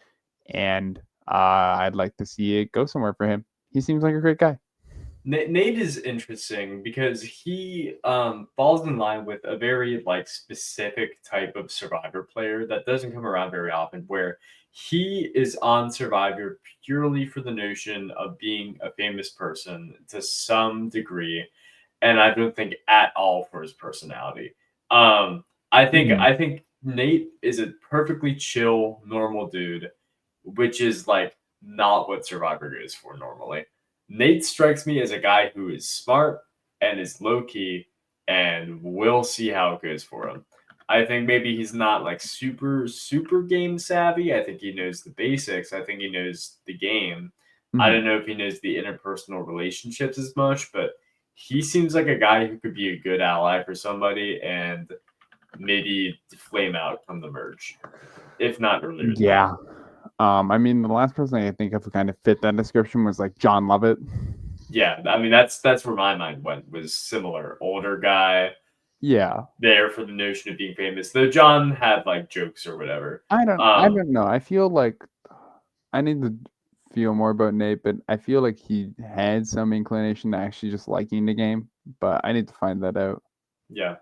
and I'd like to see it go somewhere for him. He seems like a great guy. Nate is interesting because he falls in line with a very like specific type of Survivor player that doesn't come around very often, where he is on Survivor purely for the notion of being a famous person to some degree, and I don't think at all for his personality. Mhm. I think Nate is a perfectly chill, normal dude, which is like not what Survivor is for normally. Nate strikes me as a guy who is smart and is low key, and we'll see how it goes for him. I think maybe he's not like super game savvy. I think he knows the basics. I think he knows the game. I Mhm. don't know if he knows the interpersonal relationships as much, but he seems like a guy who could be a good ally for somebody and maybe flame out from the merge, if not earlier than that. Yeah. I mean, the last person I think of who kind of fit that description was like John Lovett. Yeah, I mean that's where my mind went, was similar. Older guy Yeah. there for the notion of being famous. Though John had like jokes or whatever. I don't know. I feel like I need to feel more about Nate, but I feel like he had some inclination to actually just liking the game, but I need to find that out. Yeah.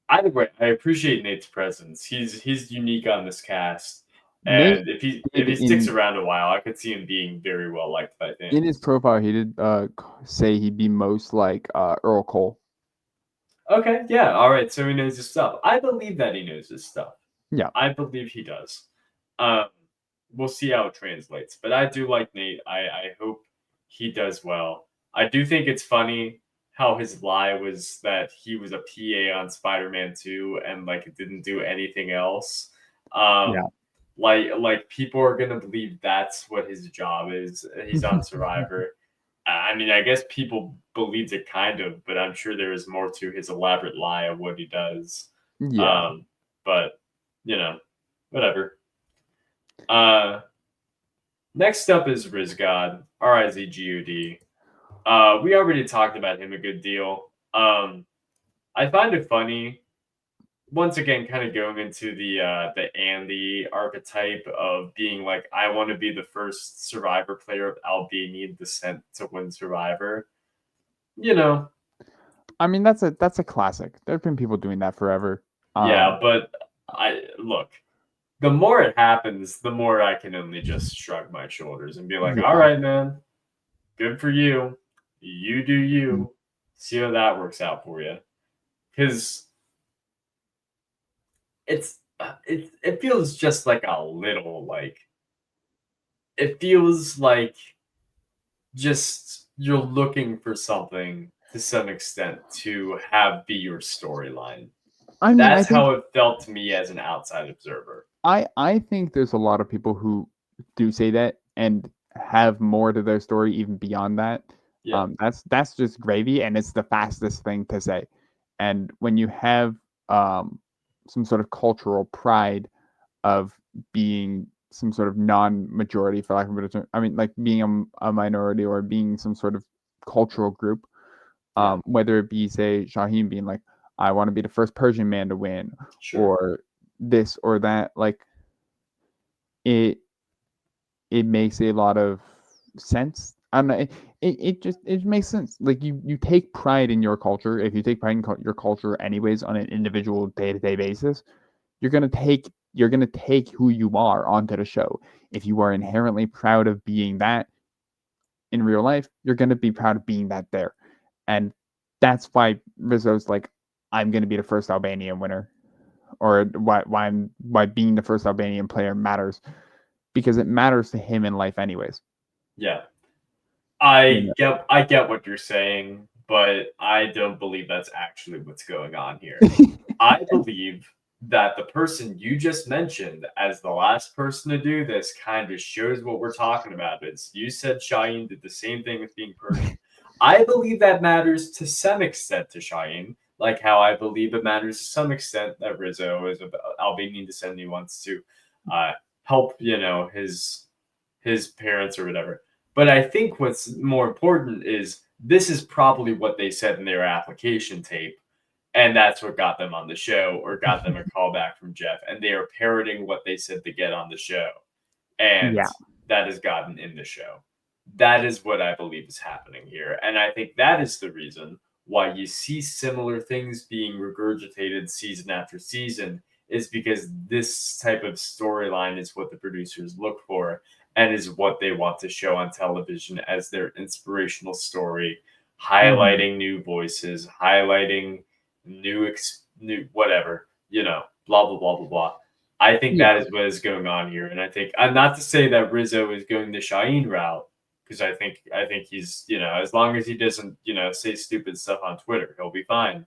Either way, I appreciate Nate's presence. He's unique on this cast. Nate And if did he sticks around a while, I could see him being very well liked by in his fans. profile he did say he'd be most like Earl Cole. Okay, yeah, all right. So he knows his stuff. I believe that he knows his stuff. Yeah. I believe he does. Um, we'll see how it translates. But I do like Nate. I hope he does well. I do think it's funny how his lie was that he was a PA on Spider-Man 2 and like it didn't do anything else. Yeah. Um like people are gonna believe that's what his job is. He's on Survivor. I mean, I guess people believed it kind of, but I'm sure there is more to his elaborate lie of what he does. Yeah. Um, but you know, whatever. Uh, next up is Rizgod, Rizgod. We already talked about him a good deal. I find it funny once again, kind of going into the Andy archetype of being like, I want to be the first Survivor player of Albanian descent to win Survivor. You know, I mean, that's a classic. There've been people doing that forever. yeah, but I look. The more it happens, the more I can only just shrug my shoulders and be like, all Yeah. right, man, good for you. You do you. See how that works out for you. Because it feels just like a little like it feels like just you're looking for something to some extent to have be your storyline. I mean, I That's think how it felt to me as an outside observer. I think there's a lot of people who do say that and have more to their story even beyond that. Yeah, That's just gravy, and it's the fastest thing to say. And when you have um, some sort of cultural pride of being some sort of non-majority, for lack of a better term, I mean, like being a minority or being some sort of cultural group, yeah, whether it be say Shaheen being like, I want to be the first Persian man to win, sure. or this or that, like it it makes a lot of sense. I don't know. It just it makes sense. Like you take pride in your culture. If you take pride in your culture anyways on an individual day to day basis, you're gonna take who you are onto the show. If you are inherently proud of being that in real life, you're gonna be proud of being that there, and that's why Rizzo's like, I'm gonna be the first Albanian winner, or why being the first Albanian player matters because it matters to him in life anyways. Yeah. You know? I get what you're saying, but I don't believe that's actually what's going on here. I believe that the person you just mentioned as the last person to do this kind of shows what we're talking about. It's you said Cheyenne did the same thing with being Persian. I believe that matters to some extent to Cheyenne, like how I believe it matters to some extent that Rizzo is of Albanian descent and he wants to uh, help, his parents or whatever. But I think what's more important is this is probably what they said in their application tape. And that's what got them on the show or got them a call back from Jeff. And they are parroting what they said to get on the show. And Yeah. that has gotten in the show. That is what I believe is happening here. And I think that is the reason why you see similar things being regurgitated season after season is because this type of storyline is what the producers look for and is what they want to show on television as their inspirational story, Mhm. highlighting new voices, highlighting new whatever, blah blah blah blah blah. I think Yeah. that is what is going on here, and I think not to say that Rizzo is going the Shaheen route because I think he's as long as he doesn't say stupid stuff on Twitter, he'll be fine.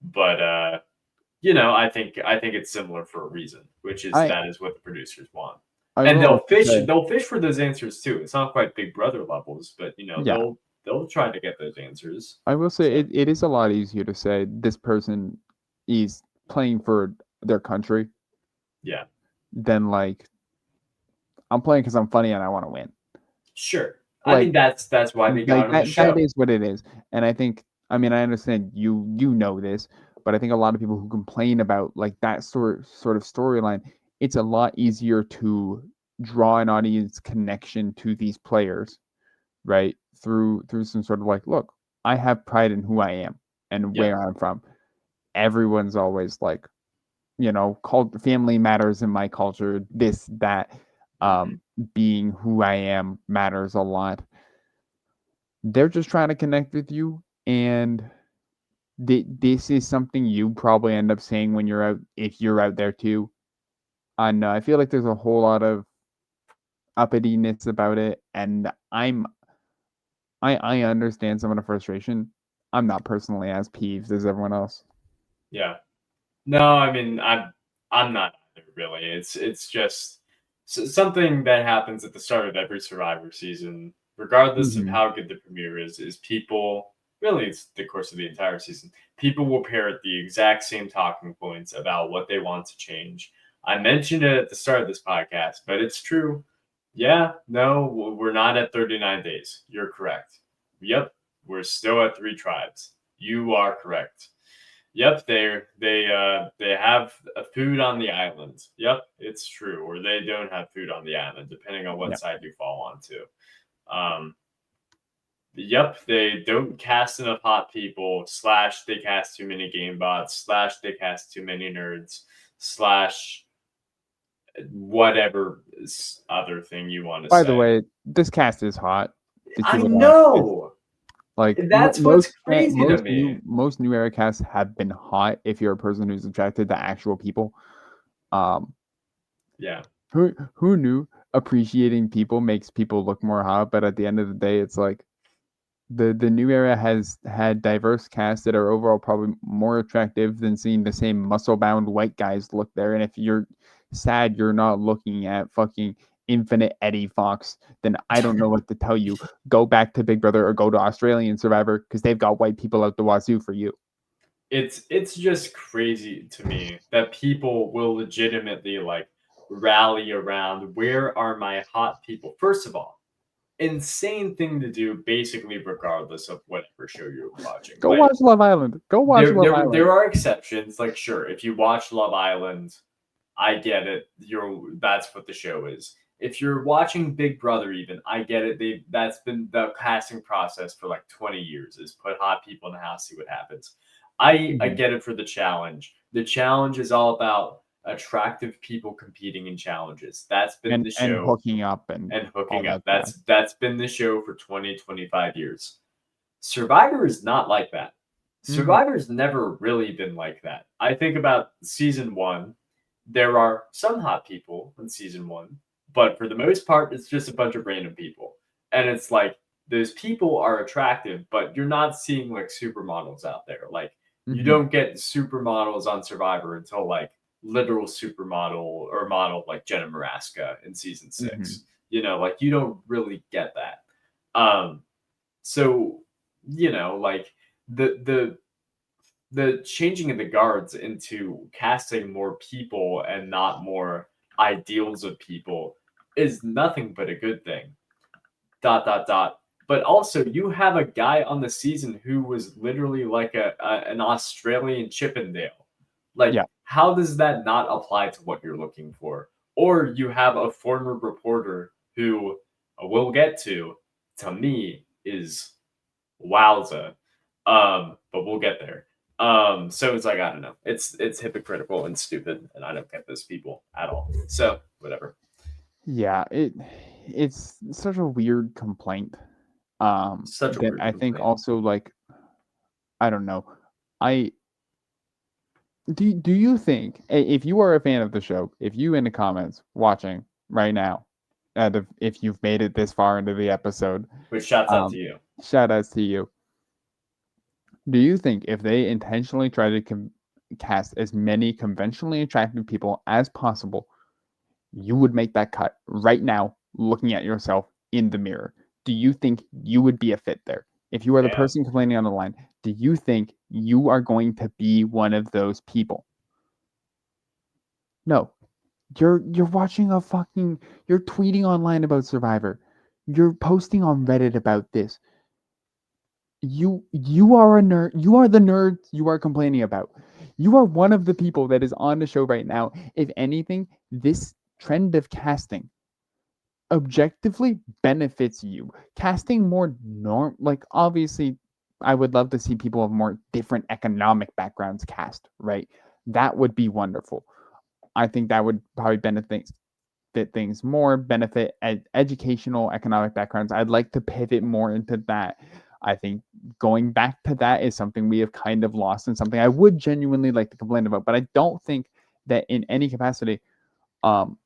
But I think it's similar for a reason, which is I that is what the producers want, I and will they'll also fish say, they'll fish for those answers too. It's not quite Big Brother levels, but yeah, they'll try to get those answers. I will say So it is a lot easier to say this person is playing for their country yeah, than like I'm playing because I'm funny and I want to win. sure. I Like mean that's why they got on the that show. is what it is. And I think I mean I understand you know this, but I think a lot of people who complain about like that sort of storyline, it's a lot easier to draw an audience connection to these players, right? Through some sort of like, look, I have pride in who I am and Yeah. where I'm from. Everyone's always like, called family matters in my culture, this, that, Mhm. being who I am matters a lot. They're just trying to connect with you, and this is something you probably end up saying when you're out, if you're out there too. And I feel like there's a whole lot of uppityness about it, and I understand some of the frustration. I'm not personally as peeved as everyone else. Yeah. No, I mean, I'm not either, really. It's just something that happens at the start of every Survivor season, regardless of Hmm. how good the premiere is people, really, it's the course of the entire season. People will parrot the exact same talking points about what they want to change. I mentioned it at the start of this podcast, but it's true. Yeah, no, we're not at 39 days. You're correct. Yep, we're still at three tribes. You are correct. Yep, they have a food on the island. Yep, it's true. Or they don't have food on the island, depending on what Yeah. side you fall onto. Um, yep, they don't cast enough hot people. Slash, they cast too many game bots. Slash, they cast too many nerds. Slash, whatever other thing you want to By the say. way, this cast is hot. These I people don't have kids. know. Like That's what's crazy to most me. new era casts have been hot if you're a person who's attracted to actual people. Um, Yeah. who knew appreciating people makes people look more hot? But at the end of the day, it's like the new era has had diverse casts that are overall probably more attractive than seeing the same muscle bound white guys look there. And if you're sad you're not looking at fucking Infinite Eddie Fox, then I don't know what to tell you. Go back to Big Brother or go to Australian Survivor because they've got white people out the wazoo for you. It's just crazy to me that people will legitimately like rally around where are my hot people. First of all, insane thing to do basically regardless of whatever show you're watching. Go Like watch Love Island. Go watch Love Island. there are exceptions. Like sure, if you watch Love Island, I get it. That's what the show is. If you're watching Big Brother, even I get it. They That's been the casting process for like 20 years. Is put hot people in the house, see what happens. I Mhm. get it for the challenge. The challenge is all about attractive people competing in challenges. That's been the And show hooking up and and all hooking up. that jazz. That's been the show for 20-25 years. Survivor is not like that. Hmm. Survivor's never really been like that. I think about season one, there are some hot people in season one, but for the most part, it's just a bunch of random people. And it's like those people are attractive, but you're not seeing like supermodels out there. Like you Hmm. don't get supermodels on Survivor until like literal supermodel or model like Jenna Maraska in season Hmm. six. Like you don't really get that. So like the the changing of the guards into casting more people and not more ideals of people is nothing but a good thing. Dot dot dot. But also, you have a guy on the season who was literally like an Australian Chippendale. Like, Yeah. how does that not apply to what you're looking for? Or you have a former reporter who we'll get to me, is wowza. But we'll get there. So it's like I don't know. It's hypocritical and stupid, and I don't get those people at all. So whatever. Yeah, it's such a weird complaint. Such a That weird I think complaint. also like I don't know. I do you think if you are a fan of the show, if you in the comments watching right now, if you've made it this far into the episode, Which shouts out to um, you. shout outs to you. Do you think if they intentionally try to cast as many conventionally attractive people as possible, you would make that cut right now, looking at yourself in the mirror? Do you think you would be a fit there? If you are the Damn. person complaining on the line, do you think you are going to be one of those people? No. You're watching a fucking you're tweeting online about Survivor. You're posting on Reddit about this. You are a nerd. You are the nerd you are complaining about. You are one of the people that is on the show right now. If anything, this trend of casting objectively benefits you. Casting more norm like obviously I would love to see people of more different economic backgrounds cast, right? That would be wonderful. I think that would probably benefit things more, benefit educational, economic backgrounds. I'd like to pivot more into that. I think going back to that is something we have kind of lost and something I would genuinely like to complain about. But I don't think that in any capacity, um,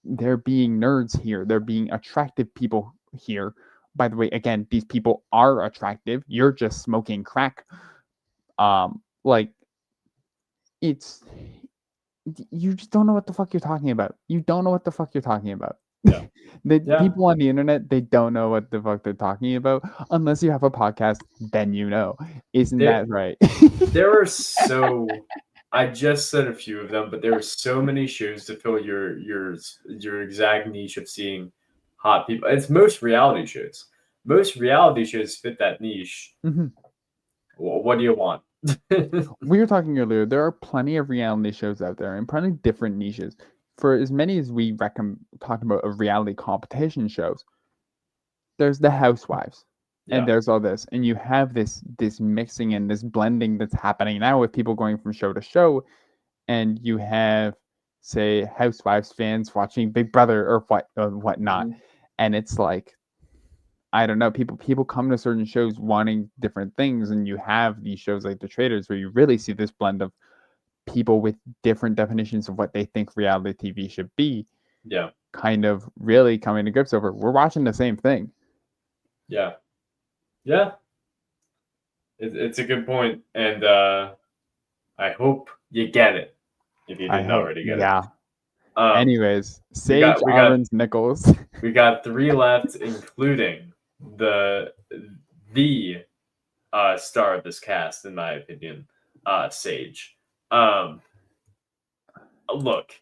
they're being nerds here. They're being attractive people here. by the way, again, these people are attractive. You're just smoking crack. Like it's you just don't know what the fuck you're talking about. You don't know what the fuck you're talking about. Yeah. The Yeah. people on the internet, they don't know what the fuck they're talking about unless you have a podcast, then you know. Isn't There that right? there are so I just said a few of them, but there are so many shows to fill your exact niche of seeing hot people. It's most reality shows. Most reality shows fit that niche. Mhm. What do you want? We were talking earlier, there are plenty of reality shows out there and plenty of different niches. For as many as we talked about of reality competition shows, there's the housewives and Yeah. there's all this, and you have this mixing and this blending that's happening now with people going from show to show, and you have, say, housewives fans watching Big Brother or whatnot, Mhm. and it's like, I don't know, people come to certain shows wanting different things, and you have these shows like The Traders where you really see this blend of people with different definitions of what they think reality TV should be, Yeah. kind of really coming to grips over, we're watching the same thing. Yeah. Yeah. It's a good point, and I hope you get it if you I didn't hope, already get it. yeah. Um, Anyways, we Sage got we got Arons Nichols. we got three left, including the the star of this cast, in my opinion, Sage. Um, Look,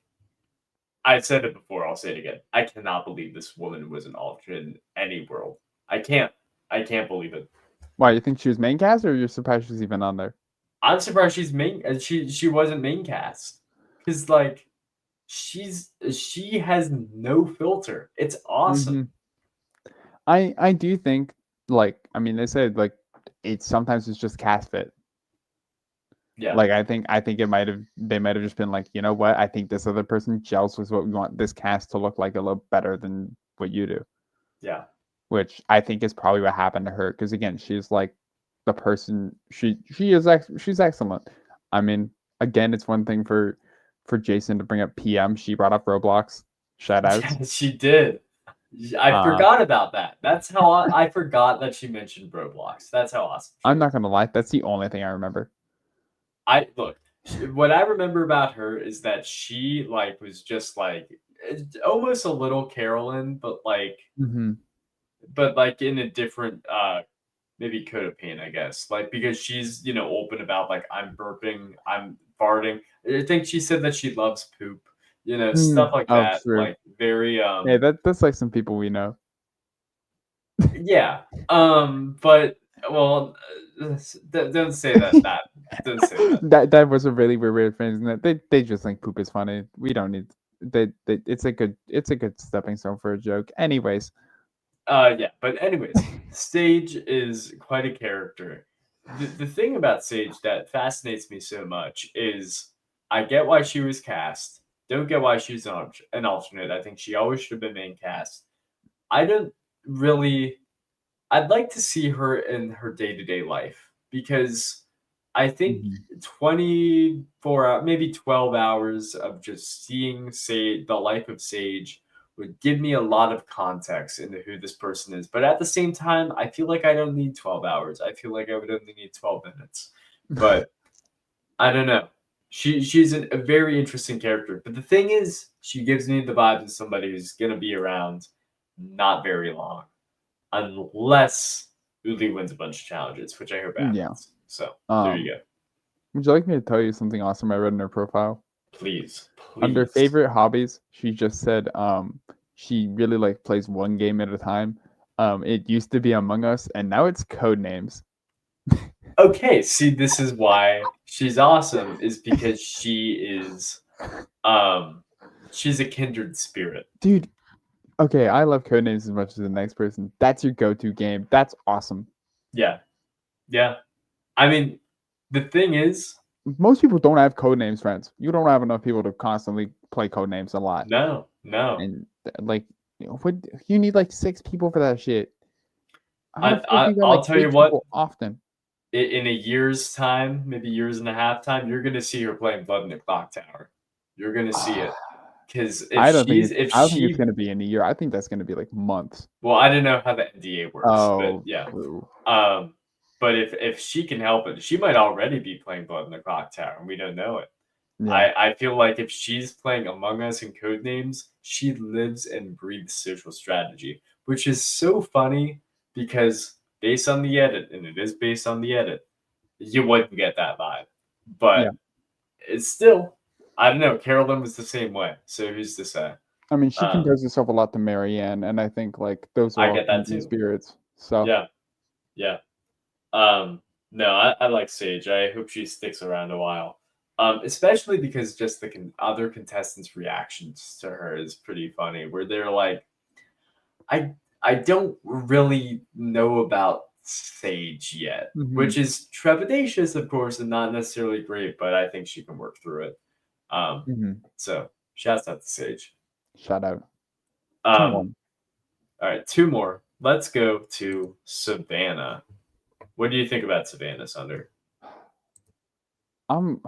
I said it before. I'll say it again. I cannot believe this woman was an alternate in any world. I can't. I can't believe it. Why, you think she was main cast, or you're surprised she's even on there? I'm surprised she's main. She wasn't main cast because like she has no filter. It's awesome. Hmm. I do think, like, I mean, they said like it's sometimes it's just cast fit. Yeah, Like I think they might have just been like, you know what, I think this other person gels with what we want this cast to look like a little better than what you do, yeah, which I think is probably what happened to her because again, she's like the person she's excellent. I mean, again, it's one thing for Jason to bring up PM. She brought up Roblox. Shout outs. yeah. She did. I Uh, forgot about that. That's how I forgot that she mentioned Roblox. That's how awesome she I'm is. not gonna lie, that's the only thing I remember. I look. What I remember about her is that she like was just like almost a little Carolyn, Hmm. but like in a different maybe codependent, I guess. Like because she's open about like I'm burping, I'm farting. I think she said that she loves poop. Stuff like Oh, that. true. Like very Hey, that's like some people we know. yeah. But well, don't say that. Don't say that. That was a really weird phrase, and that they just think poop is funny. We don't need it's a good stepping stone for a joke. Anyways, Yeah, but anyways, Sage is quite a character. The thing about Sage that fascinates me so much is I get why she was cast. Don't get why she's an alternate. I think she always should have been main cast. I don't really. I'd like to see her in her day to day life because I think mhm. 24 hours, maybe 12 hours of just seeing the life of Sage would give me a lot of context into who this person is. But at the same time, I feel like I don't need 12 hours. I feel like I would only need 12 minutes. But I don't know. She's a very interesting character. But the thing is, she gives me the vibes of somebody who's gonna be around not very long unless Uli wins a bunch of challenges, which I hope Yeah. happens. So there Um, you go. would you like me to tell you something awesome I read in her profile? Please, Under please. favorite hobbies, she just said she really like plays one game at a time. It used to be Among Us, and now it's Code Names. Okay, see, this is why she's awesome, is because um she's a kindred spirit. Dude, okay, I love Code Names as much as the next person. That's your go-to game. That's awesome. Yeah, yeah. I mean, the thing is, Most people don't have code names friends. You don't have enough people to constantly play code names a lot. no, no. And like, what you need like 6 people for that shit. How the fuck you got I'll like tell you six what, people often? in a year's time, maybe years and a half time, you're gonna see her playing Blood in the Clock Tower. You're gonna see it. because if I don't think it's she gonna be in a year. I think that's gonna be like months. well, I don't know how the NDA works, but Oh, yeah. true. Um, but if she can help it, she might already be playing Blood in the Clock Tower, and we don't know it. Yeah, I feel like if she's playing Among Us and Codenames, she lives and breathes social strategy, which is so funny because based on the edit, and it is based on the edit, you wouldn't get that vibe. yeah. But it's still, I don't know. Carolyn was the same way, so who's to say? I mean, she Um, compares herself a lot to Marianne, and I think like those are I all get that kindred too. spirits. So, Yeah, yeah. Um, no, I like Sage. I hope she sticks around a while. Especially because just the other contestants' reactions to her is pretty funny, where they're like, "I I don't really know about Sage yet," mhm, which is trepidatious, of course, and not necessarily great, but I think she can work through it. Um, mhm. so shouts out to Sage. Shout out. Two more. Um, all right, two more. Let's go to Savannah. What do you think about Savannah, Sunder? Um,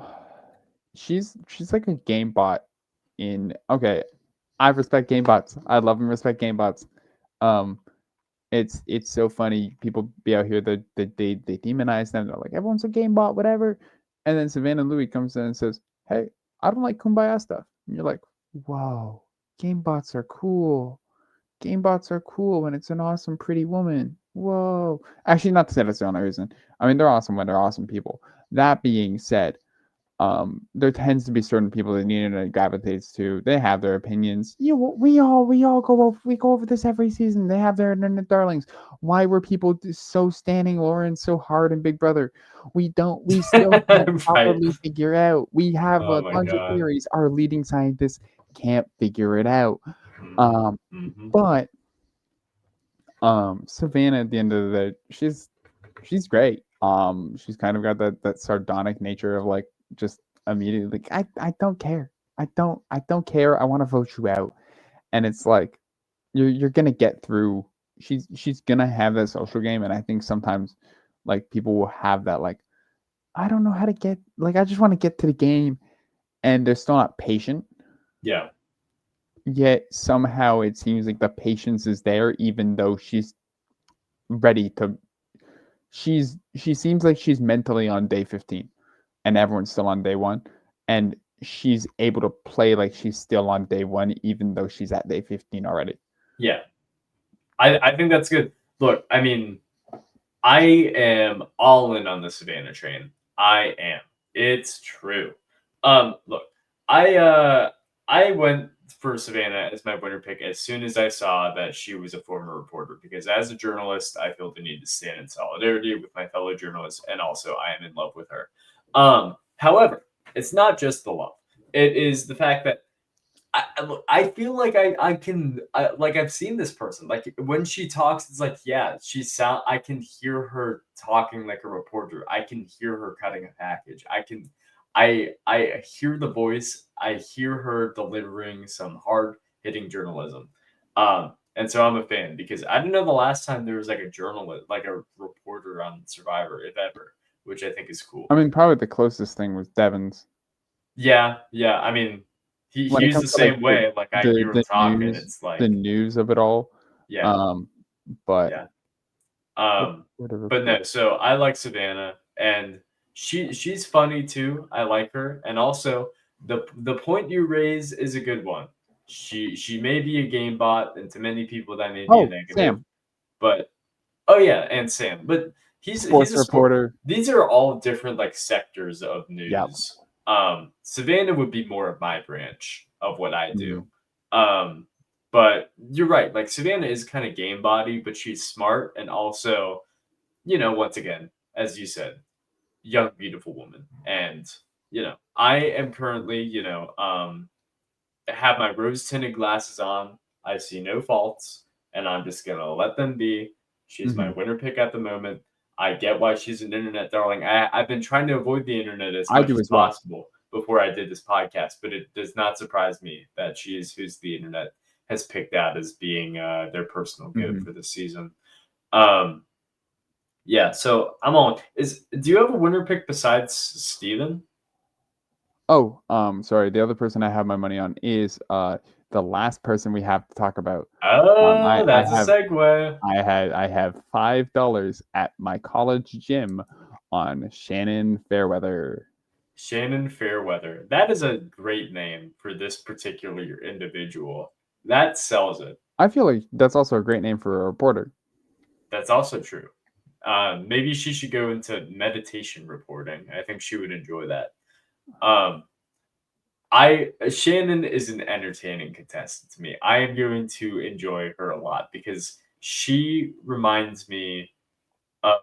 she's like a game bot in okay. I respect game bots. I love and respect game bots. Um, it's so funny. People be out here they demonize them. They're like everyone's a game bot, whatever. And then Savannah Louis comes in and says, "Hey, I don't like kumbaya stuff." And you're like, "Whoa, game bots are cool. Game bots are cool when it's an awesome, pretty woman. Whoa." Actually, not to say that's the only reason. I mean, they're awesome when they're awesome people. That being said, there tends to be certain people that the internet gravitates to. They have their opinions. You, we all go over this every season. They have their internet darlings. Why were people so standing Lauren so hard in Big Brother? We still can't Right. properly figure out. We have Oh a my bunch of god. theories. Our leading scientists can't figure it out. Mhm, Um, mhm. but Savannah at the end of the day, she's great. She's kind of got that sardonic nature of like just immediately like I don't care. I don't care. I want to vote you out. And it's like you're gonna get through. She's gonna have that social game, and I think sometimes like people will have that like I don't know how to get like I just want to get to the game, and they're still not patient. Yeah, Yet somehow it seems like the patience is there, even though she's ready to she seems like she's mentally on day 15 and everyone's still on day 1 and she's able to play like she's still on day 1 even though she's at day 15 already. yeah. I think that's good. Look, I mean, I am all in on the Savannah train. I am. It's true. Look, I uh I went for Savannah as my winner pick as soon as I saw that she was a former reporter because as a journalist, I feel the need to stand in solidarity with my fellow journalists and also I am in love with her. However, it's not just the love. It is the fact that I feel like like I've seen this person like when she talks it's like yeah she sound I can hear her talking like a reporter. I can hear her cutting a package. I hear the voice. I hear her delivering some hard hitting journalism. And so I'm a fan because I don't know the last time there was like a journalist like a reporter on Survivor if ever, which I think is cool. I mean, probably the closest thing was Devon's. Yeah, yeah. I mean, When it he's comes the to like same way. Like I hear him the talk, and it's the like, news of it all, yeah, um, but yeah. what Um, what a but report. no. So I like Savannah, and she's funny too. I like her, and also the point you raise is a good one. She may be a game bot, and to many people that may be a Oh, negative, Sam, but oh yeah, and Sam, but he's sports a sport. reporter. These are all different like sectors of Yeah. news. Savannah would be more of my branch of what I do. Mhm. Um, but you're right. Like Savannah is kind of game body, but she's smart and also, once again, as you said, young beautiful woman. And I am currently, have my rose tinted glasses on. I see no faults, and I'm just gonna let them be. She's my Mhm. winner pick at the moment. I get why she's an internet darling. I've been trying to avoid the internet as I much do as as well. possible before I did this podcast, but it does not surprise me that she is who's the internet has picked out as being their personal goat Mhm. for this season. Um, yeah, so I'm on. Do you have a winner pick besides Steven? Oh, sorry. The other person I have my money on is the last person we have to talk about. Oh, I that's a segue. I have $5 at my college gym on Shannon Fairweather. Shannon Fairweather. That is a great name for this particular individual. That sells it. I feel like that's also a great name for a reporter. That's also true. Maybe she should go into meditation reporting. I think she would enjoy that. Um, I Shannon is an entertaining contestant to me. I am going to enjoy her a lot because she reminds me of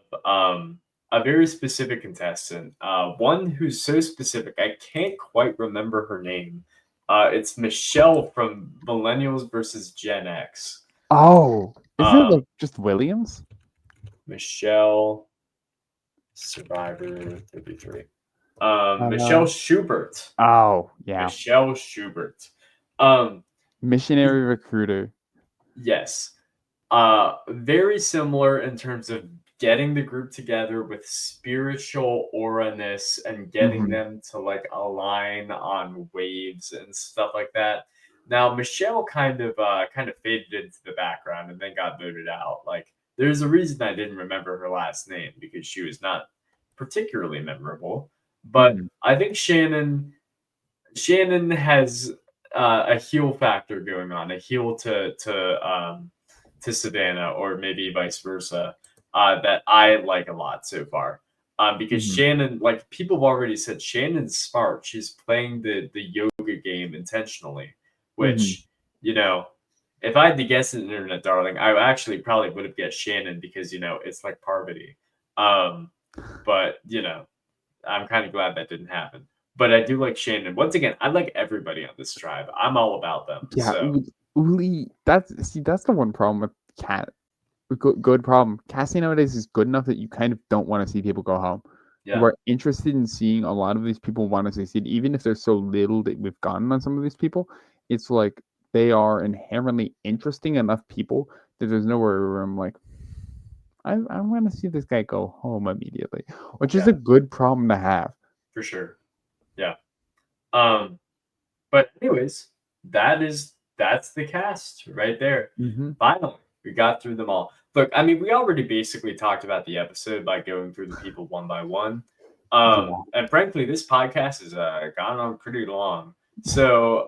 a very specific contestant. One who's so specific I can't quite remember her name. It's Michelle from Millennials versus Gen X. Oh, is it Um, like just Williams? Michelle Survivor 33. Uh, Michelle Schubert. oh, yeah. Michelle Schubert. Um, Missionary recruiter. yes. Very similar in terms of getting the group together with spiritual aura-ness and getting Hmm. them to like align on waves and stuff like that. Now, Michelle kind of faded into the background and then got voted out. Like, there's a reason I didn't remember her last name because she was not particularly memorable. But Hmm. I think Shannon has a heel factor going on, a heel to Savannah, or maybe vice versa, that I like a lot so far. Because Hmm. Shannon, like people have already said, Shannon's smart. She's playing the yoga game intentionally, Hmm. which you know, if I had to guess an internet darling, I actually probably would have guessed Shannon because it's like Parvati. Um, but I'm kind of glad that didn't happen. But I do like Shannon. Once again, I like everybody on this tribe. I'm all about them. Yeah, So Uli. That's the one problem with cat. Good problem. Casting nowadays is good enough that you kind of don't want to see people go home. You yeah, are interested in seeing a lot of these people want to succeed, even if there's so little that we've gotten on some of these people. It's like they are inherently interesting enough people that there's nowhere where I'm like, I want to see this guy go home immediately, which is yeah, a good problem to have. for sure. Yeah. Um, but anyways, that's the cast right there. Hmm. Finally, we got through them all. Look, I mean, we already basically talked about the episode by going through the people one by one. Yeah. And frankly, this podcast has gone on pretty long. So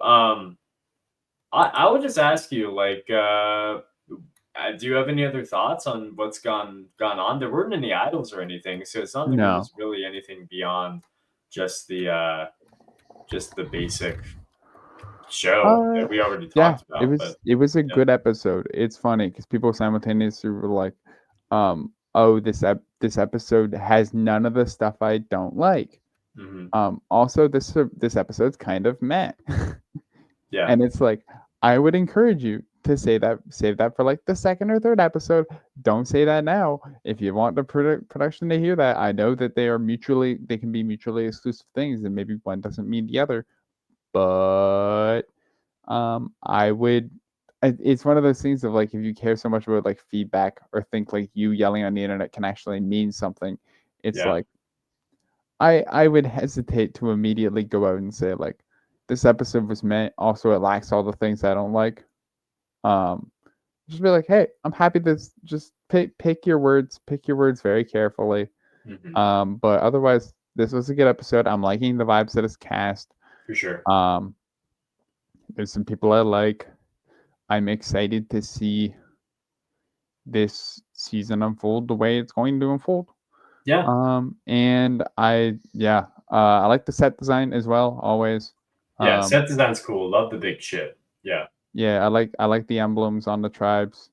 I would just ask you, like, do you have any other thoughts on what's gone on? There weren't any idols or anything, so it's not like it No. was really anything beyond just the basic show Uh, that we already yeah, talked about. But it was a yeah, good episode. It's funny because people simultaneously were like, oh, this episode has none of the stuff I don't like. hmm Also this episode's kind of meh, yeah, and it's like I would encourage you to save that for like the second or third episode. Don't say that now. If you want the production to hear that, I know that they can be mutually exclusive things, and maybe one doesn't mean the other, but I would. It's one of those things of like if you care so much about like feedback or think like you yelling on the internet can actually mean something, it's yeah, like I would hesitate to immediately go out and say like this episode was meant. Also, it lacks all the things I don't like. Um, just be like, hey, I'm happy to just pick your words very carefully. hmm But otherwise, this was a good episode. I'm liking the vibes that it's cast. for sure. Um, there's some people I like. I'm excited to see this season unfold the way it's going to unfold. Yeah, And I like the set design as well. Always. yeah. Um, Set design's cool. Love the big ship. Yeah, yeah, I like the emblems on the tribes.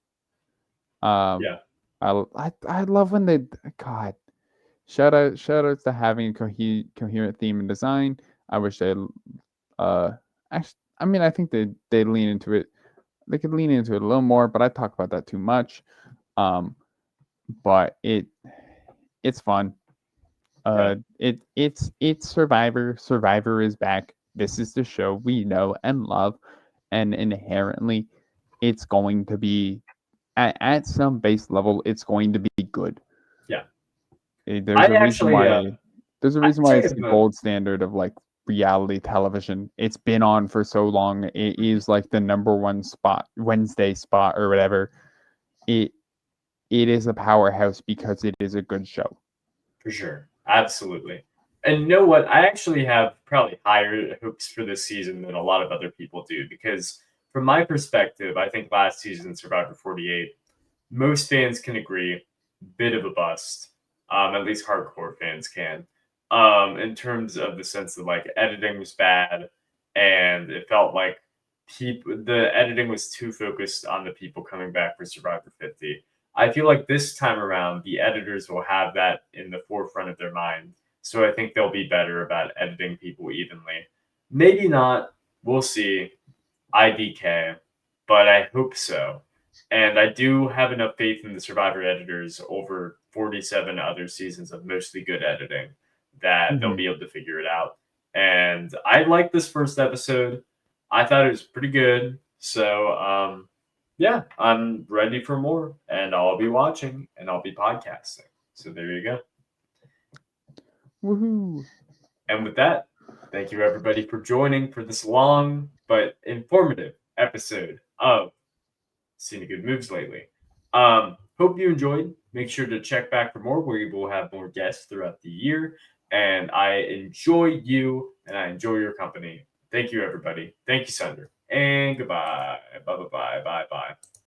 Um, yeah, I love when they God shout outs to having a coherent theme and design. I wish they uh actually I mean I think they lean into it. They could lean into it a little more, but I talk about that too much. Um, but it's fun. yeah, It's Survivor. Survivor is back. This is the show we know and love, and inherently, it's going to be at some base level. It's going to be good. yeah. There's I a reason actually, why. There's a I'd reason why say it's the I'm a gold standard of like reality television. It's been on for so long. It is like the number one spot, Wednesday spot or whatever. It it is a powerhouse because it is a good show. For sure. Absolutely. And you know what? I actually have probably higher hopes for this season than a lot of other people do because, from my perspective, I think last season, Survivor 48, most fans can agree, bit of a bust. At least hardcore fans can. In terms of the sense that like editing was bad, and it felt like the editing was too focused on the people coming back for Survivor 50. I feel like this time around, the editors will have that in the forefront of their mind. So I think they'll be better about editing people evenly. Maybe not. We'll see. IDK, but I hope so. And I do have enough faith in the Survivor editors over 47 other seasons of mostly good editing that they'll Mhm. be able to figure it out. And I liked this first episode. I thought it was pretty good. So, yeah, I'm ready for more and I'll be watching and I'll be podcasting. So, there you go. Woohoo! And with that, thank you everybody for joining for this long but informative episode of Seen good moves lately. Hope you enjoyed. Make sure to check back for more. We will have more guests throughout the year. And I enjoy you and I enjoy your company. Thank you, everybody. Thank you, Sunder. And goodbye. Bye bye bye bye bye.